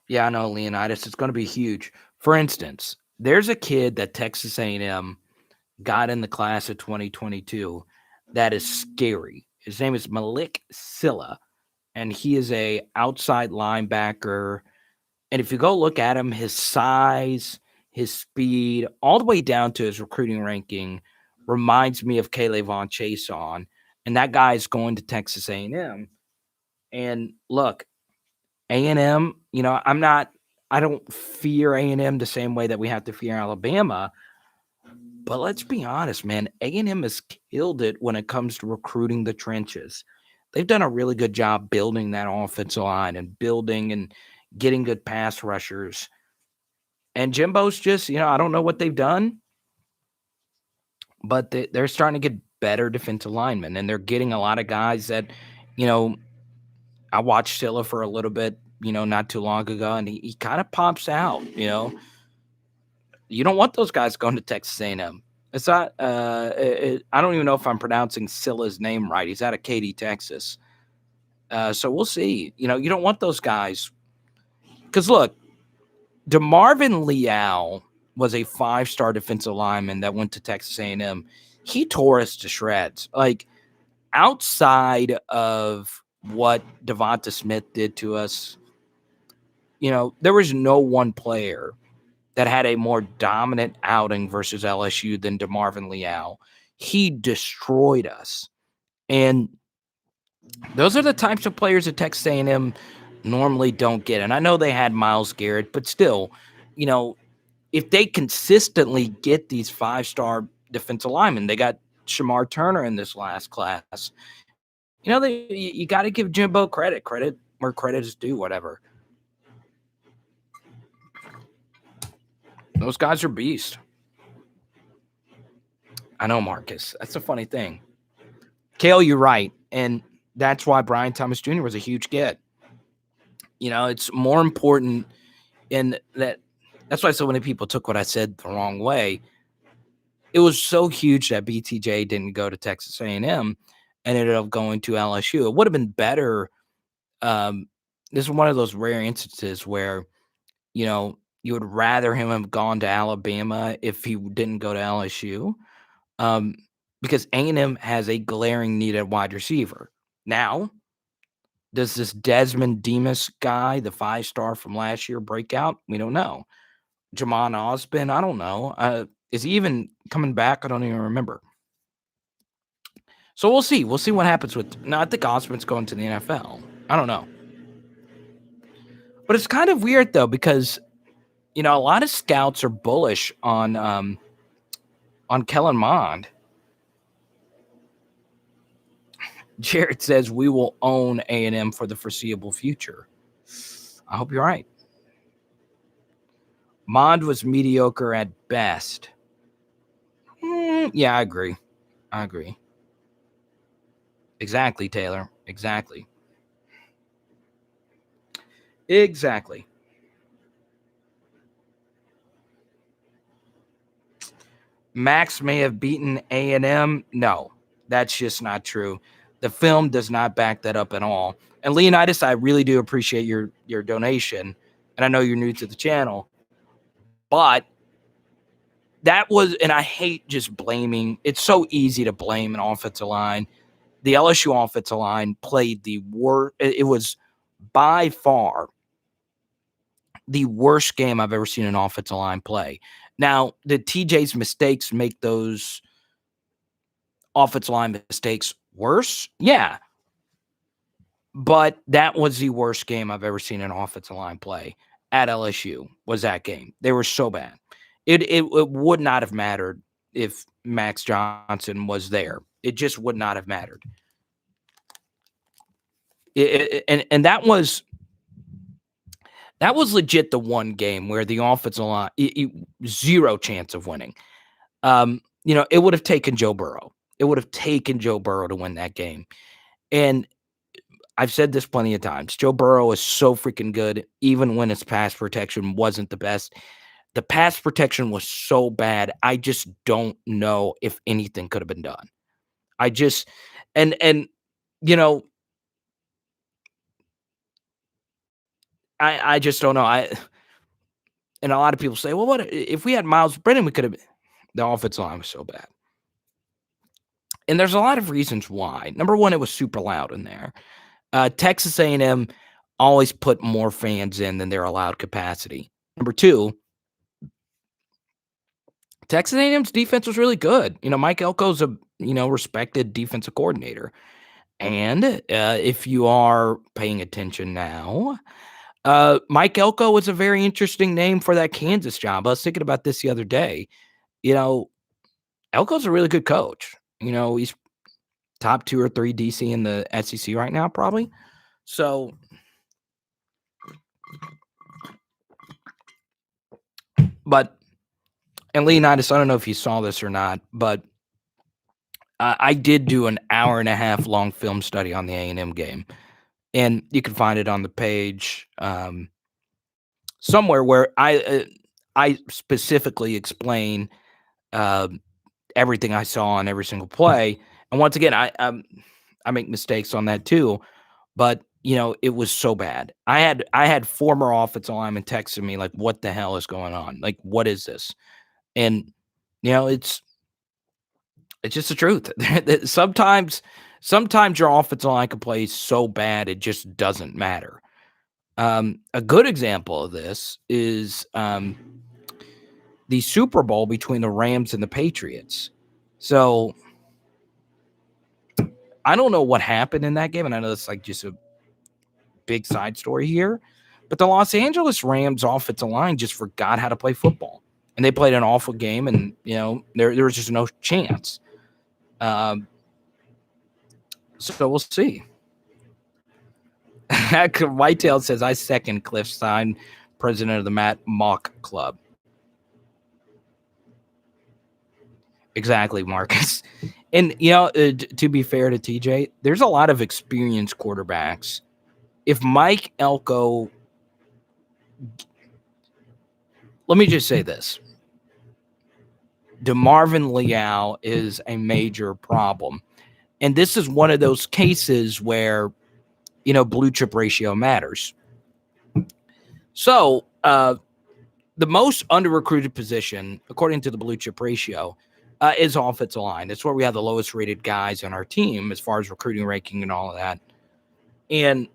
Yeah, I know, Leonidas. It's going to be huge. For instance, there's a kid that Texas A&M got in the class of 2022 that is scary. His name is Malik Silla, and he is a outside linebacker. And if you go look at him, his size, his speed, all the way down to his recruiting ranking reminds me of Caleb Von Chason. And that guy is going to Texas A&M. And look, A&M, I don't fear A&M the same way that we have to fear Alabama. But let's be honest, man, A&M has killed it when it comes to recruiting the trenches. They've done a really good job building that offensive line and building and getting good pass rushers. And Jimbo's just, I don't know what they've done, but they're starting to get better defensive linemen. And they're getting a lot of guys that, I watched Silla for a little bit, not too long ago, and he kind of pops out, You don't want those guys going to Texas A&M. It's not. I don't even know if I'm pronouncing Silla's name right. He's out of Katy, Texas. So we'll see. You don't want those guys because look, DeMarvin Leal was a 5-star defensive lineman that went to Texas A&M. He tore us to shreds. Like outside of what Devonta Smith did to us, there was no one player that had a more dominant outing versus LSU than DeMarvin Leal. He destroyed us. And those are the types of players that Texas A&M normally don't get. And I know they had Myles Garrett, but still, if they consistently get these 5-star defensive linemen, they got Shamar Turner in this last class. You got to give Jimbo credit where credit is due, whatever. Those guys are beasts. I know, Marcus. That's a funny thing. Kale, you're right. And that's why Brian Thomas Jr. was a huge get. It's more important in that. That's why so many people took what I said the wrong way. It was so huge that BTJ didn't go to Texas A&M and ended up going to LSU. It would have been better. This is one of those rare instances where, you would rather him have gone to Alabama if he didn't go to LSU, because A&M has a glaring need at wide receiver. Now, does this Desmond Demas guy, the 5-star from last year, break out? We don't know. Jamon Osborne, I don't know. Is he even coming back? I don't even remember. So we'll see. We'll see what happens with. No, I think Osborne's going to the NFL. I don't know. But it's kind of weird though, because a lot of scouts are bullish on Kellen Mond. Jared says we will own A&M for the foreseeable future. I hope you're right. Mond was mediocre at best. Yeah, I agree. Exactly, Taylor. Exactly. Max may have beaten A&M. No, that's just not true. The film does not back that up at all. And Leonidas, I really do appreciate your donation. And I know you're new to the channel. But that was, and I hate just blaming. It's so easy to blame an offensive line. The LSU offensive line played the worst. It was by far the worst game I've ever seen an offensive line play. Now, did TJ's mistakes make those offensive line mistakes worse? Yeah. But that was the worst game I've ever seen an offensive line play at LSU, was that game. They were so bad. It would not have mattered if Max Johnson was there. It just would not have mattered. And that was legit the one game where the offensive line, zero chance of winning. It would have taken Joe Burrow. It would have taken Joe Burrow to win that game. And I've said this plenty of times. Joe Burrow is so freaking good, even when his pass protection wasn't the best. The pass protection was so bad, I just don't know if anything could have been done. I just and I just don't know. And a lot of people say, well, what if we had Myles Brennan? We could have. The offensive line was so bad, and there's a lot of reasons why. Number one, it was super loud in there. Texas A&M always put more fans in than their allowed capacity. Number two, Texas A&M's defense was really good. Mike Elko's a respected defensive coordinator, and if you are paying attention now, Mike Elko was a very interesting name for that Kansas job. I was thinking about this the other day. Elko's a really good coach. He's top 2 or 3 DC in the SEC right now, probably. So, and Leonidas, I don't know if you saw this or not, but I did do an 1.5 hour long film study on the A&M game, and you can find it on the page somewhere where I specifically explain everything I saw on every single play. And once again, I make mistakes on that too, but it was so bad. I had former offensive linemen texting me like, "What the hell is going on? Like, what is this?" And it's just the truth. Sometimes your offensive line can play so bad it just doesn't matter. A good example of this is the Super Bowl between the Rams and the Patriots. So I don't know what happened in that game, and I know it's like just a big side story here, but the Los Angeles Rams offensive line just forgot how to play football, and they played an awful game, and there was just no chance. So we'll see. Whitetail says, I second Cliff Stein, president of the Matt Mock Club. Exactly, Marcus. And, to be fair to TJ, there's a lot of experienced quarterbacks. If Mike Elko, let me just say this. DeMarvin Leal is a major problem. And this is one of those cases where, blue chip ratio matters. So, the most under-recruited position, according to the blue chip ratio, is offensive line. It's where we have the lowest rated guys on our team as far as recruiting ranking and all of that. And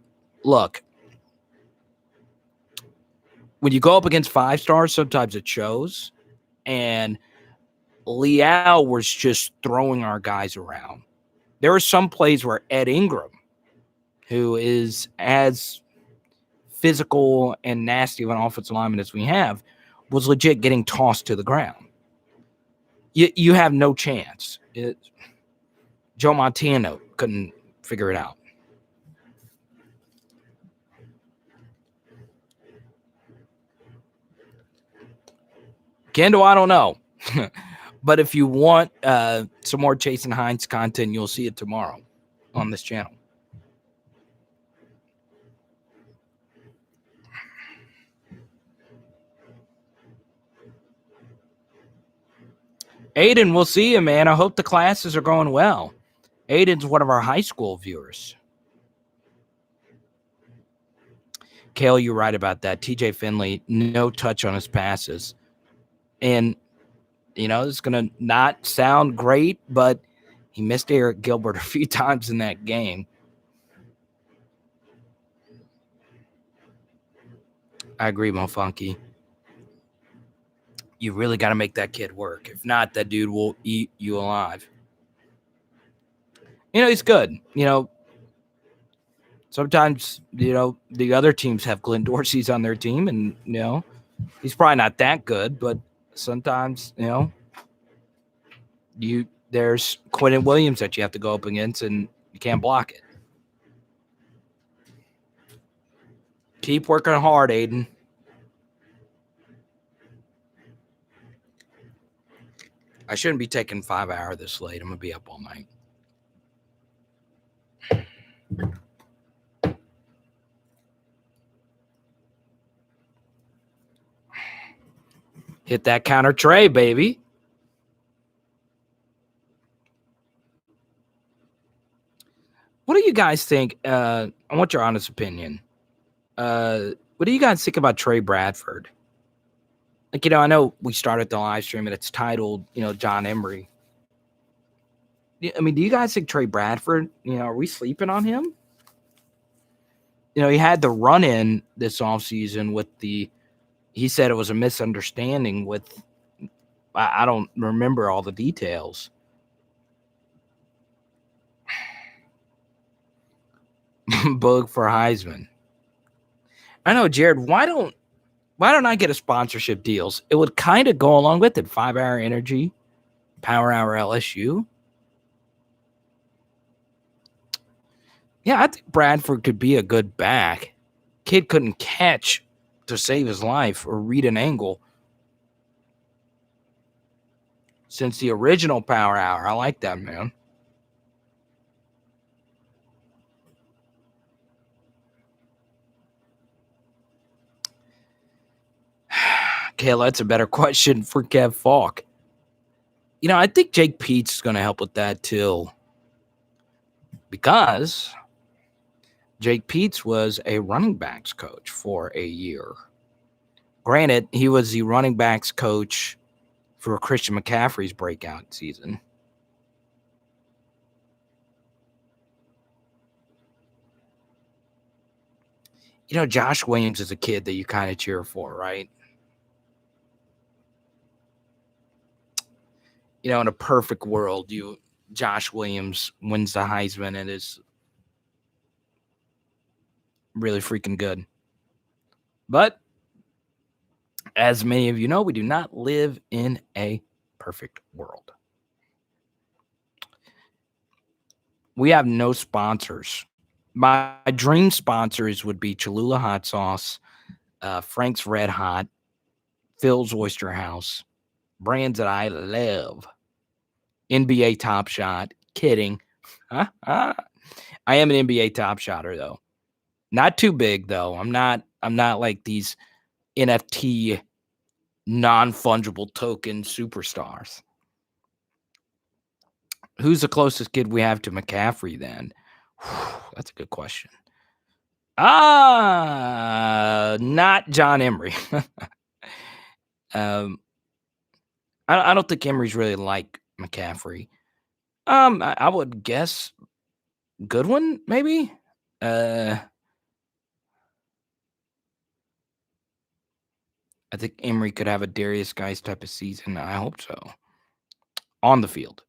look, when you go up against 5-stars, sometimes it shows. And Leal was just throwing our guys around. There were some plays where Ed Ingram, who is as physical and nasty of an offensive lineman as we have, was legit getting tossed to the ground. You have no chance. Joe Montana couldn't figure it out. Kendall, I don't know. But if you want some more Chasing Hines content, you'll see it tomorrow on this channel. Aiden, we'll see you, man. I hope the classes are going well. Aiden's one of our high school viewers. Kale, you're right about that. TJ Finley, no touch on his passes. And, it's going to not sound great, but he missed Arik Gilbert a few times in that game. I agree, Mo Funky. You really got to make that kid work. If not, that dude will eat you alive. He's good. Sometimes, the other teams have Glenn Dorsey's on their team, and, he's probably not that good, but sometimes, there's Quentin Williams that you have to go up against, and you can't block it. Keep working hard, Aiden. I shouldn't be taking 5 hours this late. I'm going to be up all night. Hit that counter tray, baby. What do you guys think? I want your honest opinion. What do you guys think about Trey Bradford? Like, I know we started the live stream and it's titled, John Emery. I mean, do you guys think Trey Bradford, are we sleeping on him? He had the run-in this offseason with he said it was a misunderstanding with, I don't remember all the details. Bug for Heisman. I know, Jared, why don't I get a sponsorship deals? It would kind of go along with it. 5 Hour Energy, Power Hour LSU. Yeah, I think Bradford could be a good back. Kid couldn't catch to save his life or read an angle. Since the original Power Hour, I like that, man. Kayla, that's a better question for Kev Falk. I think Jake Peetz is going to help with that too. Because Jake Peetz was a running backs coach for a year. Granted, he was the running backs coach for Christian McCaffrey's breakout season. Josh Williams is a kid that you kind of cheer for, right? In a perfect world, Josh Williams wins the Heisman and is really freaking good. But as many of you know, we do not live in a perfect world. We have no sponsors. My dream sponsors would be Cholula Hot Sauce, Frank's Red Hot, Phil's Oyster House, brands that I love. NBA Top Shot. Kidding. I am an NBA Top Shotter though. Not too big though. I'm not like these NFT non-fungible token superstars. Who's the closest kid we have to McCaffrey then? That's a good question. Not John Emery. um, I don't think Emery's really like McCaffrey. I would guess Goodwin, maybe. I think Emery could have a Darius Guice type of season. I hope so. On the field.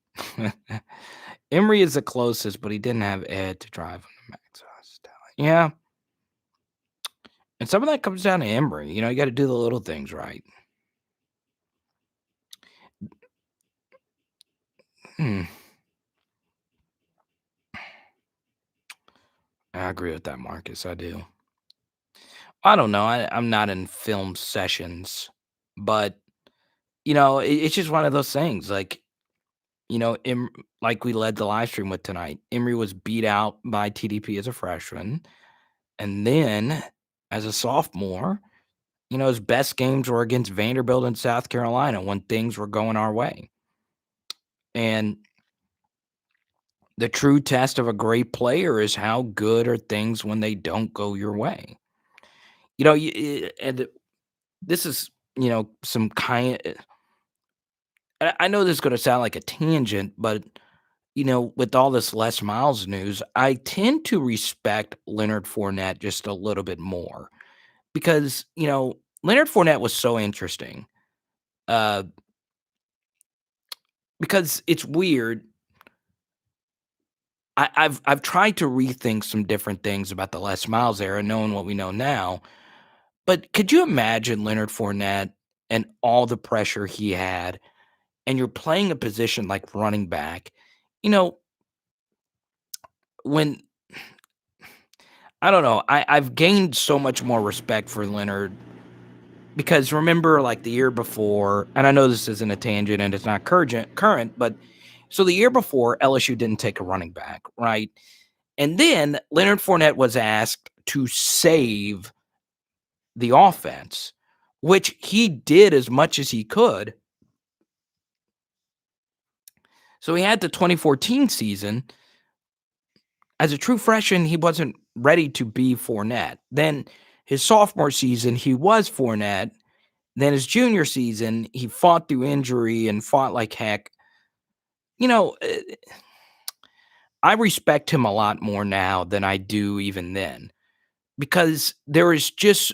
Emery is the closest, but he didn't have Ed to drive on the max. Yeah. And some of that comes down to Emery. You got to do the little things right. I agree with that, Marcus. I do. I don't know. I'm not in film sessions, but it's just one of those things. Like, like we led the live stream with tonight. Emery was beat out by TDP as a freshman, and then as a sophomore, his best games were against Vanderbilt and South Carolina when things were going our way. And the true test of a great player is how good are things when they don't go your way. And this is, some kind. I know this is going to sound like a tangent, but with all this Les Miles news, I tend to respect Leonard Fournette just a little bit more because Leonard Fournette was so interesting. Because it's weird. I've tried to rethink some different things about the Les Miles era, knowing what we know now. But could you imagine Leonard Fournette and all the pressure he had, and you're playing a position like running back? When I don't know, I've gained so much more respect for Leonard because remember, like the year before, and I know this isn't a tangent and it's not current, but so the year before, LSU didn't take a running back, right? And then Leonard Fournette was asked to save the offense, which he did as much as he could. So he had the 2014 season. As a true freshman, he wasn't ready to be Fournette. Then his sophomore season, he was Fournette. Then his junior season, he fought through injury and fought like heck. I respect him a lot more now than I do even then because there is just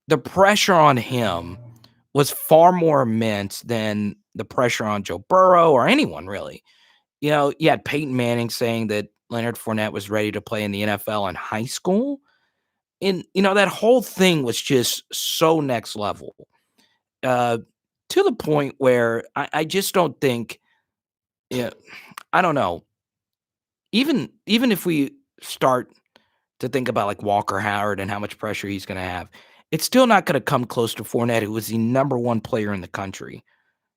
the pressure on him was far more immense than the pressure on Joe Burrow or anyone really. You had Peyton Manning saying that Leonard Fournette was ready to play in the NFL in high school. And, that whole thing was just so next level to the point where I just don't think, I don't know. Even if we start to think about like Walker Howard and how much pressure he's going to have, it's still not going to come close to Fournette, who was the number one player in the country.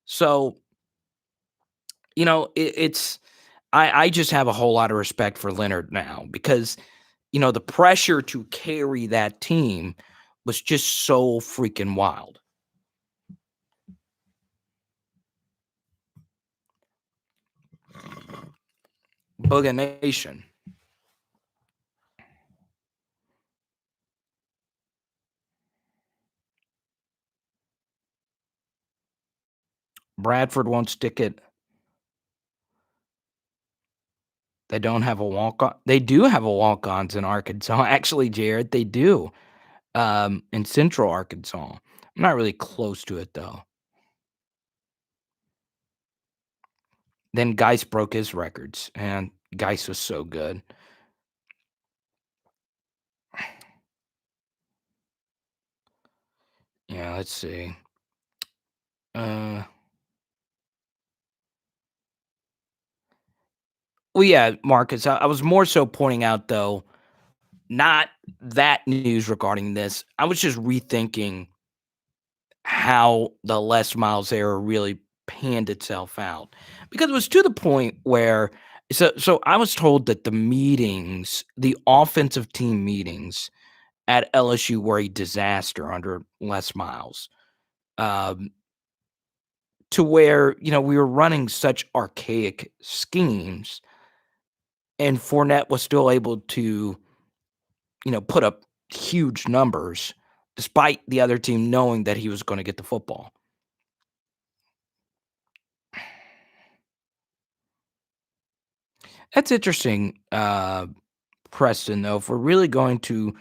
So, it's I just have a whole lot of respect for Leonard now because, the pressure to carry that team was just so freaking wild. Booga Nation. Bradford won't stick it. They don't have a walk-on. They do have a walk-ons in Arkansas. Actually, Jared, they do. In Central Arkansas. I'm not really close to it though. Then Geis broke his records, and Geis was so good. Yeah, let's see. Well, yeah, Marcus, I was more so pointing out, though, not that news regarding this. I was just rethinking how the Les Miles era really panned itself out because it was to the point where so I was told that the offensive team meetings at LSU were a disaster under Les Miles. Um, to where, we were running such archaic schemes and Fournette was still able to, put up huge numbers despite the other team knowing that he was going to get the football. That's interesting, Preston, though. If we're really going to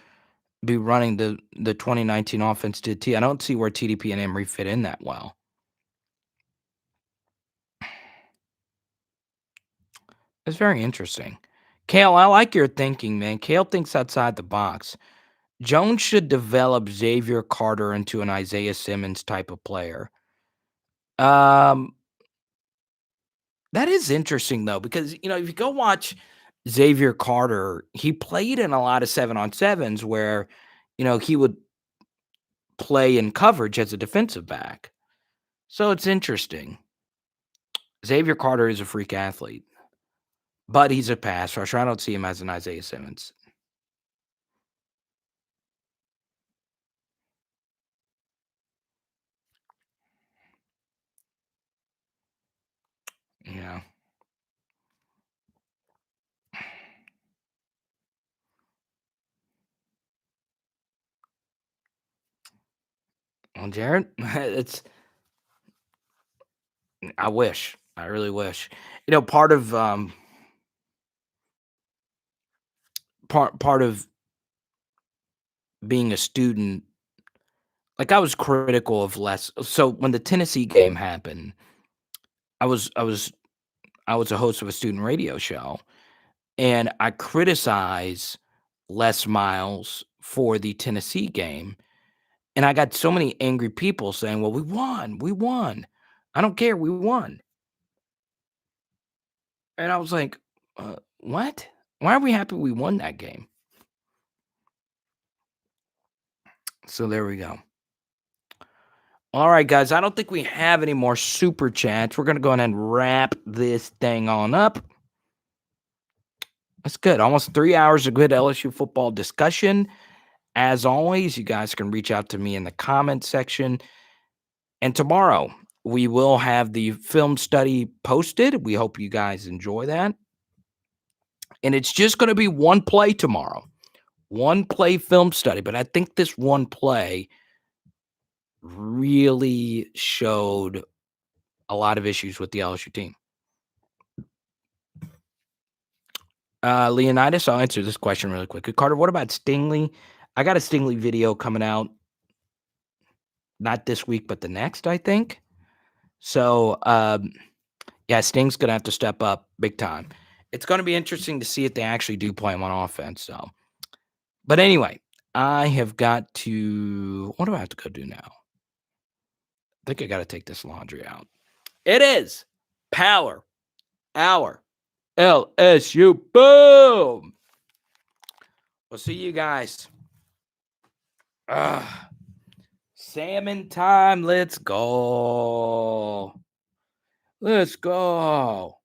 be running the 2019 offense to a T, I don't see where TDP and Emery fit in that well. It's very interesting. Kale, I like your thinking, man. Kale thinks outside the box. Jones should develop Xavier Carter into an Isaiah Simmons type of player. Um, that is interesting though, because if you go watch Xavier Carter, he played in a lot of 7-on-7s where, he would play in coverage as a defensive back. So it's interesting. Xavier Carter is a freak athlete, but he's a pass rusher. I don't see him as an Isaiah Simmons. Yeah. Well, Jared, I wish. I really wish. Part of part of being a student, like I was critical of less. So when the Tennessee game happened, I was I was I was a host of a student radio show, and I criticize Les Miles for the Tennessee game, and I got so many angry people saying, "Well, we won. I don't care, we won." And I was like, "What? Why are we happy we won that game?" So there we go. All right, guys. I don't think we have any more super chats. We're gonna go ahead and wrap this thing on up. That's good. Almost 3 hours of good LSU football discussion. As always, you guys can reach out to me in the comment section. And tomorrow, we will have the film study posted. We hope you guys enjoy that. And it's just going to be one play tomorrow, one play film study. But I think this one play really showed a lot of issues with the LSU team. Leonidas, I'll answer this question really quick. Carter, what about Stingley? I got a Stingley video coming out, not this week, but the next, I think. So, yeah, Sting's going to have to step up big time. It's going to be interesting to see if they actually do play him on offense. So, but anyway, I have got to. What do I have to go do now? I think I got to take this laundry out. It is Power Hour LSU. Boom. We'll see you guys. Salmon time. Let's go. Let's go.